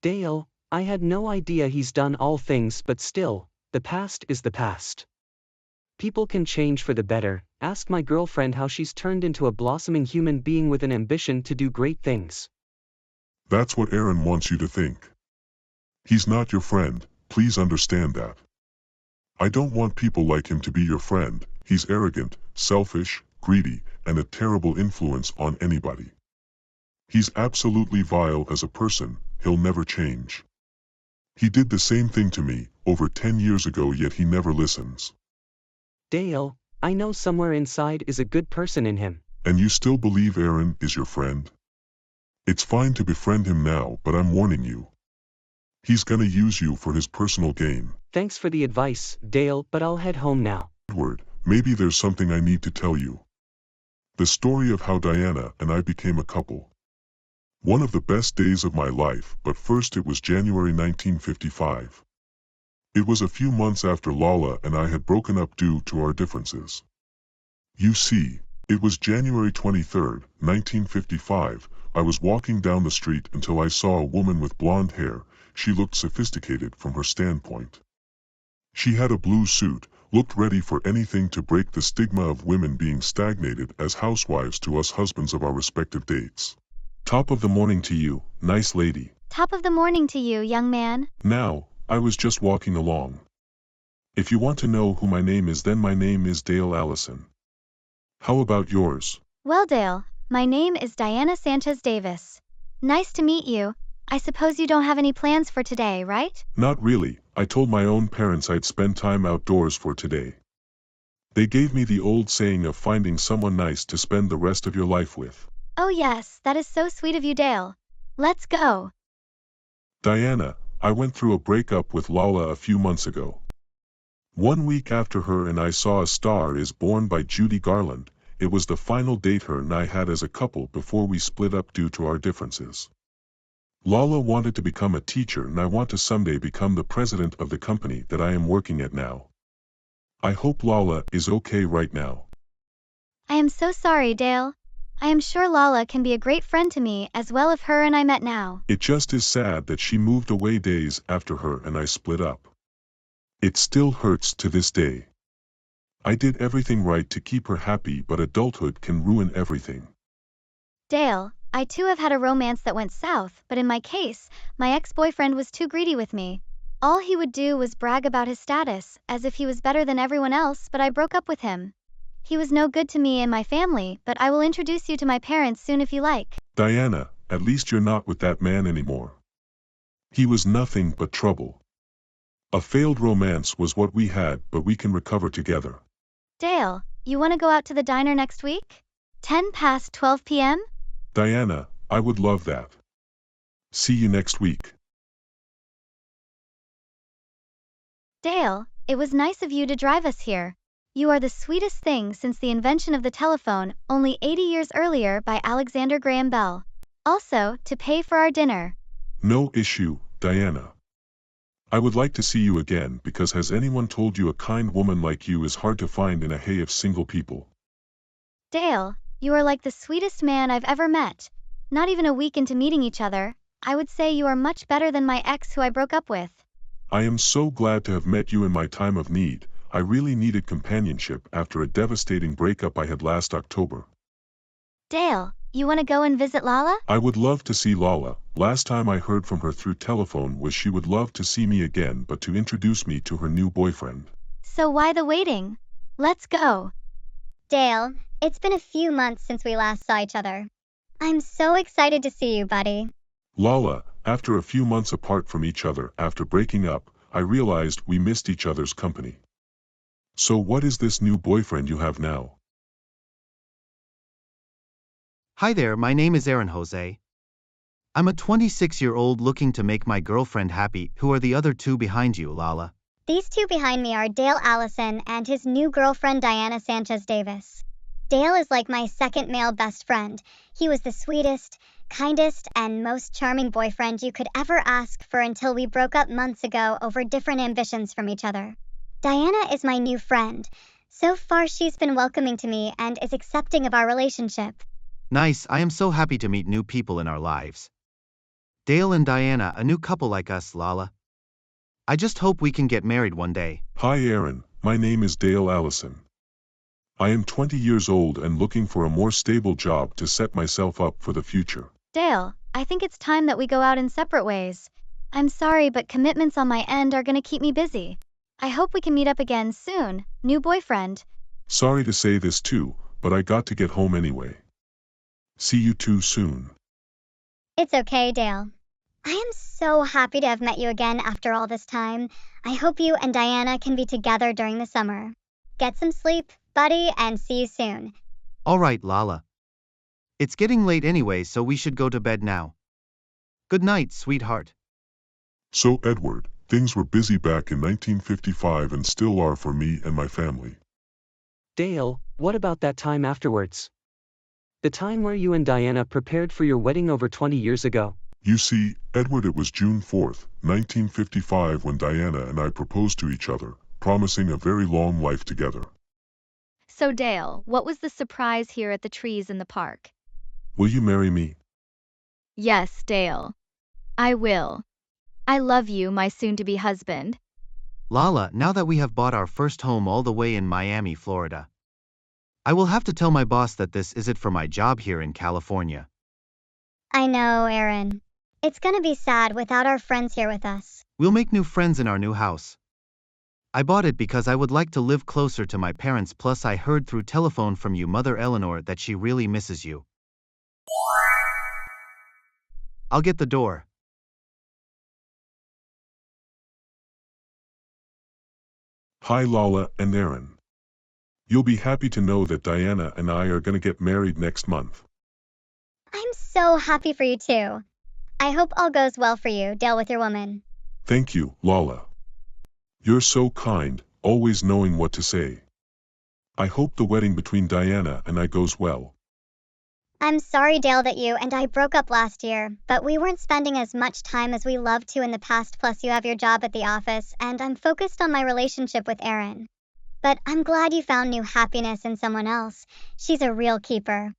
Dale, I had no idea he's done all things, but still, the past is the past. People can change for the better. Ask my girlfriend how she's turned into a blossoming human being with an ambition to do great things. That's what Aaron wants you to think. He's not your friend, please understand that. I don't want people like him to be your friend. He's arrogant, selfish, greedy, and a terrible influence on anybody. He's absolutely vile as a person, he'll never change. He did the same thing to me, over 10 years ago, yet he never listens. Dale, I know somewhere inside is a good person in him. And you still believe Aaron is your friend? It's fine to befriend him now, but I'm warning you. He's gonna use you for his personal gain. Thanks for the advice, Dale, but I'll head home now. Edward, maybe there's something I need to tell you. The story of how Diana and I became a couple. One of the best days of my life, but first it was January 1955. It was a few months after Lala and I had broken up due to our differences. You see, it was January 23, 1955, I was walking down the street until I saw a woman with blonde hair. She looked sophisticated from her standpoint. She had a blue suit, looked ready for anything to break the stigma of women being stagnated as housewives to us husbands of our respective dates. Top of the morning to you, nice lady. Top of the morning to you, young man. Now, I was just walking along. If you want to know who my name is, then my name is Dale Allison. How about yours? Well, Dale, my name is Diana Sanchez Davis. Nice to meet you. I suppose you don't have any plans for today, right? Not really. I told my own parents I'd spend time outdoors for today. They gave me the old saying of finding someone nice to spend the rest of your life with. Oh yes, that is so sweet of you, Dale. Let's go. Diana, I went through a breakup with Lala a few months ago. 1 week after her and I saw A Star Is Born by Judy Garland. It was the final date her and I had as a couple before we split up due to our differences. Lala wanted to become a teacher and I want to someday become the president of the company that I am working at now. I hope Lala is okay right now. I am so sorry, Dale. I am sure Lala can be a great friend to me as well if her and I met now. It just is sad that she moved away days after her and I split up. It still hurts to this day. I did everything right to keep her happy, but adulthood can ruin everything. Dale, I too have had a romance that went south, but in my case, my ex-boyfriend was too greedy with me. All he would do was brag about his status, as if he was better than everyone else, but I broke up with him. He was no good to me and my family, but I will introduce you to my parents soon if you like. Diana, at least you're not with that man anymore. He was nothing but trouble. A failed romance was what we had, but we can recover together. Dale, you want to go out to the diner next week? 10 past 12 p.m.? Diana, I would love that. See you next week. Dale, it was nice of you to drive us here. You are the sweetest thing since the invention of the telephone, only 80 years earlier by Alexander Graham Bell. Also, to pay for our dinner. No issue, Diana. I would like to see you again because has anyone told you a kind woman like you is hard to find in a hay of single people? Dale, you are like the sweetest man I've ever met. Not even a week into meeting each other, I would say you are much better than my ex who I broke up with. I am so glad to have met you in my time of need. I really needed companionship after a devastating breakup I had last October. Dale, you want to go and visit Lala? I would love to see Lala. Last time I heard from her through telephone was she would love to see me again but to introduce me to her new boyfriend. So why the waiting? Let's go. Dale, it's been a few months since we last saw each other. I'm so excited to see you, buddy. Lala, after a few months apart from each other after breaking up, I realized we missed each other's company. So what is this new boyfriend you have now? Hi there, my name is Aaron Jose. I'm a 26-year-old looking to make my girlfriend happy. Who are the other two behind you, Lala? These two behind me are Dale Allison and his new girlfriend Diana Sanchez Davis. Dale is like my second male best friend. He was the sweetest, kindest, and most charming boyfriend you could ever ask for until we broke up months ago over different ambitions from each other. Diana is my new friend. So far she's been welcoming to me and is accepting of our relationship. Nice, I am so happy to meet new people in our lives. Dale and Diana, a new couple like us, Lala. I just hope we can get married one day. Hi Aaron, my name is Dale Allison. I am 20 years old and looking for a more stable job to set myself up for the future. Dale, I think it's time that we go out in separate ways. I'm sorry, but commitments on my end are gonna keep me busy. I hope we can meet up again soon, new boyfriend. Sorry to say this too, but I got to get home anyway. See you two soon. It's okay, Dale. I am so happy to have met you again after all this time. I hope you and Diana can be together during the summer. Get some sleep, buddy, and see you soon. All right, Lala. It's getting late anyway, so we should go to bed now. Good night, sweetheart. So, Edward, things were busy back in 1955 and still are for me and my family. Dale, what about that time afterwards? The time where you and Diana prepared for your wedding over 20 years ago? You see, Edward, it was June 4th, 1955 when Diana and I proposed to each other, promising a very long life together. So Dale, what was the surprise here at the trees in the park? Will you marry me? Yes, Dale. I will. I love you, my soon-to-be husband. Lala, now that we have bought our first home all the way in Miami, Florida, I will have to tell my boss that this is it for my job here in California. I know, Aaron. It's gonna be sad without our friends here with us. We'll make new friends in our new house. I bought it because I would like to live closer to my parents, plus I heard through telephone from you, Mother Eleanor, that she really misses you. I'll get the door. Hi, Lala and Aaron. You'll be happy to know that Diana and I are gonna get married next month. I'm so happy for you too. I hope all goes well for you, Dale, with your woman. Thank you, Lala. You're so kind, always knowing what to say. I hope the wedding between Diana and I goes well. I'm sorry, Dale, that you and I broke up last year, but we weren't spending as much time as we loved to in the past, plus you have your job at the office, and I'm focused on my relationship with Aaron. But I'm glad you found new happiness in someone else. She's a real keeper.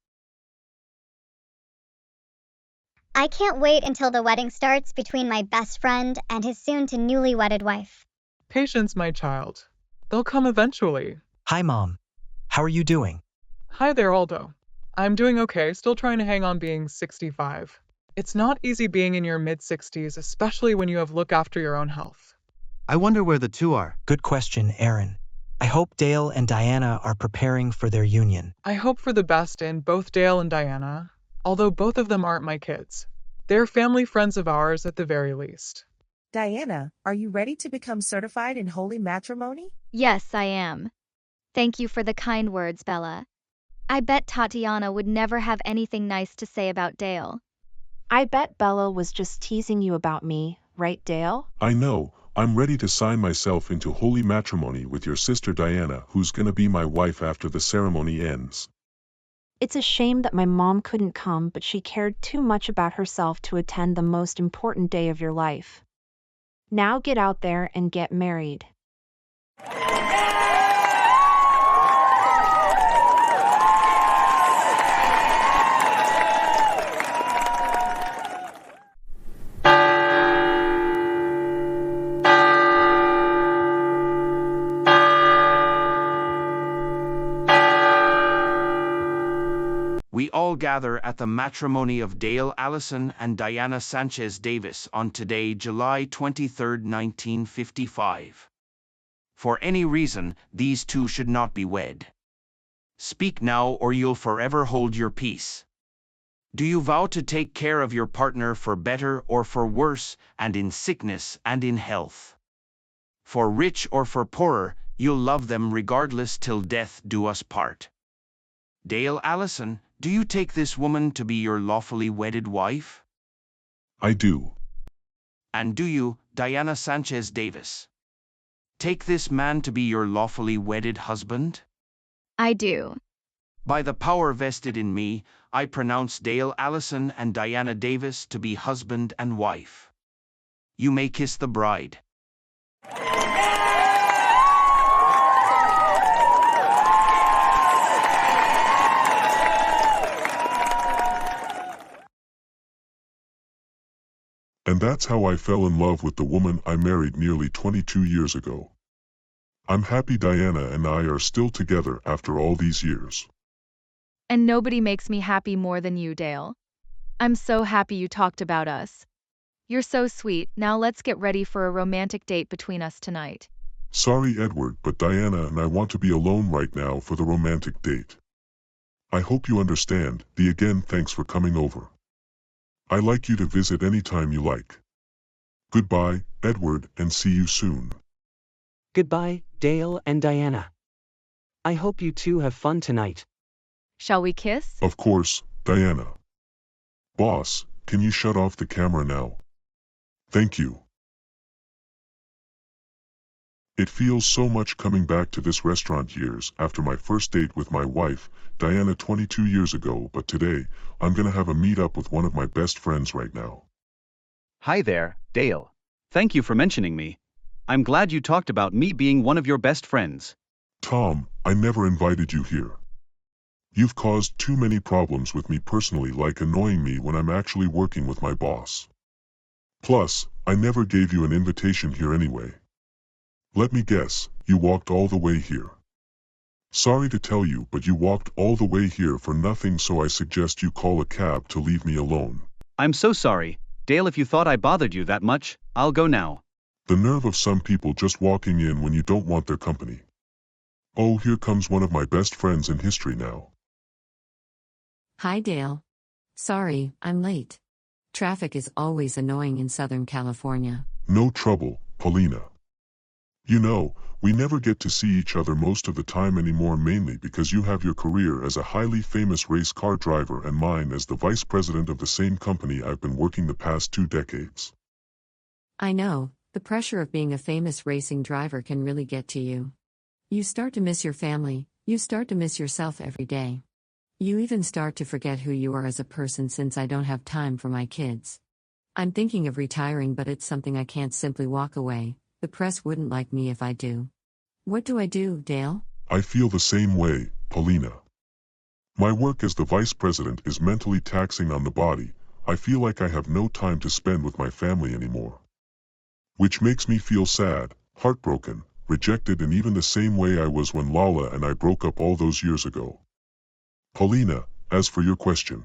I can't wait until the wedding starts between my best friend and his soon-to-newly-wedded wife. Patience, my child. They'll come eventually. Hi, Mom. How are you doing? Hi there, Aldo. I'm doing okay, still trying to hang on being 65. It's not easy being in your mid-60s, especially when you have look after your own health. I wonder where the two are. Good question, Aaron. I hope Dale and Diana are preparing for their union. I hope for the best in both Dale and Diana, although both of them aren't my kids. They're family friends of ours at the very least. Diana, are you ready to become certified in holy matrimony? Yes, I am. Thank you for the kind words, Bella. I bet Tatiana would never have anything nice to say about Dale. I bet Bella was just teasing you about me, right, Dale? I know. I'm ready to sign myself into holy matrimony with your sister Diana, who's gonna be my wife after the ceremony ends. It's a shame that my mom couldn't come, but she cared too much about herself to attend the most important day of your life. Now get out there and get married. We all gather at the matrimony of Dale Allison and Diana Sanchez Davis on today, July 23, 1955. For any reason, these two should not be wed. Speak now or you'll forever hold your peace. Do you vow to take care of your partner for better or for worse, and in sickness and in health? For rich or for poorer, you'll love them regardless till death do us part. Dale Allison, do you take this woman to be your lawfully wedded wife? I do. And do you, Diana Sanchez Davis, take this man to be your lawfully wedded husband? I do. By the power vested in me, I pronounce Dale Allison and Diana Davis to be husband and wife. You may kiss the bride. And that's how I fell in love with the woman I married nearly 22 years ago. I'm happy Diana and I are still together after all these years. And nobody makes me happy more than you, Dale. I'm so happy you talked about us. You're so sweet. Now let's get ready for a romantic date between us tonight. Sorry, Edward, but Diana and I want to be alone right now for the romantic date. I hope you understand. Again, thanks for coming over. I like you to visit anytime you like. Goodbye, Edward, and see you soon. Goodbye, Dale and Diana. I hope you two have fun tonight. Shall we kiss? Of course, Diana. Boss, can you shut off the camera now? Thank you. It feels so much coming back to this restaurant years after my first date with my wife, Diana 22 years ago, but today, I'm gonna have a meet up with one of my best friends right now. Hi there, Dale. Thank you for mentioning me. I'm glad you talked about me being one of your best friends. Tom, I never invited you here. You've caused too many problems with me personally, like annoying me when I'm actually working with my boss. Plus, I never gave you an invitation here anyway. Let me guess, you walked all the way here. Sorry to tell you, but you walked all the way here for nothing, so I suggest you call a cab to leave me alone. I'm so sorry, Dale. If you thought I bothered you that much, I'll go now. The nerve of some people just walking in when you don't want their company. Oh, here comes one of my best friends in history now. Hi, Dale. Sorry, I'm late. Traffic is always annoying in Southern California. No trouble, Paulina. You know, we never get to see each other most of the time anymore, mainly because you have your career as a highly famous race car driver and mine as the vice president of the same company I've been working the past 2 decades. I know, the pressure of being a famous racing driver can really get to you. You start to miss your family, you start to miss yourself every day. You even start to forget who you are as a person since I don't have time for my kids. I'm thinking of retiring, but it's something I can't simply walk away. The press wouldn't like me if I do. What do I do, Dale? I feel the same way, Paulina. My work as the vice president is mentally taxing on the body. I feel like I have no time to spend with my family anymore. Which makes me feel sad, heartbroken, rejected, in even the same way I was when Lala and I broke up all those years ago. Paulina, as for your question,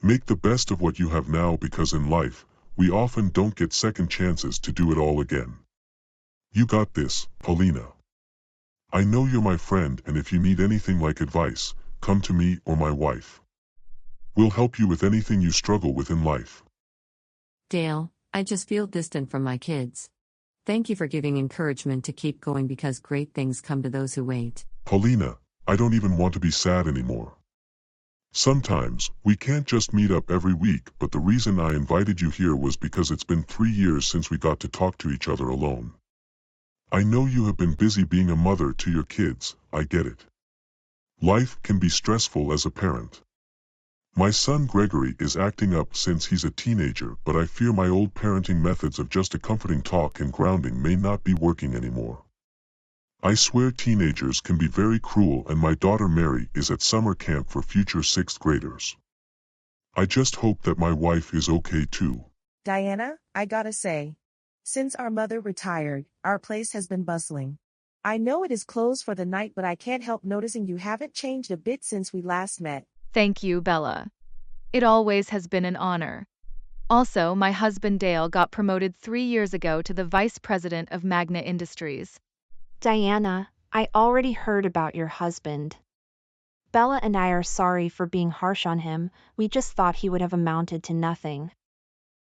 make the best of what you have now, because in life, we often don't get second chances to do it all again. You got this, Paulina. I know you're my friend, and if you need anything like advice, come to me or my wife. We'll help you with anything you struggle with in life. Dale, I just feel distant from my kids. Thank you for giving encouragement to keep going, because great things come to those who wait. Paulina, I don't even want to be sad anymore. Sometimes, we can't just meet up every week, but the reason I invited you here was because it's been 3 years since we got to talk to each other alone. I know you have been busy being a mother to your kids, I get it. Life can be stressful as a parent. My son Gregory is acting up since he's a teenager, but I fear my old parenting methods of just a comforting talk and grounding may not be working anymore. I swear teenagers can be very cruel, and my daughter Mary is at summer camp for future 6th graders. I just hope that my wife is okay too. Diana, I gotta say, since our mother retired, our place has been bustling. I know it is closed for the night, but I can't help noticing you haven't changed a bit since we last met. Thank you, Bella. It always has been an honor. Also, my husband Dale got promoted 3 years ago to the vice president of Magna Industries. Diana, I already heard about your husband. Bella and I are sorry for being harsh on him. We just thought he would have amounted to nothing.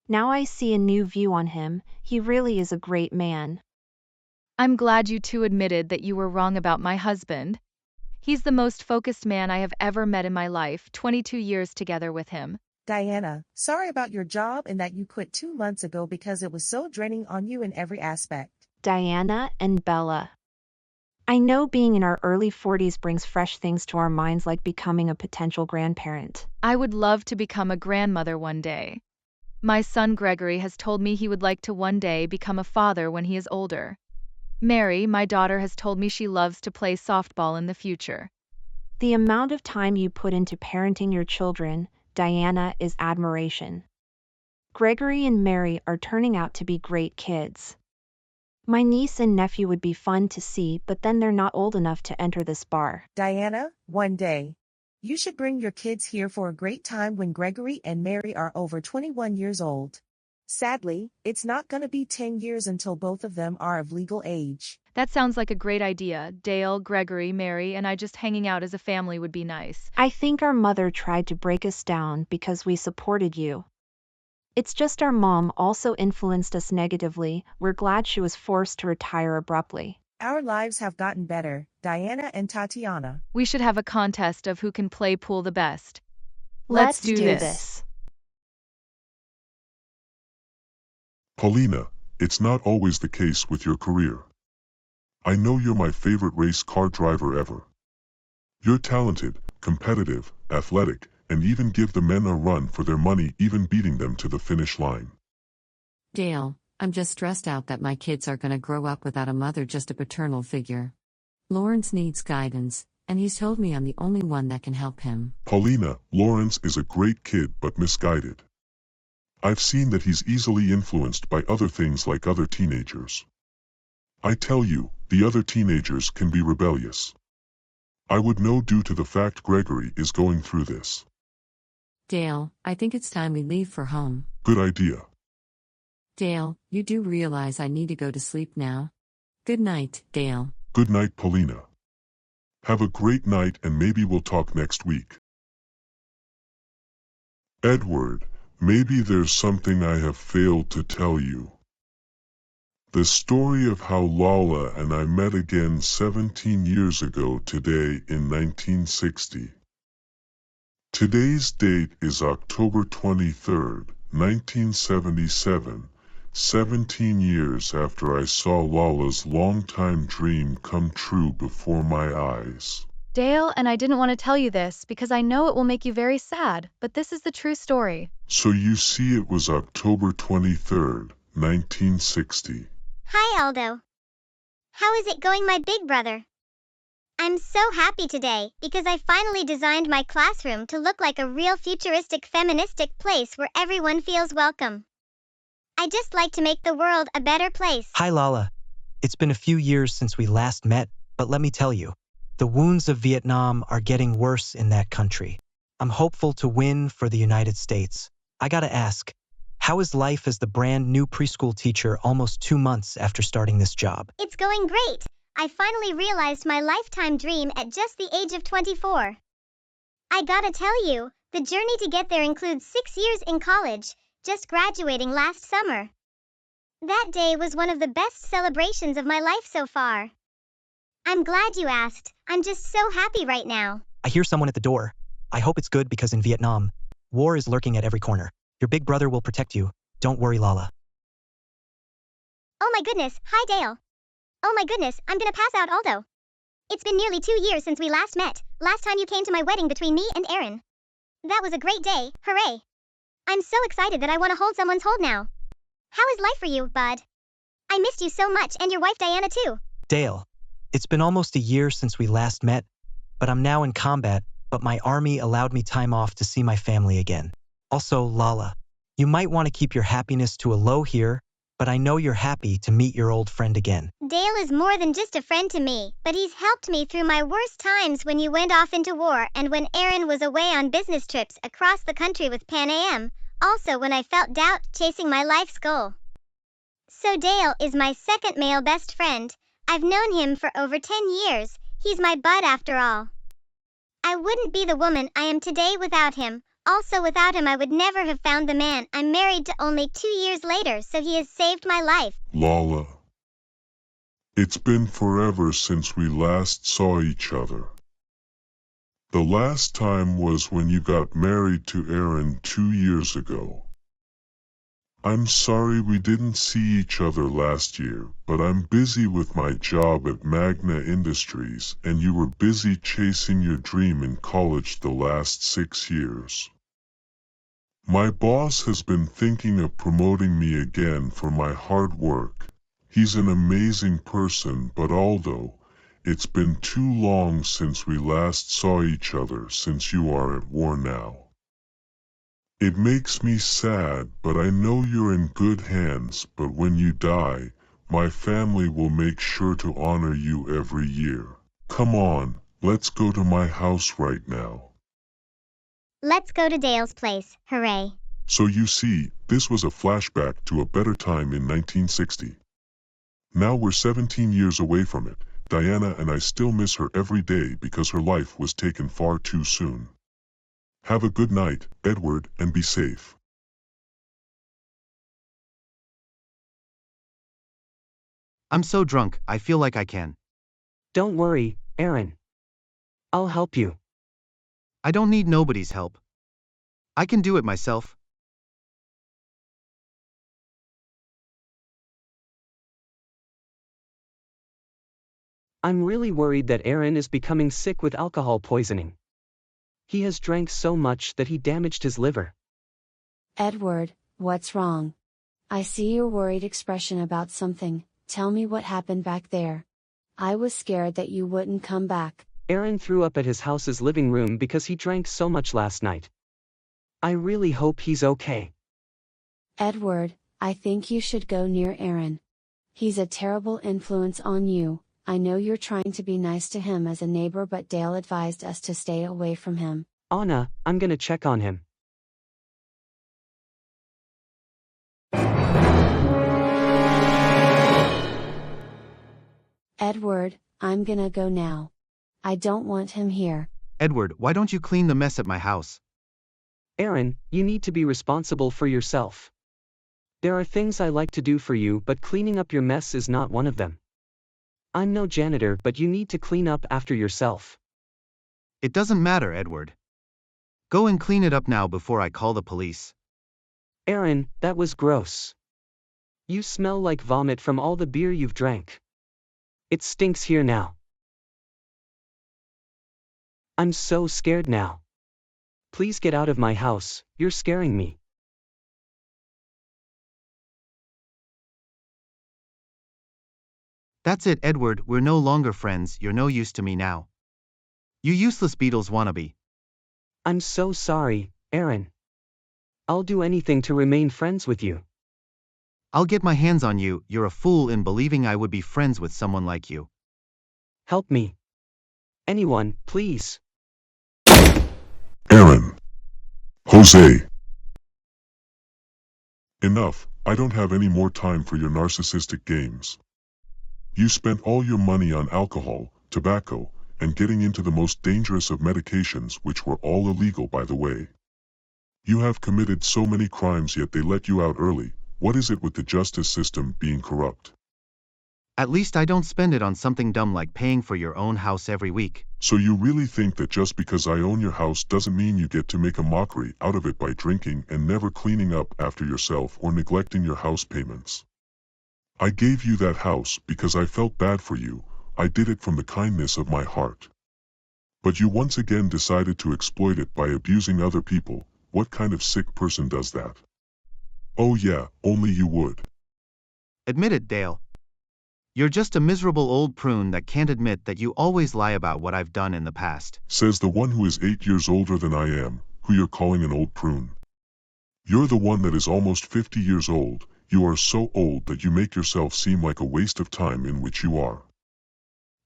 Now I see a new view on him. He really is a great man. I'm glad you two admitted that you were wrong about my husband. He's the most focused man I have ever met in my life, 22 years together with him. Diana, sorry about your job and that you quit 2 months ago because it was so draining on you in every aspect. Diana and Bella. I know being in our early 40s brings fresh things to our minds, like becoming a potential grandparent. I would love to become a grandmother one day. My son Gregory has told me he would like to one day become a father when he is older. Mary, my daughter, has told me she loves to play softball in the future. The amount of time you put into parenting your children, Diana, is admiration. Gregory and Mary are turning out to be great kids. My niece and nephew would be fun to see, but then they're not old enough to enter this bar. Diana, one day, you should bring your kids here for a great time when Gregory and Mary are over 21 years old. Sadly, it's not gonna be 10 years until both of them are of legal age. That sounds like a great idea. Dale, Gregory, Mary, and I just hanging out as a family would be nice. I think our mother tried to break us down because we supported you. It's just our mom also influenced us negatively. We're glad she was forced to retire abruptly. Our lives have gotten better, Diana and Tatiana. We should have a contest of who can play pool the best. Let's do this. Paulina, it's not always the case with your career. I know you're my favorite race car driver ever. You're talented, competitive, athletic, and even give the men a run for their money, even beating them to the finish line. Dale, I'm just stressed out that my kids are gonna grow up without a mother, just a paternal figure. Lawrence needs guidance, and he's told me I'm the only one that can help him. Paulina, Lawrence is a great kid but misguided. I've seen that he's easily influenced by other things like other teenagers. I tell you, the other teenagers can be rebellious. I would know due to the fact Gregory is going through this. Dale, I think it's time we leave for home. Good idea. Dale, you do realize I need to go to sleep now? Good night, Dale. Good night, Paulina. Have a great night and maybe we'll talk next week. Edward, maybe there's something I have failed to tell you. The story of how Lala and I met again 17 years ago today in 1960. Today's date is October 23rd, 1977, 17 years after I saw Lala's longtime dream come true before my eyes. Dale, and I didn't want to tell you this because I know it will make you very sad, but this is the true story. So you see, it was October 23rd, 1960. Hi, Aldo. How is it going, my big brother? I'm so happy today because I finally designed my classroom to look like a real futuristic feministic place where everyone feels welcome. I just like to make the world a better place. Hi, Lala. It's been a few years since we last met, but let me tell you, the wounds of Vietnam are getting worse in that country. I'm hopeful to win for the United States. I gotta ask, how is life as the brand new preschool teacher almost 2 months after starting this job? It's going great. I finally realized my lifetime dream at just the age of 24. I gotta tell you, the journey to get there includes 6 years in college, just graduating last summer. That day was one of the best celebrations of my life so far. I'm glad you asked. I'm just so happy right now. I hear someone at the door. I hope it's good because in Vietnam, war is lurking at every corner. Your big brother will protect you. Don't worry, Lala. Oh my goodness, hi Dale. Oh my goodness, I'm gonna pass out, Aldo. It's been nearly 2 years since we last met. Last time you came to my wedding between me and Aaron. That was a great day, hooray. I'm so excited that I want to hold someone's hold now. How is life for you, bud? I missed you so much, and your wife Diana too. Dale, it's been almost a year since we last met, but I'm now in combat, but my army allowed me time off to see my family again. Also, Lala, you might want to keep your happiness to a low here, but I know you're happy to meet your old friend again. Dale is more than just a friend to me, but he's helped me through my worst times when you went off into war and when Aaron was away on business trips across the country with Pan Am, also when I felt doubt chasing my life's goal. So Dale is my second male best friend. I've known him for over 10 years. He's my bud after all. I wouldn't be the woman I am today without him. Also without him I would never have found the man I'm married to only 2 years later, so he has saved my life. Lala. It's been forever since we last saw each other. The last time was when you got married to Aaron 2 years ago. I'm sorry we didn't see each other last year, but I'm busy with my job at Magna Industries and you were busy chasing your dream in college the last 6 years. My boss has been thinking of promoting me again for my hard work. He's an amazing person, but although it's been too long since we last saw each other since you are at war now. It makes me sad, but I know you're in good hands, but when you die, my family will make sure to honor you every year. Come on, let's go to my house right now. Let's go to Dale's place, hooray. So you see, this was a flashback to a better time in 1960. Now we're 17 years away from it. Diana and I still miss her every day because her life was taken far too soon. Have a good night, Edward, and be safe. I'm so drunk, I feel like I can. Don't worry, Aaron. I'll help you. I don't need nobody's help. I can do it myself. I'm really worried that Aaron is becoming sick with alcohol poisoning. He has drank so much that he damaged his liver. Edward, what's wrong? I see your worried expression about something. Tell me what happened back there. I was scared that you wouldn't come back. Aaron threw up at his house's living room because he drank so much last night. I really hope he's okay. Edward, I think you should go near Aaron. He's a terrible influence on you. I know you're trying to be nice to him as a neighbor, but Dale advised us to stay away from him. Anna, I'm gonna check on him. Edward, I'm gonna go now. I don't want him here. Edward, why don't you clean the mess at my house? Aaron, you need to be responsible for yourself. There are things I like to do for you, but cleaning up your mess is not one of them. I'm no janitor, but you need to clean up after yourself. It doesn't matter, Edward. Go and clean it up now before I call the police. Aaron, that was gross. You smell like vomit from all the beer you've drank. It stinks here now. I'm so scared now. Please get out of my house, you're scaring me. That's it, Edward, we're no longer friends, you're no use to me now. You useless Beatles wannabe. I'm so sorry, Aaron. I'll do anything to remain friends with you. I'll get my hands on you, you're a fool in believing I would be friends with someone like you. Help me. Anyone, please. Aaron. Jose. Enough, I don't have any more time for your narcissistic games. You spent all your money on alcohol, tobacco, and getting into the most dangerous of medications, which were all illegal, by the way. You have committed so many crimes, yet they let you out early. What is it with the justice system being corrupt? At least I don't spend it on something dumb like paying for your own house every week. So you really think that just because I own your house doesn't mean you get to make a mockery out of it by drinking and never cleaning up after yourself or neglecting your house payments? I gave you that house because I felt bad for you. I did it from the kindness of my heart. But you once again decided to exploit it by abusing other people. What kind of sick person does that? Oh yeah, only you would. Admit it, Dale. You're just a miserable old prune that can't admit that you always lie about what I've done in the past. Says the one who is 8 years older than I am, who you're calling an old prune. You're the one that is almost 50 years old. You are so old that you make yourself seem like a waste of time, in which you are.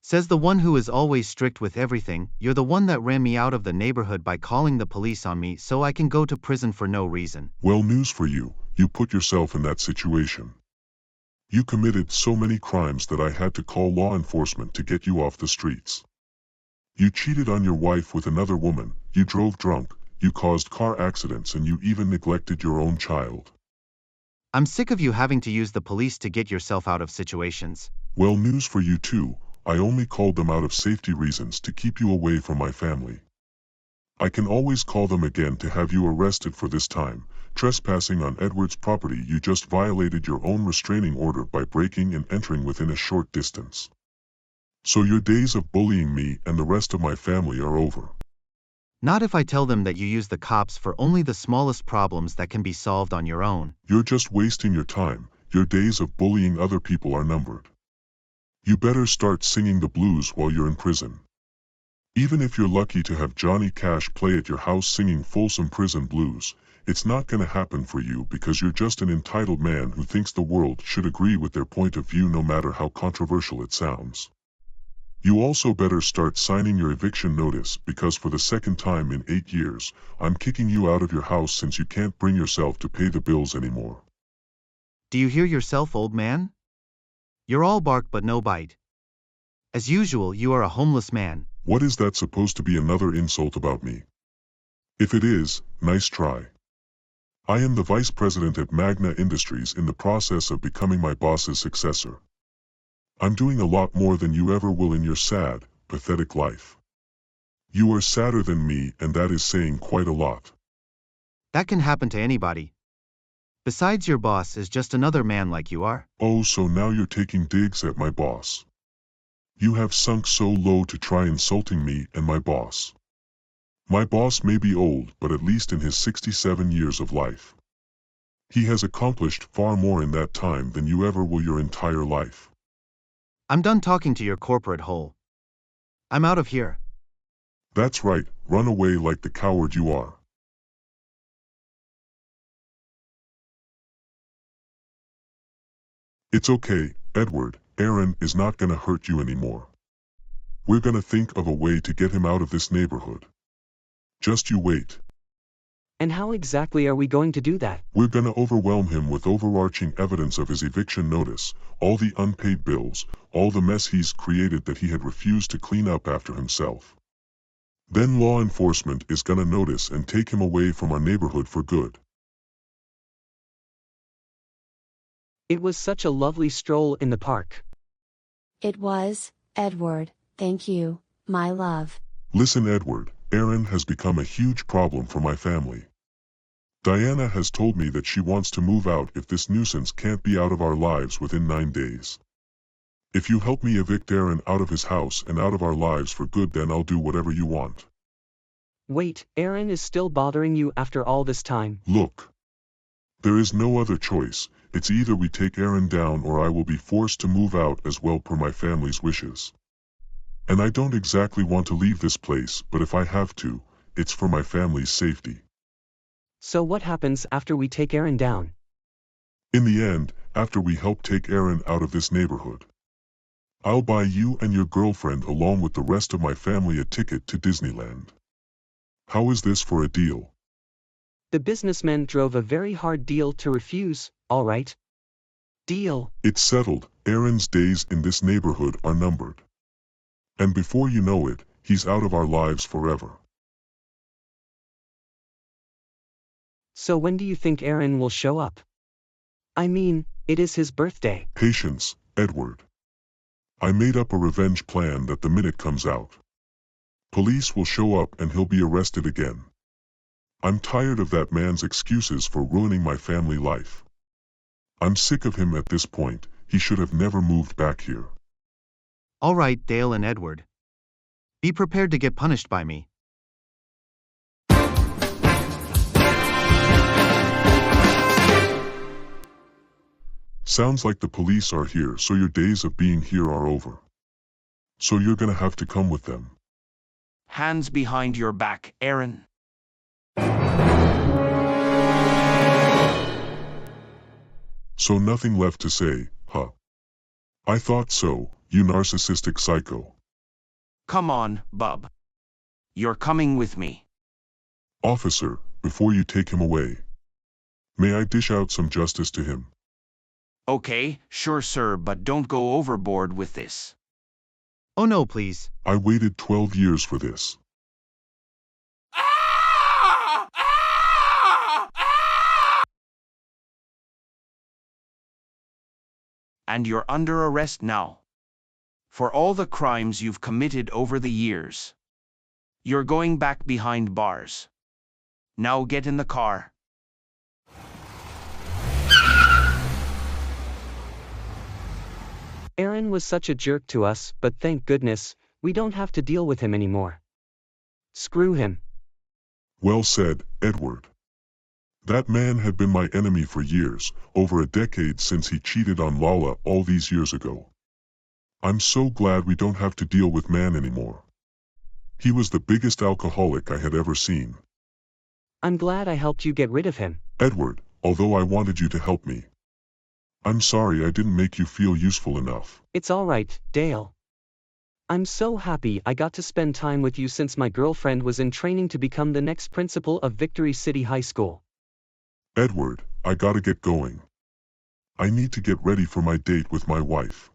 Says the one who is always strict with everything. You're the one that ran me out of the neighborhood by calling the police on me so I can go to prison for no reason. Well, news for you, you put yourself in that situation. You committed so many crimes that I had to call law enforcement to get you off the streets. You cheated on your wife with another woman, you drove drunk, you caused car accidents, and you even neglected your own child. I'm sick of you having to use the police to get yourself out of situations. Well, news for you too, I only called them out of safety reasons to keep you away from my family. I can always call them again to have you arrested for this time, trespassing on Edward's property. You just violated your own restraining order by breaking and entering within a short distance. So your days of bullying me and the rest of my family are over. Not if I tell them that you use the cops for only the smallest problems that can be solved on your own. You're just wasting your time. Your days of bullying other people are numbered. You better start singing the blues while you're in prison. Even if you're lucky to have Johnny Cash play at your house singing Folsom Prison Blues, it's not gonna happen for you because you're just an entitled man who thinks the world should agree with their point of view no matter how controversial it sounds. You also better start signing your eviction notice because for the second time in 8 years, I'm kicking you out of your house since you can't bring yourself to pay the bills anymore. Do you hear yourself, old man? You're all bark but no bite. As usual, you are a homeless man. What is that supposed to be another insult about me? If it is, nice try. I am the vice president at Magna Industries in the process of becoming my boss's successor. I'm doing a lot more than you ever will in your sad, pathetic life. You are sadder than me, and that is saying quite a lot. That can happen to anybody. Besides, your boss is just another man like you are. Oh, so now you're taking digs at my boss. You have sunk so low to try insulting me and my boss. My boss may be old, but at least in his 67 years of life. He has accomplished far more in that time than you ever will your entire life. I'm done talking to your corporate hole. I'm out of here. That's right, run away like the coward you are. It's okay, Edward, Aaron is not gonna hurt you anymore. We're gonna think of a way to get him out of this neighborhood. Just you wait. And how exactly are we going to do that? We're gonna overwhelm him with overarching evidence of his eviction notice, all the unpaid bills, all the mess he's created that he had refused to clean up after himself. Then law enforcement is gonna notice and take him away from our neighborhood for good. It was such a lovely stroll in the park. It was, Edward, thank you, my love. Listen, Edward, Aaron has become a huge problem for my family. Diana has told me that she wants to move out if this nuisance can't be out of our lives within 9 days. If you help me evict Aaron out of his house and out of our lives for good, then I'll do whatever you want. Wait, Aaron is still bothering you after all this time? Look. There is no other choice. It's either we take Aaron down or I will be forced to move out as well per my family's wishes. And I don't exactly want to leave this place, but if I have to, it's for my family's safety. So what happens after we take Aaron down? In the end, after we help take Aaron out of this neighborhood, I'll buy you and your girlfriend along with the rest of my family a ticket to Disneyland. How is this for a deal? The businessman drove a very hard deal to refuse, all right. Deal. It's settled. Aaron's days in this neighborhood are numbered. And before you know it, he's out of our lives forever. So when do you think Aaron will show up? I mean, it is his birthday. Patience, Edward. I made up a revenge plan that the minute comes out, police will show up and he'll be arrested again. I'm tired of that man's excuses for ruining my family life. I'm sick of him at this point. He should have never moved back here. All right, Dale and Edward. Be prepared to get punished by me. Sounds like the police are here, so your days of being here are over. So you're gonna have to come with them. Hands behind your back, Aaron. So nothing left to say, huh? I thought so, you narcissistic psycho. Come on, bub. You're coming with me. Officer, before you take him away, may I dish out some justice to him? Okay, sure sir, but don't go overboard with this. Oh no, please. I waited 12 years for this. And you're under arrest now. For all the crimes you've committed over the years. You're going back behind bars. Now get in the car. Aaron was such a jerk to us, but thank goodness, we don't have to deal with him anymore. Screw him. Well said, Edward. That man had been my enemy for years, over a decade since he cheated on Lala all these years ago. I'm so glad we don't have to deal with man anymore. He was the biggest alcoholic I had ever seen. I'm glad I helped you get rid of him. Edward, although I wanted you to help me, I'm sorry I didn't make you feel useful enough. It's all right, Dale. I'm so happy I got to spend time with you since my girlfriend was in training to become the next principal of Victory City High School. Edward, I gotta get going. I need to get ready for my date with my wife.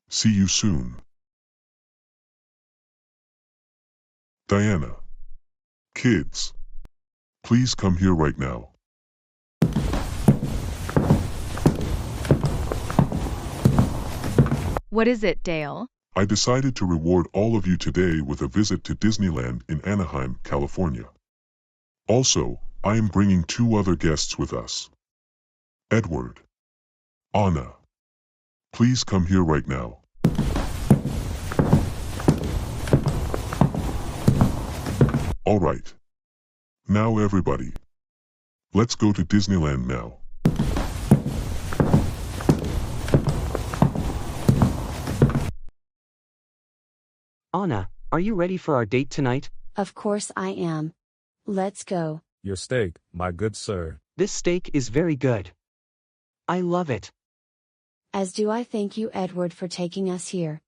See you soon. Diana. Kids. Please come here right now. What is it, Dale? I decided to reward all of you today with a visit to Disneyland in Anaheim, California. Also, I am bringing 2 other guests with us. Edward. Anna. Please come here right now. All right. Now everybody. Let's go to Disneyland now. Anna, are you ready for our date tonight? Of course I am. Let's go. Your steak, my good sir. This steak is very good. I love it. As do I. Thank you, Edward, for taking us here.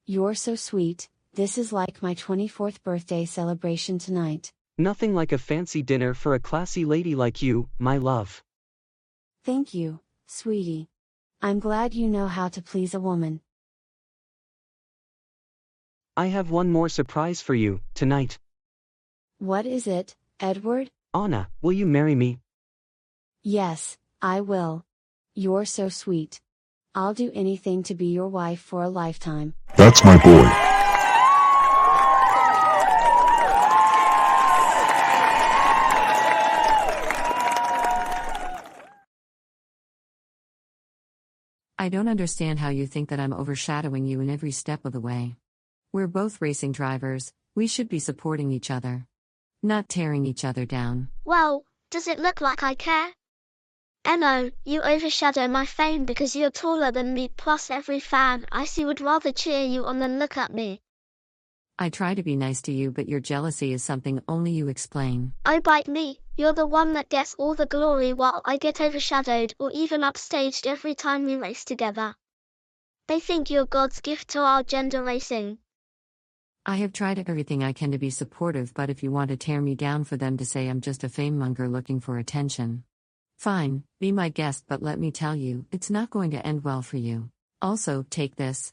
You're so sweet. This is like my 24th birthday celebration tonight. Nothing like a fancy dinner for a classy lady like you, my love. Thank you, sweetie. I'm glad you know how to please a woman. I have one more surprise for you, tonight. What is it, Edward? Anna, will you marry me? Yes, I will. You're so sweet. I'll do anything to be your wife for a lifetime. That's my boy. I don't understand how you think that I'm overshadowing you in every step of the way. We're both racing drivers, we should be supporting each other. Not tearing each other down. Well, does it look like I care? Emo, you overshadow my fame because you're taller than me, plus every fan I see would rather cheer you on than look at me. I try to be nice to you, but your jealousy is something only you explain. Oh, bite me, you're the one that gets all the glory while I get overshadowed or even upstaged every time we race together. They think you're God's gift to our gender racing. I have tried everything I can to be supportive, but if you want to tear me down for them to say I'm just a fame-monger looking for attention. Fine, be my guest, but let me tell you, it's not going to end well for you. Also, take this.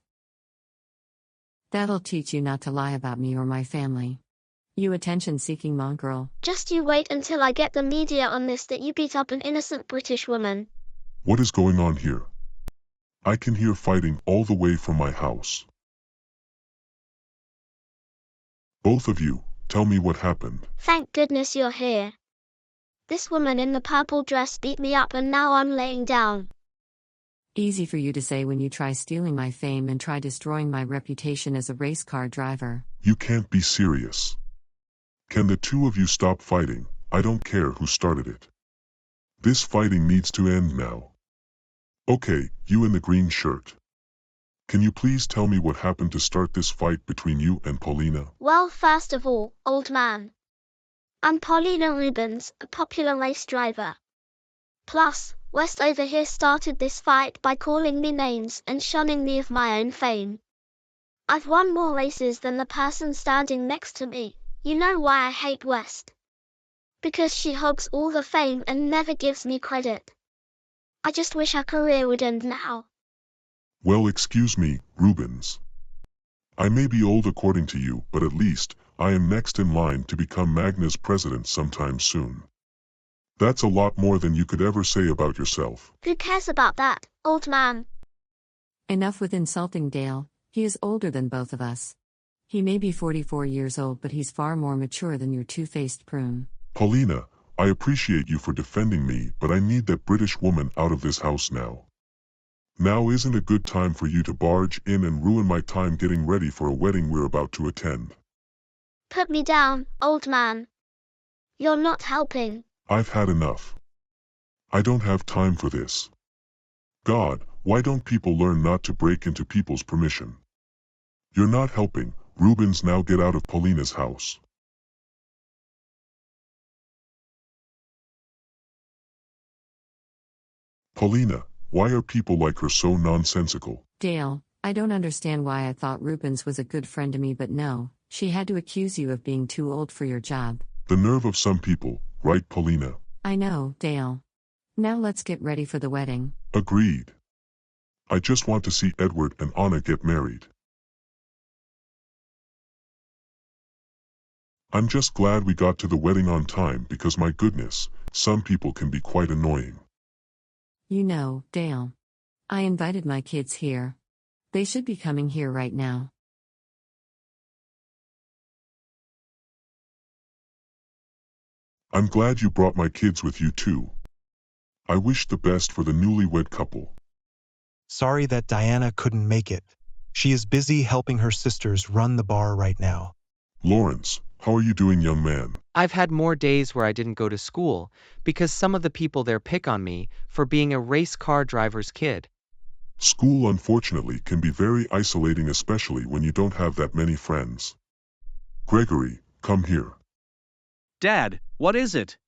That'll teach you not to lie about me or my family. You attention-seeking mongrel. Just you wait until I get the media on this that you beat up an innocent British woman. What is going on here? I can hear fighting all the way from my house. Both of you, tell me what happened. Thank goodness you're here. This woman in the purple dress beat me up and now I'm laying down. Easy for you to say when you try stealing my fame and try destroying my reputation as a race car driver. You can't be serious. Can the 2 of you stop fighting? I don't care who started it. This fighting needs to end now. Okay, you in the green shirt. Can you please tell me what happened to start this fight between you and Paulina? Well, first of all, old man. I'm Paulina Rubens, a popular race driver. Plus, West over here started this fight by calling me names and shunning me of my own fame. I've won more races than the person standing next to me. You know why I hate West? Because she hogs all the fame and never gives me credit. I just wish her career would end now. Well, excuse me, Rubens. I may be old according to you, but at least, I am next in line to become Magna's president sometime soon. That's a lot more than you could ever say about yourself. Who cares about that, old man? Enough with insulting Dale, he is older than both of us. He may be 44 years old, but he's far more mature than your two-faced prune. Paulina, I appreciate you for defending me, but I need that British woman out of this house now. Now isn't a good time for you to barge in and ruin my time getting ready for a wedding we're about to attend. Put me down, old man. You're not helping. I've had enough. I don't have time for this. God, why don't people learn not to break into people's permission? You're not helping, Rubens. Now get out of Paulina's house. Paulina, why are people like her so nonsensical? Dale, I don't understand why I thought Rubens was a good friend to me, but no, she had to accuse you of being too old for your job. The nerve of some people, right, Paulina? I know, Dale. Now let's get ready for the wedding. Agreed. I just want to see Edward and Anna get married. I'm just glad we got to the wedding on time because my goodness, some people can be quite annoying. You know, Dale. I invited my kids here. They should be coming here right now. I'm glad you brought my kids with you too. I wish the best for the newlywed couple. Sorry that Diana couldn't make it. She is busy helping her sisters run the bar right now. Lawrence, how are you doing, young man? I've had more days where I didn't go to school because some of the people there pick on me for being a race car driver's kid. School unfortunately can be very isolating, especially when you don't have that many friends. Gregory, come here. Dad, what is it?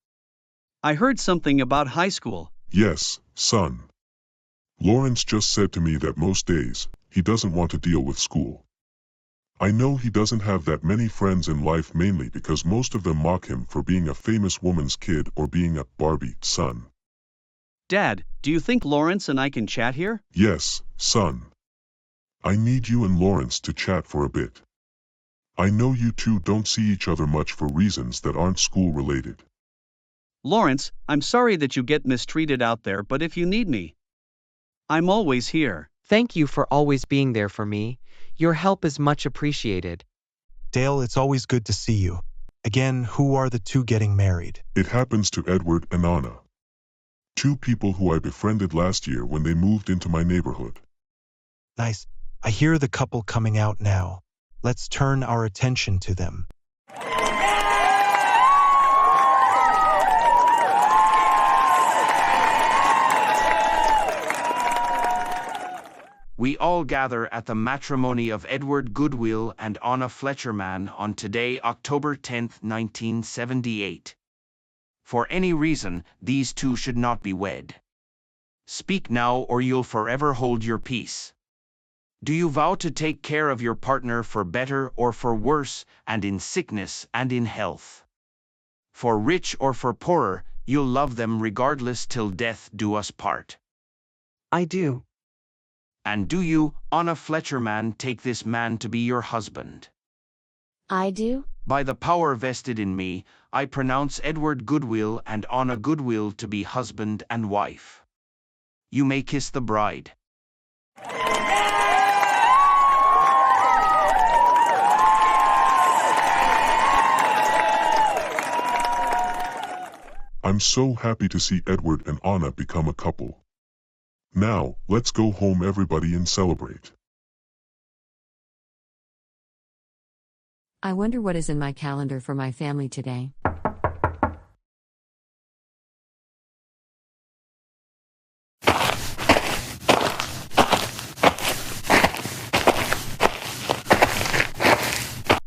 I heard something about high school. Yes, son. Lawrence just said to me that most days, he doesn't want to deal with school. I know he doesn't have that many friends in life, mainly because most of them mock him for being a famous woman's kid or being a Barbie son. Dad, do you think Lawrence and I can chat here? Yes, son. I need you and Lawrence to chat for a bit. I know you two don't see each other much for reasons that aren't school-related. Lawrence, I'm sorry that you get mistreated out there, but if you need me, I'm always here. Thank you for always being there for me. Your help is much appreciated. Dale, it's always good to see you. Again, who are the two getting married? It happens to Edward and Anna. Two people who I befriended last year when they moved into my neighborhood. Nice. I hear the couple coming out now. Let's turn our attention to them. We all gather at the matrimony of Edward Goodwill and Anna Fletcherman on today, October 10, 1978. For any reason, these two should not be wed. Speak now or you'll forever hold your peace. Do you vow to take care of your partner for better or for worse, and in sickness and in health? For rich or for poorer, you'll love them regardless till death do us part. I do. And do you, Anna Fletcherman, take this man to be your husband? I do. By the power vested in me, I pronounce Edward Goodwill and Anna Goodwill to be husband and wife. You may kiss the bride. I'm so happy to see Edward and Anna become a couple. Now, let's go home everybody and celebrate. I wonder what is in my calendar for my family today.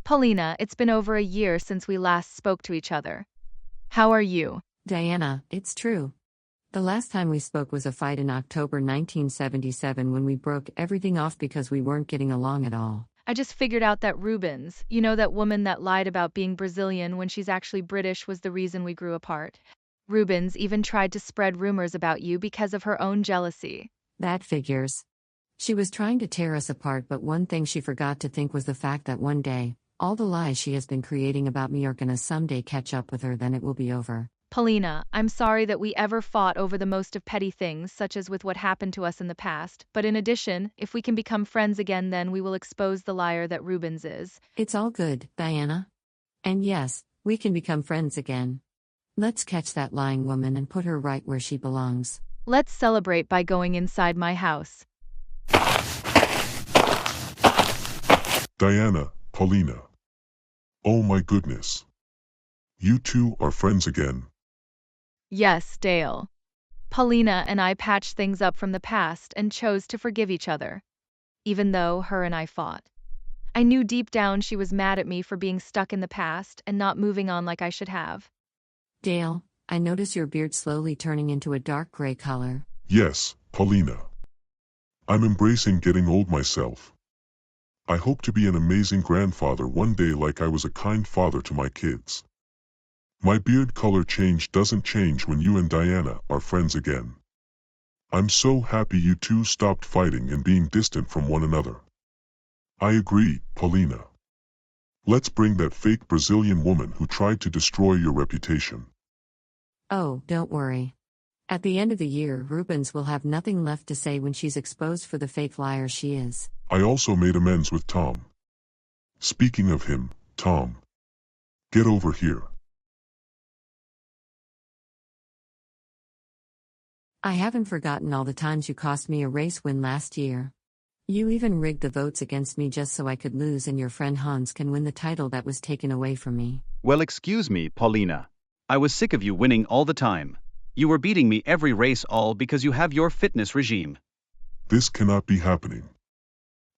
Paulina, it's been over a year since we last spoke to each other. How are you? Diana, it's true. The last time we spoke was a fight in October 1977 when we broke everything off because we weren't getting along at all. I just figured out that Rubens, you know, that woman that lied about being Brazilian when she's actually British, was the reason we grew apart. Rubens even tried to spread rumors about you because of her own jealousy. That figures. She was trying to tear us apart, but one thing she forgot to think was the fact that one day, all the lies she has been creating about me are gonna someday catch up with her, then it will be over. Paulina, I'm sorry that we ever fought over the most of petty things, such as with what happened to us in the past, but in addition, if we can become friends again, then we will expose the liar that Rubens is. It's all good, Diana. And yes, we can become friends again. Let's catch that lying woman and put her right where she belongs. Let's celebrate by going inside my house. Diana, Paulina. Oh my goodness. You two are friends again. Yes, Dale. Paulina and I patched things up from the past and chose to forgive each other, even though her and I fought. I knew deep down she was mad at me for being stuck in the past and not moving on like I should have. Dale, I notice your beard slowly turning into a dark gray color. Yes, Paulina. I'm embracing getting old myself. I hope to be an amazing grandfather one day, like I was a kind father to my kids. My beard color change doesn't change when you and Diana are friends again. I'm so happy you two stopped fighting and being distant from one another. I agree, Paulina. Let's bring that fake Brazilian woman who tried to destroy your reputation. Oh, don't worry. At the end of the year, Rubens will have nothing left to say when she's exposed for the fake liar she is. I also made amends with Tom. Speaking of him, Tom. Get over here. I haven't forgotten all the times you cost me a race win last year. You even rigged the votes against me just so I could lose and your friend Hans can win the title that was taken away from me. Well, excuse me, Paulina. I was sick of you winning all the time. You were beating me every race all because you have your fitness regime. This cannot be happening.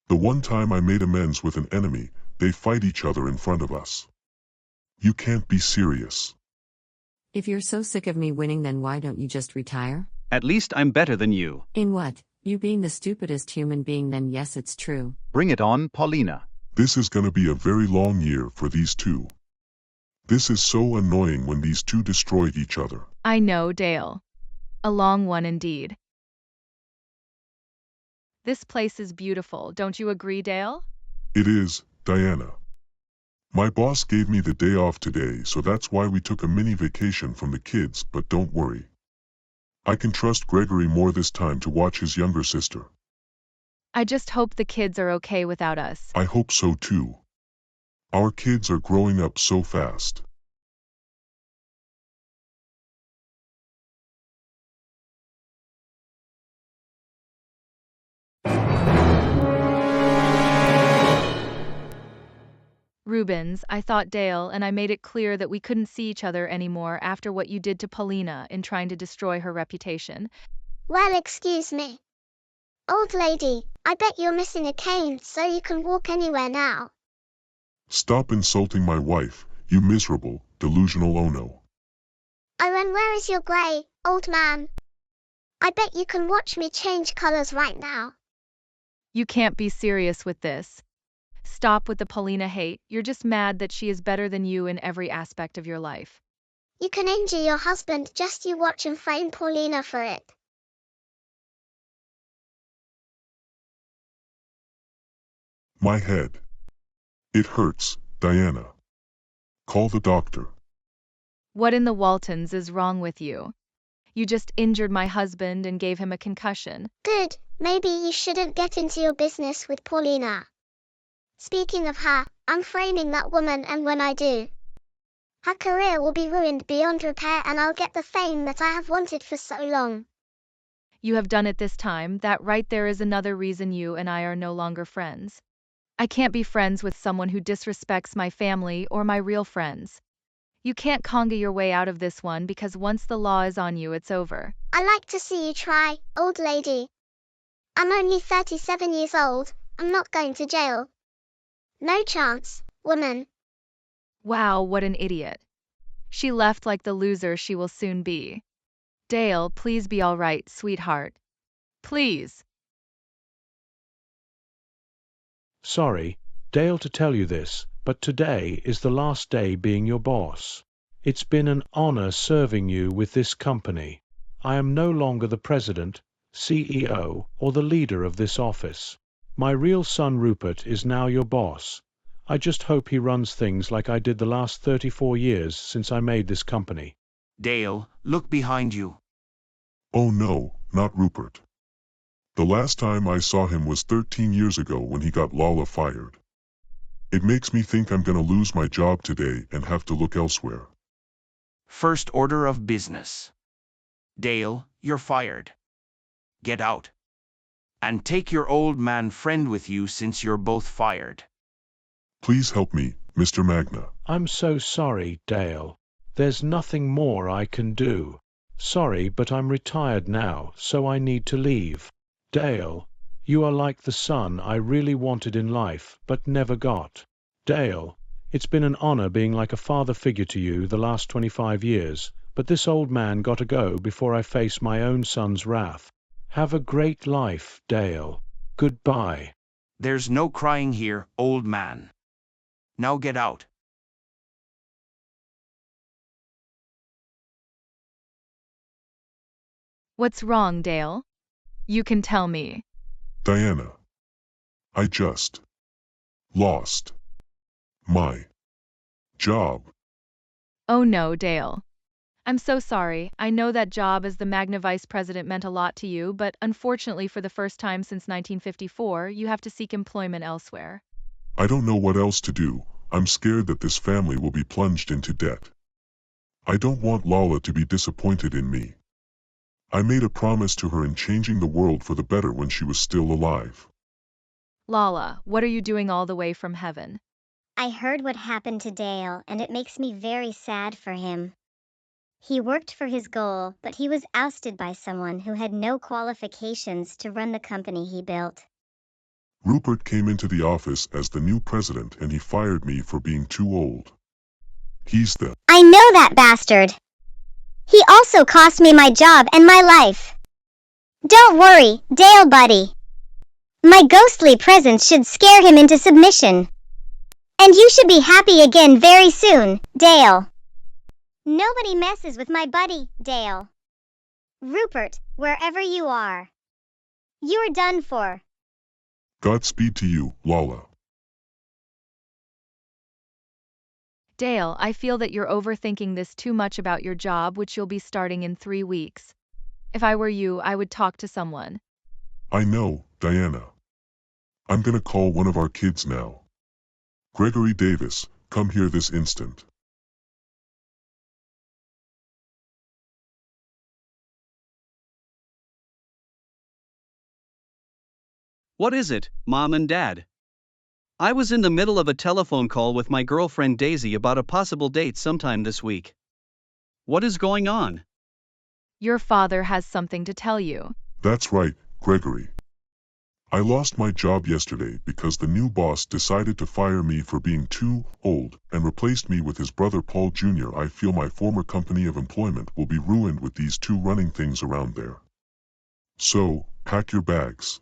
The one time I made amends with an enemy, they fight each other in front of us. You can't be serious. If you're so sick of me winning, then why don't you just retire? At least I'm better than you. In what? You being the stupidest human being? Then yes, it's true. Bring it on, Paulina. This is gonna be a very long year for these two. This is so annoying when these two destroyed each other. I know, Dale. A long one indeed. This place is beautiful, don't you agree, Dale? It is, Diana. My boss gave me the day off today, so that's why we took a mini vacation from the kids, but don't worry. I can trust Gregory more this time to watch his younger sister. I just hope the kids are okay without us. I hope so too. Our kids are growing up so fast. Rubens, I thought Dale and I made it clear that we couldn't see each other anymore after what you did to Paulina in trying to destroy her reputation. Well, excuse me. Old lady, I bet you're missing a cane so you can walk anywhere now. Stop insulting my wife, you miserable, delusional Ono. Owen, where is your grey, old man? I bet you can watch me change colors right now. You can't be serious with this. Stop with the Paulina hate, you're just mad that she is better than you in every aspect of your life. You can injure your husband, just you watch and frame Paulina for it. My head. It hurts, Diana. Call the doctor. What in the Waltons is wrong with you? You just injured my husband and gave him a concussion. Good, maybe you shouldn't get into your business with Paulina. Speaking of her, I'm framing that woman, and when I do, her career will be ruined beyond repair and I'll get the fame that I have wanted for so long. You have done it this time. That right there is another reason you and I are no longer friends. I can't be friends with someone who disrespects my family or my real friends. You can't conga your way out of this one because once the law is on you, it's over. I like to see you try, old lady. I'm only 37 years old. I'm not going to jail. No chance, woman. Wow, what an idiot. She left like the loser she will soon be. Dale, please be all right, sweetheart. Please. Sorry, Dale, to tell you this, but today is the last day being your boss. It's been an honor serving you with this company. I am no longer the president, CEO, or the leader of this office. My real son Rupert is now your boss. I just hope he runs things like I did the last 34 years since I made this company. Dale, look behind you. Oh no, not Rupert. The last time I saw him was 13 years ago when he got Lala fired. It makes me think I'm gonna lose my job today and have to look elsewhere. First order of business. Dale, you're fired. Get out. And take your old man friend with you since you're both fired. Please help me, Mr. Magna. I'm so sorry, Dale. There's nothing more I can do. Sorry, but I'm retired now, so I need to leave. Dale, you are like the son I really wanted in life, but never got. Dale, it's been an honor being like a father figure to you the last 25 years, but this old man got to go before I face my own son's wrath. Have a great life, Dale. Goodbye. There's no crying here, old man. Now get out. What's wrong, Dale? You can tell me. Diana. I just lost my job. Oh no, Dale. I'm so sorry. I know that job as the Magna Vice President meant a lot to you, but unfortunately, for the first time since 1954, you have to seek employment elsewhere. I don't know what else to do. I'm scared that this family will be plunged into debt. I don't want Lala to be disappointed in me. I made a promise to her in changing the world for the better when she was still alive. Lala, what are you doing all the way from heaven? I heard what happened to Dale, and it makes me very sad for him. He worked for his goal, but he was ousted by someone who had no qualifications to run the company he built. Rupert came into the office as the new president and he fired me for being too old. He's the— I know that bastard! He also cost me my job and my life. Don't worry, Dale buddy. My ghostly presence should scare him into submission. And you should be happy again very soon, Dale. Nobody messes with my buddy, Dale. Rupert, wherever you are. You're done for. Godspeed to you, Lala. Dale, I feel that you're overthinking this too much about your job, which you'll be starting in 3 weeks. If I were you, I would talk to someone. I know, Diana. I'm gonna call one of our kids now. Gregory Davis, come here this instant. What is it, Mom and Dad? I was in the middle of a telephone call with my girlfriend Daisy about a possible date sometime this week. What is going on? Your father has something to tell you. That's right, Gregory. I lost my job yesterday because the new boss decided to fire me for being too old and replaced me with his brother Paul Jr. I feel my former company of employment will be ruined with these two running things around there. So, pack your bags.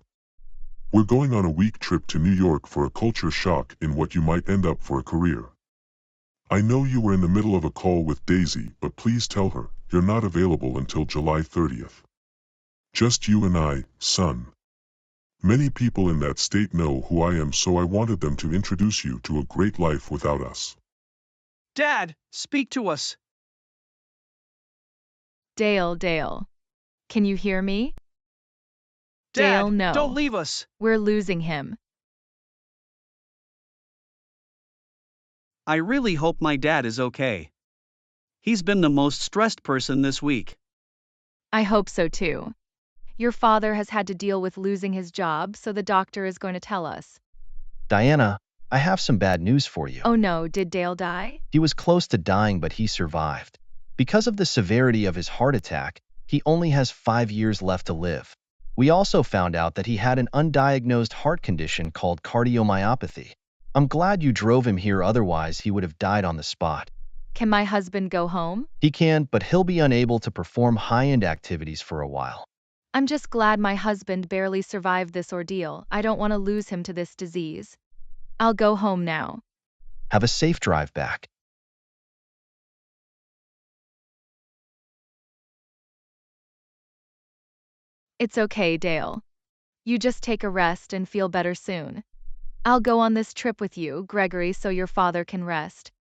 We're going on a week trip to New York for a culture shock in what you might end up for a career. I know you were in the middle of a call with Daisy, but please tell her you're not available until July 30th. Just you and I, son. Many people in that state know who I am, so I wanted them to introduce you to a great life without us. Dad, speak to us. Dale. Can you hear me? Dad, Dale, no. don't leave us. We're losing him. I really hope my dad is okay. He's been the most stressed person this week. I hope so too. Your father has had to deal with losing his job, so the doctor is going to tell us. Diana, I have some bad news for you. Oh no, did Dale die? He was close to dying, but he survived. Because of the severity of his heart attack, he only has 5 years left to live. We also found out that he had an undiagnosed heart condition called cardiomyopathy. I'm glad you drove him here, otherwise he would have died on the spot. Can my husband go home? He can, but he'll be unable to perform high-end activities for a while. I'm just glad my husband barely survived this ordeal. I don't want to lose him to this disease. I'll go home now. Have a safe drive back. It's okay, Dale. You just take a rest and feel better soon. I'll go on this trip with you, Gregory, so your father can rest.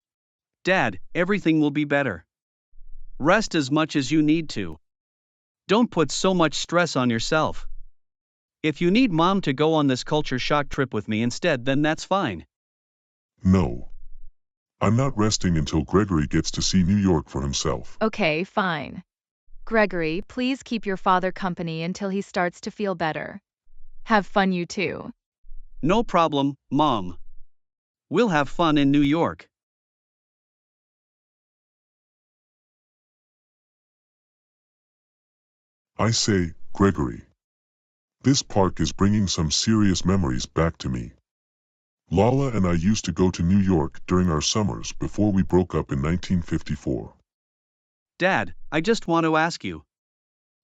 Dad, everything will be better. Rest as much as you need to. Don't put so much stress on yourself. If you need Mom to go on this culture shock trip with me instead, then that's fine. No. I'm not resting until Gregory gets to see New York for himself. Okay, fine. Gregory, please keep your father company until he starts to feel better. Have fun, you too. No problem, Mom. We'll have fun in New York. I say, Gregory. This park is bringing some serious memories back to me. Lala and I used to go to New York during our summers before we broke up in 1954. Dad, I just want to ask you.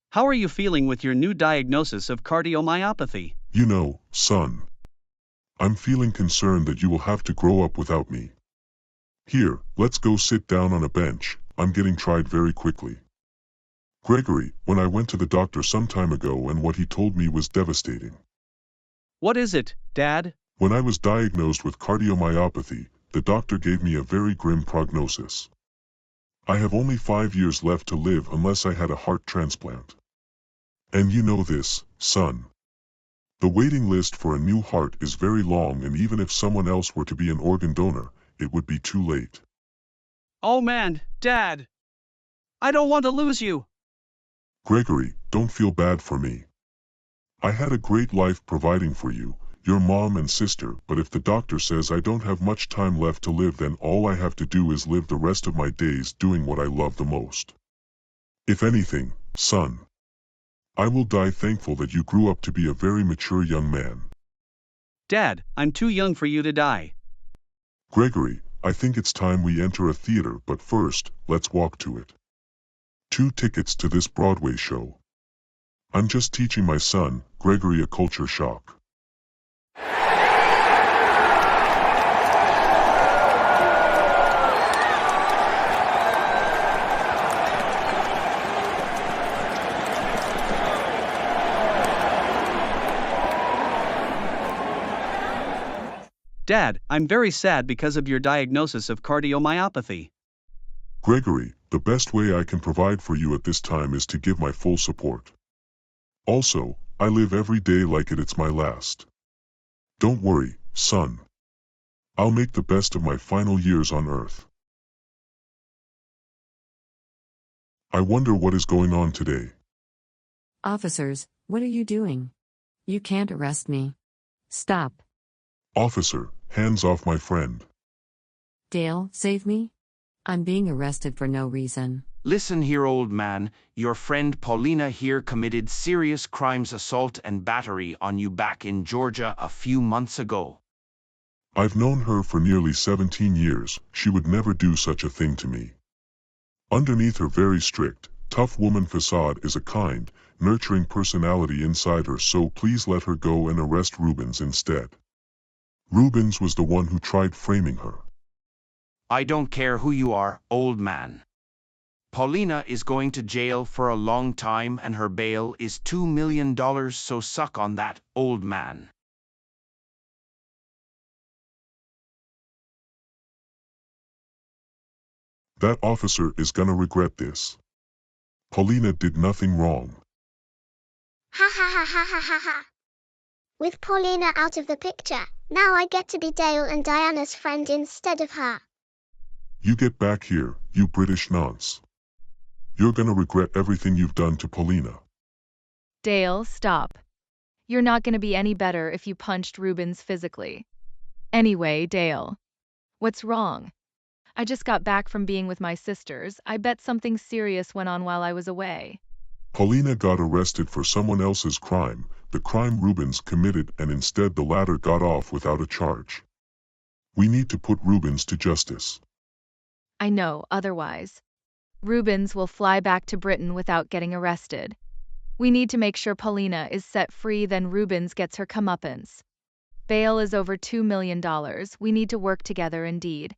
How are you feeling with your new diagnosis of cardiomyopathy? You know, son. I'm feeling concerned that you will have to grow up without me. Here, let's go sit down on a bench. I'm getting tried very quickly. Gregory, when I went to the doctor some time ago and what he told me was devastating. What is it, Dad? When I was diagnosed with cardiomyopathy, the doctor gave me a very grim prognosis. I have only 5 years left to live unless I had a heart transplant. And you know this, son. The waiting list for a new heart is very long, and even if someone else were to be an organ donor, it would be too late. Oh man, Dad! I don't want to lose you! Gregory, don't feel bad for me. I had a great life providing for you, your mom and sister, but if the doctor says I don't have much time left to live, then all I have to do is live the rest of my days doing what I love the most. If anything, son, I will die thankful that you grew up to be a very mature young man. Dad, I'm too young for you to die. Gregory, I think it's time we enter a theater, but first, let's walk to it. 2 tickets to this Broadway show. I'm just teaching my son, Gregory, a culture shock. Dad, I'm very sad because of your diagnosis of cardiomyopathy. Gregory, the best way I can provide for you at this time is to give my full support. Also, I live every day like it's my last. Don't worry, son. I'll make the best of my final years on Earth. I wonder what is going on today. Officers, what are you doing? You can't arrest me. Stop. Officer, hands off my friend. Dale, save me. I'm being arrested for no reason. Listen here, old man. Your friend Paulina here committed serious crimes, assault and battery on you back in Georgia a few months ago. I've known her for nearly 17 years. She would never do such a thing to me. Underneath her very strict, tough woman facade is a kind, nurturing personality inside her, so please let her go and arrest Rubens instead. Rubens was the one who tried framing her. I don't care who you are, old man. Paulina is going to jail for a long time and her bail is $2 million, so suck on that, old man. That officer is gonna regret this. Paulina did nothing wrong. Ha ha ha ha ha ha ha. With Paulina out of the picture, now I get to be Dale and Diana's friend instead of her. You get back here, you British nonce. You're gonna regret everything you've done to Paulina. Dale, stop. You're not going to be any better if you punched Rubens physically. Anyway, Dale. What's wrong? I just got back from being with my sisters. I bet something serious went on while I was away. Paulina got arrested for someone else's crime, the crime Rubens committed, and instead the latter got off without a charge. We need to put Rubens to justice. I know, otherwise Rubens will fly back to Britain without getting arrested. We need to make sure Paulina is set free, then Rubens gets her comeuppance. Bail is over $2 million. We need to work together indeed.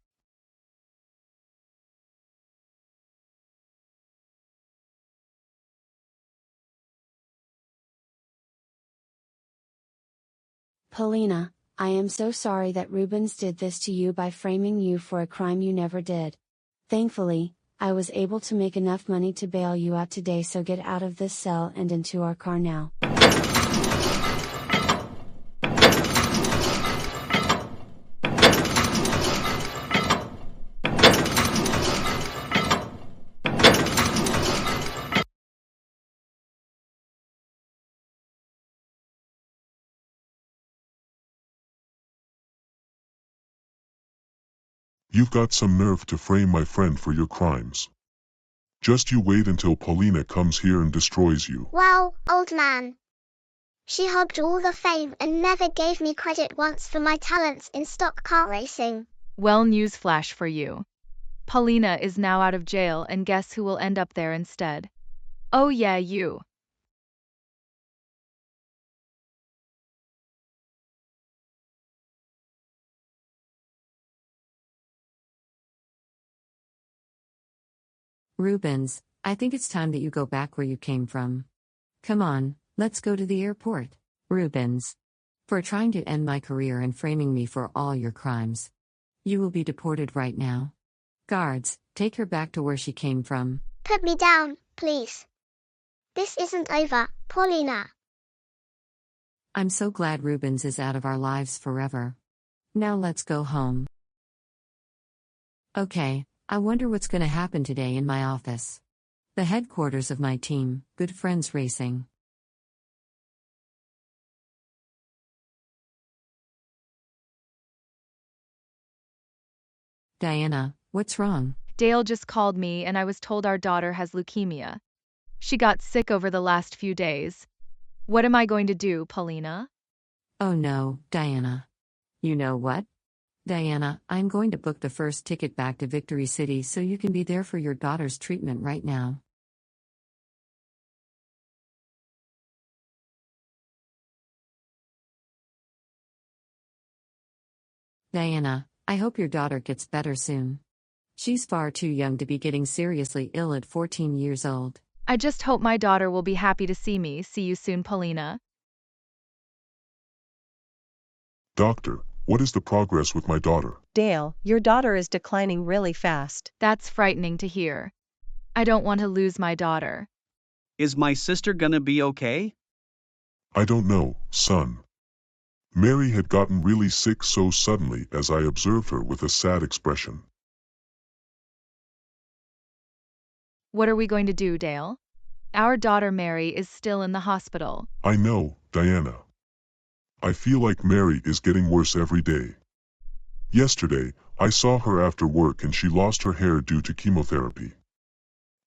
Paulina, I am so sorry that Rubens did this to you by framing you for a crime you never did. Thankfully, I was able to make enough money to bail you out today, so get out of this cell and into our car now. You've got some nerve to frame my friend for your crimes. Just you wait until Paulina comes here and destroys you. Wow, old man. She hogged all the fame and never gave me credit once for my talents in stock car racing. Well, newsflash for you. Paulina is now out of jail, and guess who will end up there instead? Oh yeah, you. Rubens, I think it's time that you go back where you came from. Come on, let's go to the airport, Rubens. For trying to end my career and framing me for all your crimes. You will be deported right now. Guards, take her back to where she came from. Put me down, please. This isn't over, Paulina. I'm so glad Rubens is out of our lives forever. Now let's go home. Okay, I wonder what's going to happen today in my office. The headquarters of my team, Good Friends Racing. Diana, what's wrong? Dale just called me and I was told our daughter has leukemia. She got sick over the last few days. What am I going to do, Paulina? Oh no, Diana. You know what? Diana, I'm going to book the first ticket back to Victory City so you can be there for your daughter's treatment right now. Diana, I hope your daughter gets better soon. She's far too young to be getting seriously ill at 14 years old. I just hope my daughter will be happy to see me. See you soon, Paulina. Doctor, what is the progress with my daughter? Dale, your daughter is declining really fast. That's frightening to hear. I don't want to lose my daughter. Is my sister gonna be okay? I don't know, son. Mary had gotten really sick so suddenly as I observed her with a sad expression. What are we going to do, Dale? Our daughter Mary is still in the hospital. I know, Diana. I feel like Mary is getting worse every day. Yesterday, I saw her after work and she lost her hair due to chemotherapy.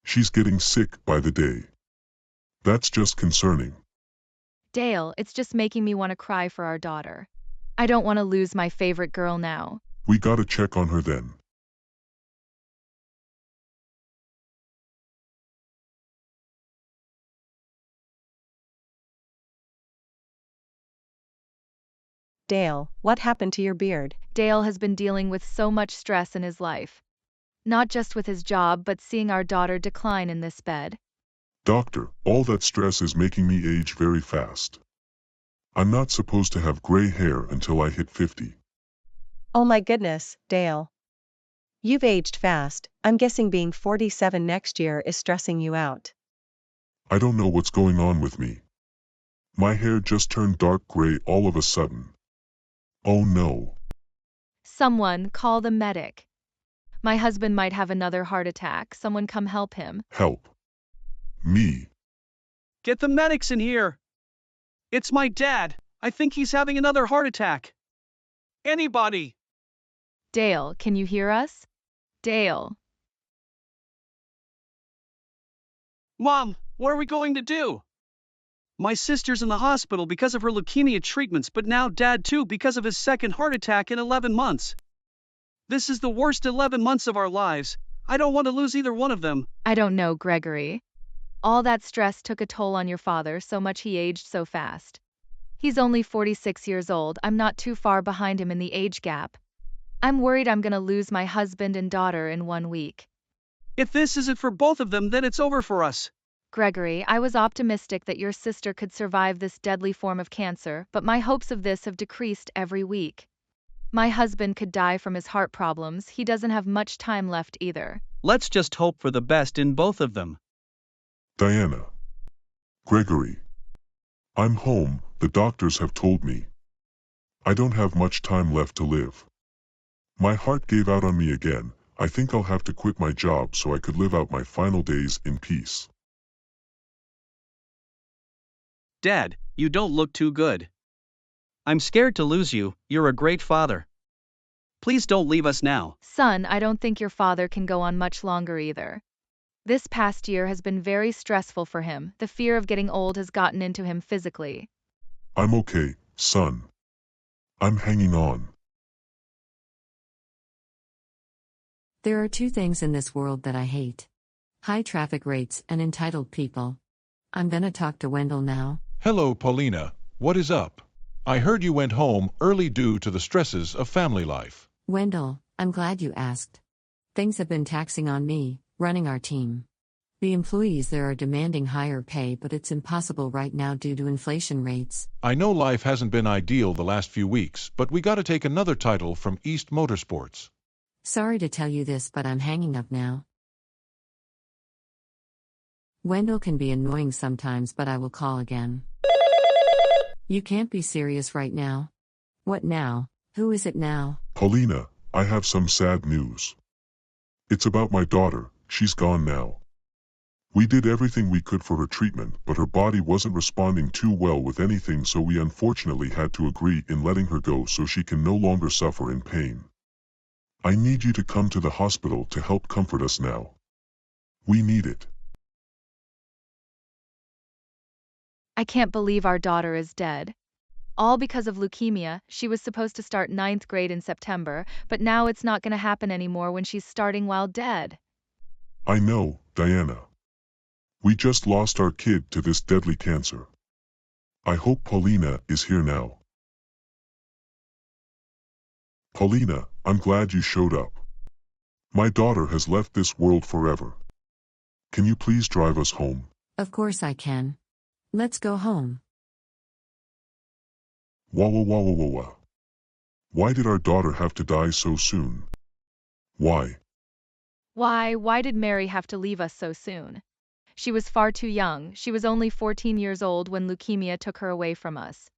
She's getting sick by the day. That's just concerning. Dale, it's just making me want to cry for our daughter. I don't want to lose my favorite girl now. We gotta check on her then. Dale, what happened to your beard? Dale has been dealing with so much stress in his life. Not just with his job, but seeing our daughter decline in this bed. Doctor, all that stress is making me age very fast. I'm not supposed to have gray hair until I hit 50. Oh my goodness, Dale. You've aged fast. I'm guessing being 47 next year is stressing you out. I don't know what's going on with me. My hair just turned dark gray all of a sudden. Oh no. Someone call the medic. My husband might have another heart attack. Someone come help him. Help. Me. Get the medics in here. It's my dad. I think he's having another heart attack. Anybody? Dale, can you hear us? Dale. Mom, what are we going to do? My sister's in the hospital because of her leukemia treatments, but now Dad too because of his second heart attack in 11 months. This is the worst 11 months of our lives. I don't want to lose either one of them. I don't know, Gregory. All that stress took a toll on your father, so much he aged so fast. He's only 46 years old. I'm not too far behind him in the age gap. I'm worried I'm gonna lose my husband and daughter in 1 week. If this isn't for both of them, then it's over for us. Gregory, I was optimistic that your sister could survive this deadly form of cancer, but my hopes of this have decreased every week. My husband could die from his heart problems. He doesn't have much time left either. Let's just hope for the best in both of them. Diana. Gregory. I'm home, the doctors have told me. I don't have much time left to live. My heart gave out on me again. I think I'll have to quit my job so I could live out my final days in peace. Dad, you don't look too good. I'm scared to lose you. You're a great father. Please don't leave us now. Son, I don't think your father can go on much longer either. This past year has been very stressful for him. The fear of getting old has gotten into him physically. I'm okay, son. I'm hanging on. There are 2 things in this world that I hate: high traffic rates and entitled people. I'm gonna talk to Wendell now. Hello, Paulina. What is up? I heard you went home early due to the stresses of family life. Wendell, I'm glad you asked. Things have been taxing on me, running our team. The employees there are demanding higher pay, but it's impossible right now due to inflation rates. I know life hasn't been ideal the last few weeks, but we gotta take another title from East Motorsports. Sorry to tell you this, but I'm hanging up now. Wendell can be annoying sometimes, but I will call again. You can't be serious right now. What now? Who is it now? Paulina, I have some sad news. It's about my daughter. She's gone now. We did everything we could for her treatment, but her body wasn't responding too well with anything, so we unfortunately had to agree in letting her go so she can no longer suffer in pain. I need you to come to the hospital to help comfort us now. We need it. I can't believe our daughter is dead. All because of leukemia. She was supposed to start 9th grade in September, but now it's not going to happen anymore when she's starting while dead. I know, Diana. We just lost our kid to this deadly cancer. I hope Paulina is here now. Paulina, I'm glad you showed up. My daughter has left this world forever. Can you please drive us home? Of course I can. Let's go home. Wah wah wah wah wah wah. Why did our daughter have to die so soon? Why? Why did Mary have to leave us so soon? She was far too young. She was only 14 years old when leukemia took her away from us.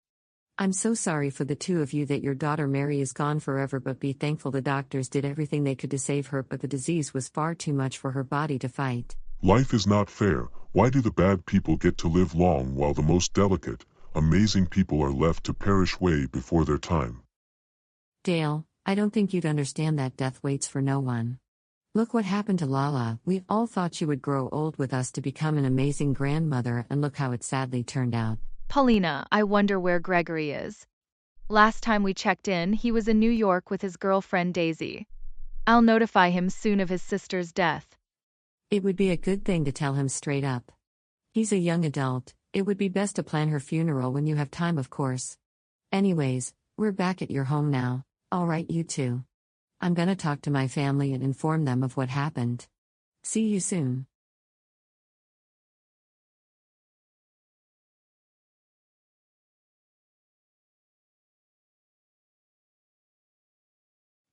I'm so sorry for the two of you that your daughter Mary is gone forever, but be thankful the doctors did everything they could to save her, but the disease was far too much for her body to fight. Life is not fair. Why do the bad people get to live long while the most delicate, amazing people are left to perish way before their time? Dale, I don't think you'd understand that death waits for no one. Look what happened to Lala. We all thought she would grow old with us to become an amazing grandmother, and look how it sadly turned out. Paulina, I wonder where Gregory is. Last time we checked in, he was in New York with his girlfriend Daisy. I'll notify him soon of his sister's death. It would be a good thing to tell him straight up. He's a young adult. It would be best to plan her funeral when you have time, of course. Anyways, we're back at your home now. All right, you two. I'm gonna talk to my family and inform them of what happened. See you soon.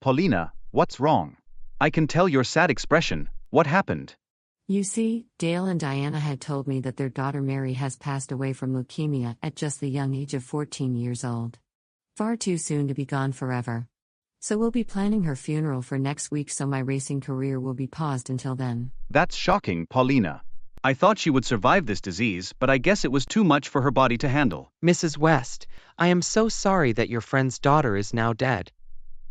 Paulina, what's wrong? I can tell your sad expression. What happened? You see, Dale and Diana had told me that their daughter Mary has passed away from leukemia at just the young age of 14 years old. Far too soon to be gone forever. So we'll be planning her funeral for next week, so my racing career will be paused until then. That's shocking, Paulina. I thought she would survive this disease, but I guess it was too much for her body to handle. Mrs. West, I am so sorry that your friend's daughter is now dead.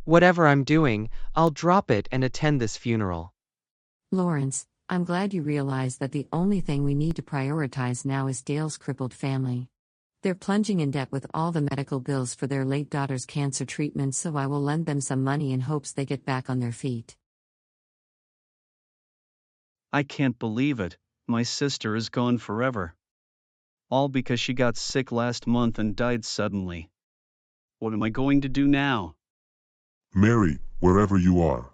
Whatever I'm doing, I'll drop it and attend this funeral. Lawrence, I'm glad you realize that the only thing we need to prioritize now is Dale's crippled family. They're plunging in debt with all the medical bills for their late daughter's cancer treatment, so I will lend them some money in hopes they get back on their feet. I can't believe it. My sister is gone forever. All because she got sick last month and died suddenly. What am I going to do now? Mary, wherever you are.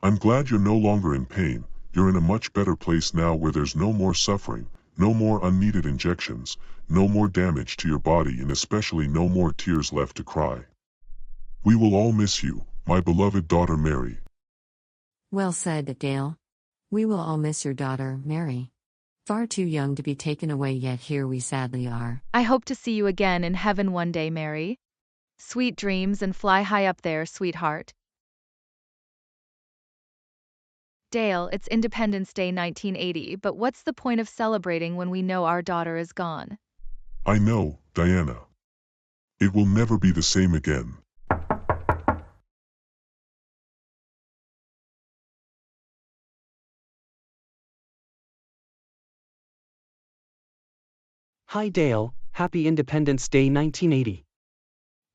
I'm glad you're no longer in pain. You're in a much better place now where there's no more suffering, no more unneeded injections, no more damage to your body, and especially no more tears left to cry. We will all miss you, my beloved daughter Mary. Well said, Dale. We will all miss your daughter, Mary. Far too young to be taken away, yet here we sadly are. I hope to see you again in heaven one day, Mary. Sweet dreams and fly high up there, sweetheart. Dale, it's Independence Day 1980, but what's the point of celebrating when we know our daughter is gone? I know, Diana. It will never be the same again. Hi Dale, happy Independence Day 1980.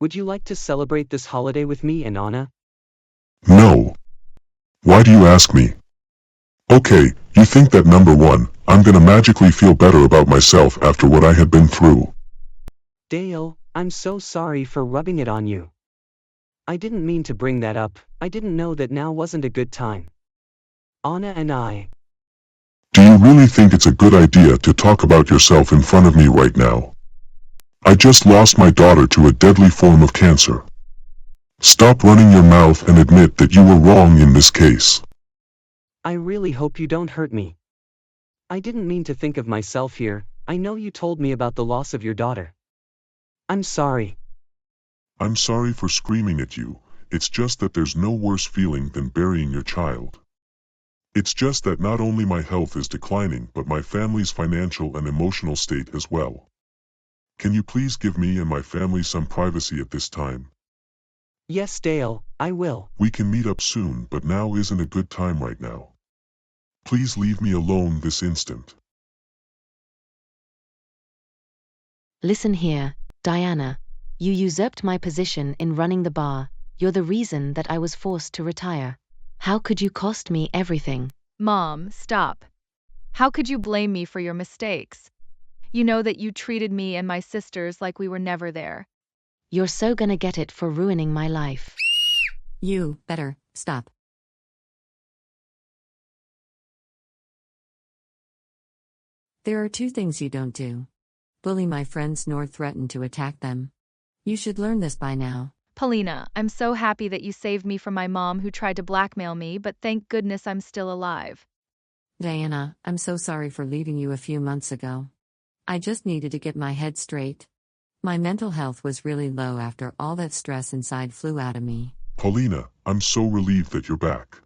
Would you like to celebrate this holiday with me and Anna? No. Why do you ask me? Okay, you think that number one, I'm gonna magically feel better about myself after what I had been through. Dale, I'm so sorry for rubbing it on you. I didn't mean to bring that up. I didn't know that now wasn't a good time. Anna and I. Do you really think it's a good idea to talk about yourself in front of me right now? I just lost my daughter to a deadly form of cancer. Stop running your mouth and admit that you were wrong in this case. I really hope you don't hurt me. I didn't mean to think of myself here. I know you told me about the loss of your daughter. I'm sorry. I'm sorry for screaming at you. It's just that there's no worse feeling than burying your child. It's just that not only my health is declining but my family's financial and emotional state as well. Can you please give me and my family some privacy at this time? Yes, Dale, I will. We can meet up soon, but now isn't a good time right now. Please leave me alone this instant. Listen here, Diana. You usurped my position in running the bar. You're the reason that I was forced to retire. How could you cost me everything? Mom, stop. How could you blame me for your mistakes? You know that you treated me and my sisters like we were never there. You're so gonna get it for ruining my life. You better stop. There are two things you don't do: bully my friends nor threaten to attack them. You should learn this by now. Paulina, I'm so happy that you saved me from my mom who tried to blackmail me, but thank goodness I'm still alive. Diana, I'm so sorry for leaving you a few months ago. I just needed to get my head straight. My mental health was really low after all that stress inside flew out of me. Paulina, I'm so relieved that you're back.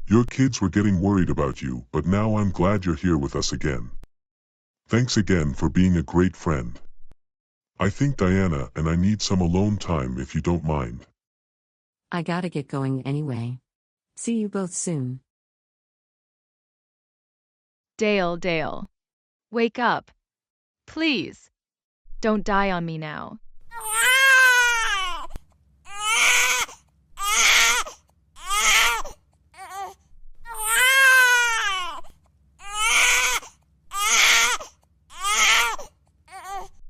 Your kids were getting worried about you, but now I'm glad you're here with us again. Thanks again for being a great friend. I think Diana and I need some alone time if you don't mind. I gotta get going anyway. See you both soon. Dale. Wake up. Please. Don't die on me now.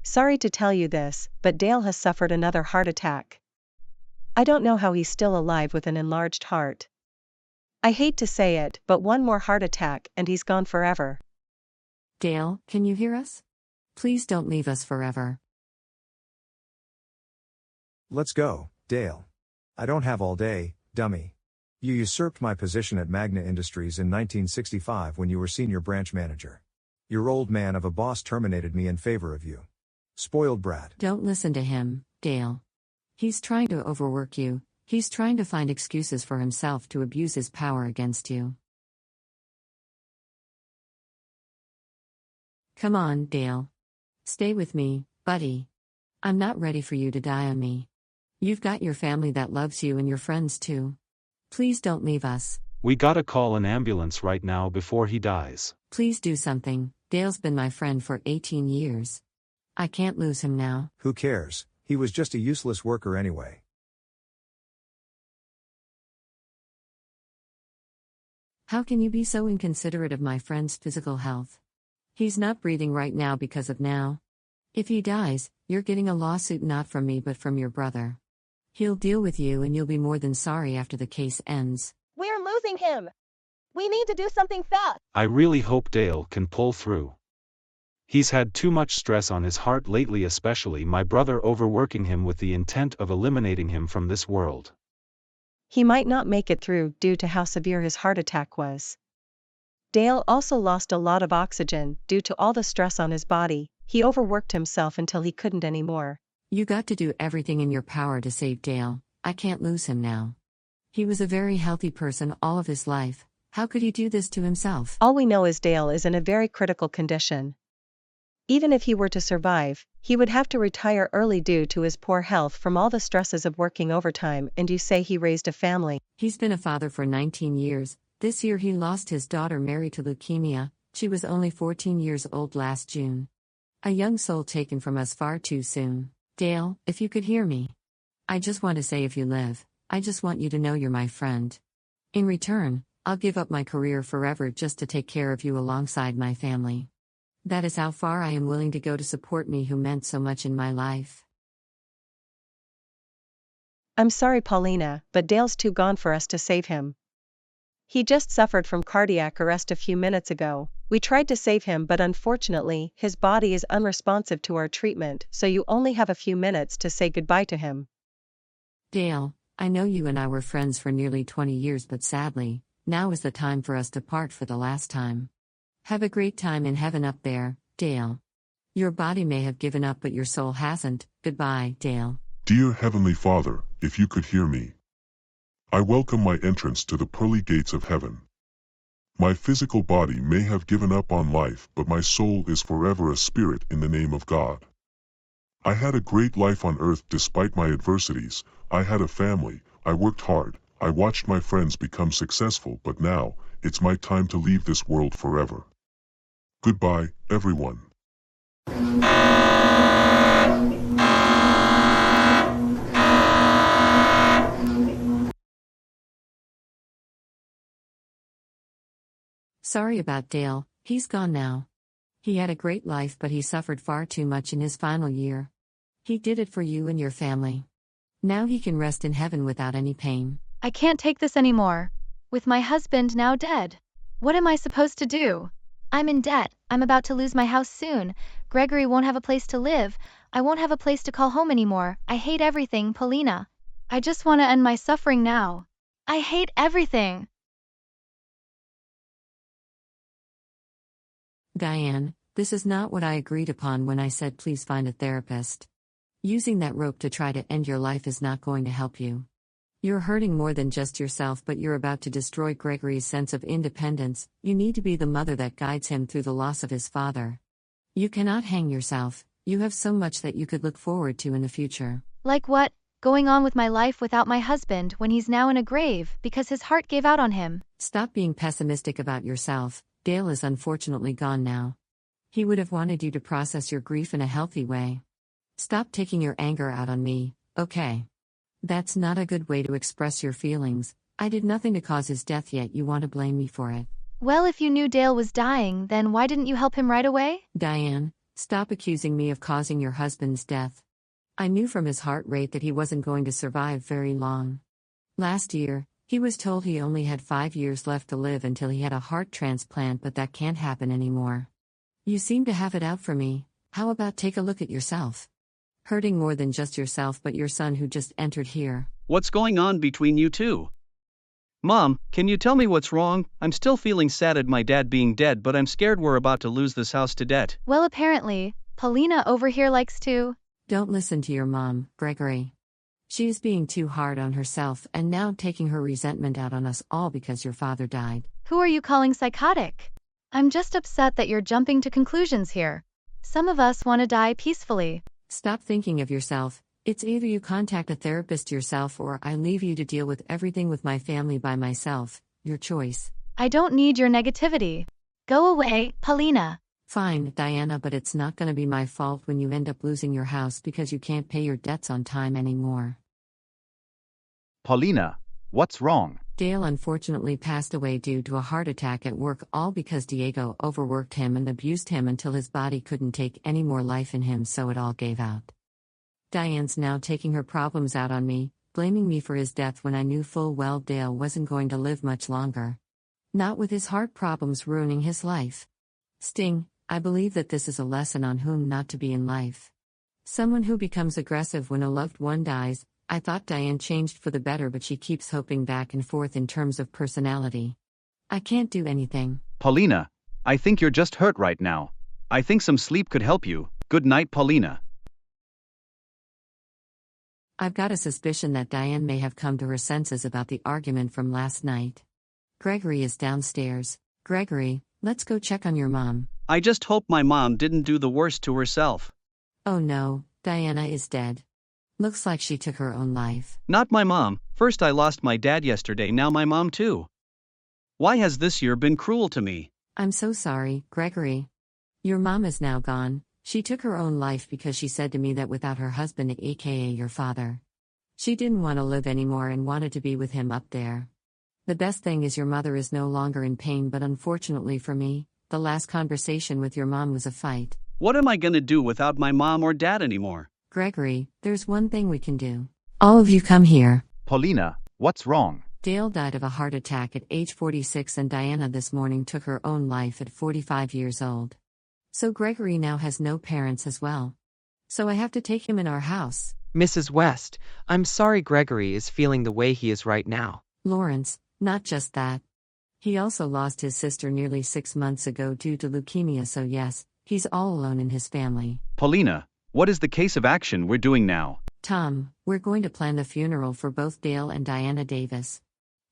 Sorry to tell you this, but Dale has suffered another heart attack. I don't know how he's still alive with an enlarged heart. I hate to say it, but one more heart attack and he's gone forever. Dale, can you hear us? Please don't leave us forever. Let's go, Dale. I don't have all day, dummy. You usurped my position at Magna Industries in 1965 when you were senior branch manager. Your old man of a boss terminated me in favor of you. Spoiled brat. Don't listen to him, Dale. He's trying to overwork you. He's trying to find excuses for himself to abuse his power against you. Come on, Dale. Stay with me, buddy. I'm not ready for you to die on me. You've got your family that loves you and your friends too. Please don't leave us. We gotta call an ambulance right now before he dies. Please do something. Dale's been my friend for 18 years. I can't lose him now. Who cares? He was just a useless worker anyway. How can you be so inconsiderate of my friend's physical health? He's not breathing right now because of now. If he dies, you're getting a lawsuit not from me but from your brother. He'll deal with you and you'll be more than sorry after the case ends. We're losing him. We need to do something fast. I really hope Dale can pull through. He's had too much stress on his heart lately, especially my brother overworking him with the intent of eliminating him from this world. He might not make it through due to how severe his heart attack was. Dale also lost a lot of oxygen due to all the stress on his body. He overworked himself until he couldn't anymore. You got to do everything in your power to save Dale. I can't lose him now. He was a very healthy person all of his life. How could he do this to himself? All we know is Dale is in a very critical condition. Even if he were to survive, he would have to retire early due to his poor health from all the stresses of working overtime. And you say he raised a family. He's been a father for 19 years. This year he lost his daughter Mary to leukemia. She was only 14 years old last June. A young soul taken from us far too soon. Dale, if you could hear me. I just want to say if you live, I just want you to know you're my friend. In return, I'll give up my career forever just to take care of you alongside my family. That is how far I am willing to go to support me who meant so much in my life. I'm sorry, Paulina, but Dale's too gone for us to save him. He just suffered from cardiac arrest a few minutes ago. We tried to save him, but unfortunately, his body is unresponsive to our treatment, so you only have a few minutes to say goodbye to him. Dale, I know you and I were friends for nearly 20 years, but sadly, now is the time for us to part for the last time. Have a great time in heaven up there, Dale. Your body may have given up, but your soul hasn't. Goodbye, Dale. Dear Heavenly Father, if you could hear me, I welcome my entrance to the pearly gates of heaven. My physical body may have given up on life, but my soul is forever a spirit in the name of God. I had a great life on earth despite my adversities. I had a family, I worked hard, I watched my friends become successful, but now, it's my time to leave this world forever. Goodbye, everyone. Sorry about Dale, he's gone now. He had a great life, but he suffered far too much in his final year. He did it for you and your family. Now he can rest in heaven without any pain. I can't take this anymore. With my husband now dead. What am I supposed to do? I'm in debt, I'm about to lose my house soon. Gregory won't have a place to live. I won't have a place to call home anymore. I hate everything, Paulina. I just want to end my suffering now. I hate everything. Diane, this is not what I agreed upon when I said please find a therapist. Using that rope to try to end your life is not going to help you. You're hurting more than just yourself, but you're about to destroy Gregory's sense of independence. You need to be the mother that guides him through the loss of his father. You cannot hang yourself. You have so much that you could look forward to in the future. Like what? Going on with my life without my husband when he's now in a grave because his heart gave out on him. Stop being pessimistic about yourself. Dale is unfortunately gone now. He would have wanted you to process your grief in a healthy way. Stop taking your anger out on me, okay? That's not a good way to express your feelings. I did nothing to cause his death, yet you want to blame me for it. Well, if you knew Dale was dying, then why didn't you help him right away? Diane, stop accusing me of causing your husband's death. I knew from his heart rate that he wasn't going to survive very long. Last year, he was told he only had 5 years left to live until he had a heart transplant, but that can't happen anymore. You seem to have it out for me. How about take a look at yourself? Hurting more than just yourself, but your son who just entered here. What's going on between you two? Mom, can you tell me what's wrong? I'm still feeling sad at my dad being dead, but I'm scared we're about to lose this house to debt. Well, apparently, Paulina over here likes to. Don't listen to your mom, Gregory. She is being too hard on herself and now taking her resentment out on us all because your father died. Who are you calling psychotic? I'm just upset that you're jumping to conclusions here. Some of us want to die peacefully. Stop thinking of yourself. It's either you contact a therapist yourself or I leave you to deal with everything with my family by myself. Your choice. I don't need your negativity. Go away, Paulina. Fine, Diana, but it's not going to be my fault when you end up losing your house because you can't pay your debts on time anymore. Paulina, what's wrong? Dale unfortunately passed away due to a heart attack at work, all because Diego overworked him and abused him until his body couldn't take any more life in him, so it all gave out. Diane's now taking her problems out on me, blaming me for his death when I knew full well Dale wasn't going to live much longer. Not with his heart problems ruining his life. Sting, I believe that this is a lesson on whom not to be in life. Someone who becomes aggressive when a loved one dies. I thought Diane changed for the better, but she keeps hopping back and forth in terms of personality. I can't do anything. Paulina, I think you're just hurt right now. I think some sleep could help you. Good night, Paulina. I've got a suspicion that Diane may have come to her senses about the argument from last night. Gregory is downstairs. Gregory, let's go check on your mom. I just hope my mom didn't do the worst to herself. Oh no, Diana is dead. Looks like she took her own life. Not my mom. First I lost my dad yesterday, now my mom too. Why has this year been cruel to me? I'm so sorry, Gregory. Your mom is now gone. She took her own life because she said to me that without her husband, aka your father, she didn't want to live anymore and wanted to be with him up there. The best thing is your mother is no longer in pain, but unfortunately for me, the last conversation with your mom was a fight. What am I gonna do without my mom or dad anymore? Gregory, there's one thing we can do. All of you come here. Paulina, what's wrong? Dale died of a heart attack at age 46 and Diana this morning took her own life at 45 years old. So Gregory now has no parents as well. So I have to take him in our house. Mrs. West, I'm sorry Gregory is feeling the way he is right now. Lawrence, not just that. He also lost his sister nearly 6 months ago due to leukemia, so yes, he's all alone in his family. Paulina, what is the case of action we're doing now? Tom, we're going to plan the funeral for both Dale and Diana Davis.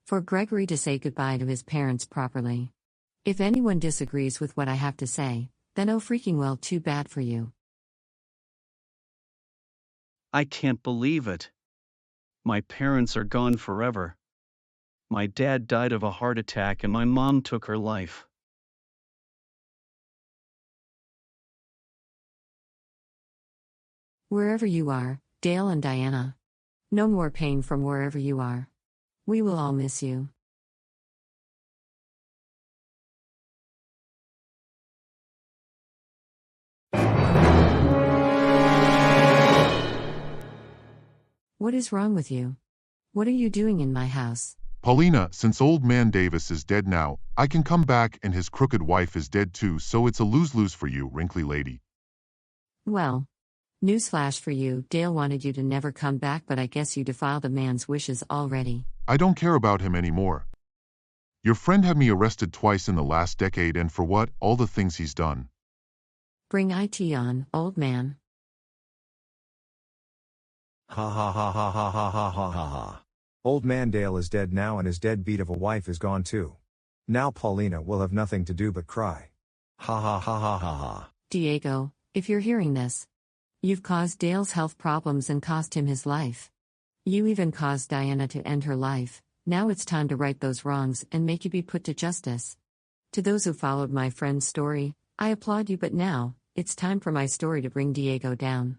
For Gregory to say goodbye to his parents properly. If anyone disagrees with what I have to say, then oh freaking well, too bad for you. I can't believe it. My parents are gone forever. My dad died of a heart attack and my mom took her life. Wherever you are, Dale and Diana. No more pain from wherever you are. We will all miss you. What is wrong with you? What are you doing in my house? Paulina, since old man Davis is dead now, I can come back and his crooked wife is dead too, so it's a lose-lose for you, wrinkly lady. Well, newsflash for you, Dale wanted you to never come back, but I guess you defiled a man's wishes already. I don't care about him anymore. Your friend had me arrested twice in the last decade, and for what? All the things he's done. Bring it on, old man. Ha ha ha ha ha ha ha ha ha ha. Old man Dale is dead now and his deadbeat of a wife is gone too. Now Paulina will have nothing to do but cry. Ha ha ha ha ha ha. Diego, if you're hearing this, you've caused Dale's health problems and cost him his life. You even caused Diana to end her life. Now it's time to right those wrongs and make you be put to justice. To those who followed my friend's story, I applaud you, but now, it's time for my story to bring Diego down.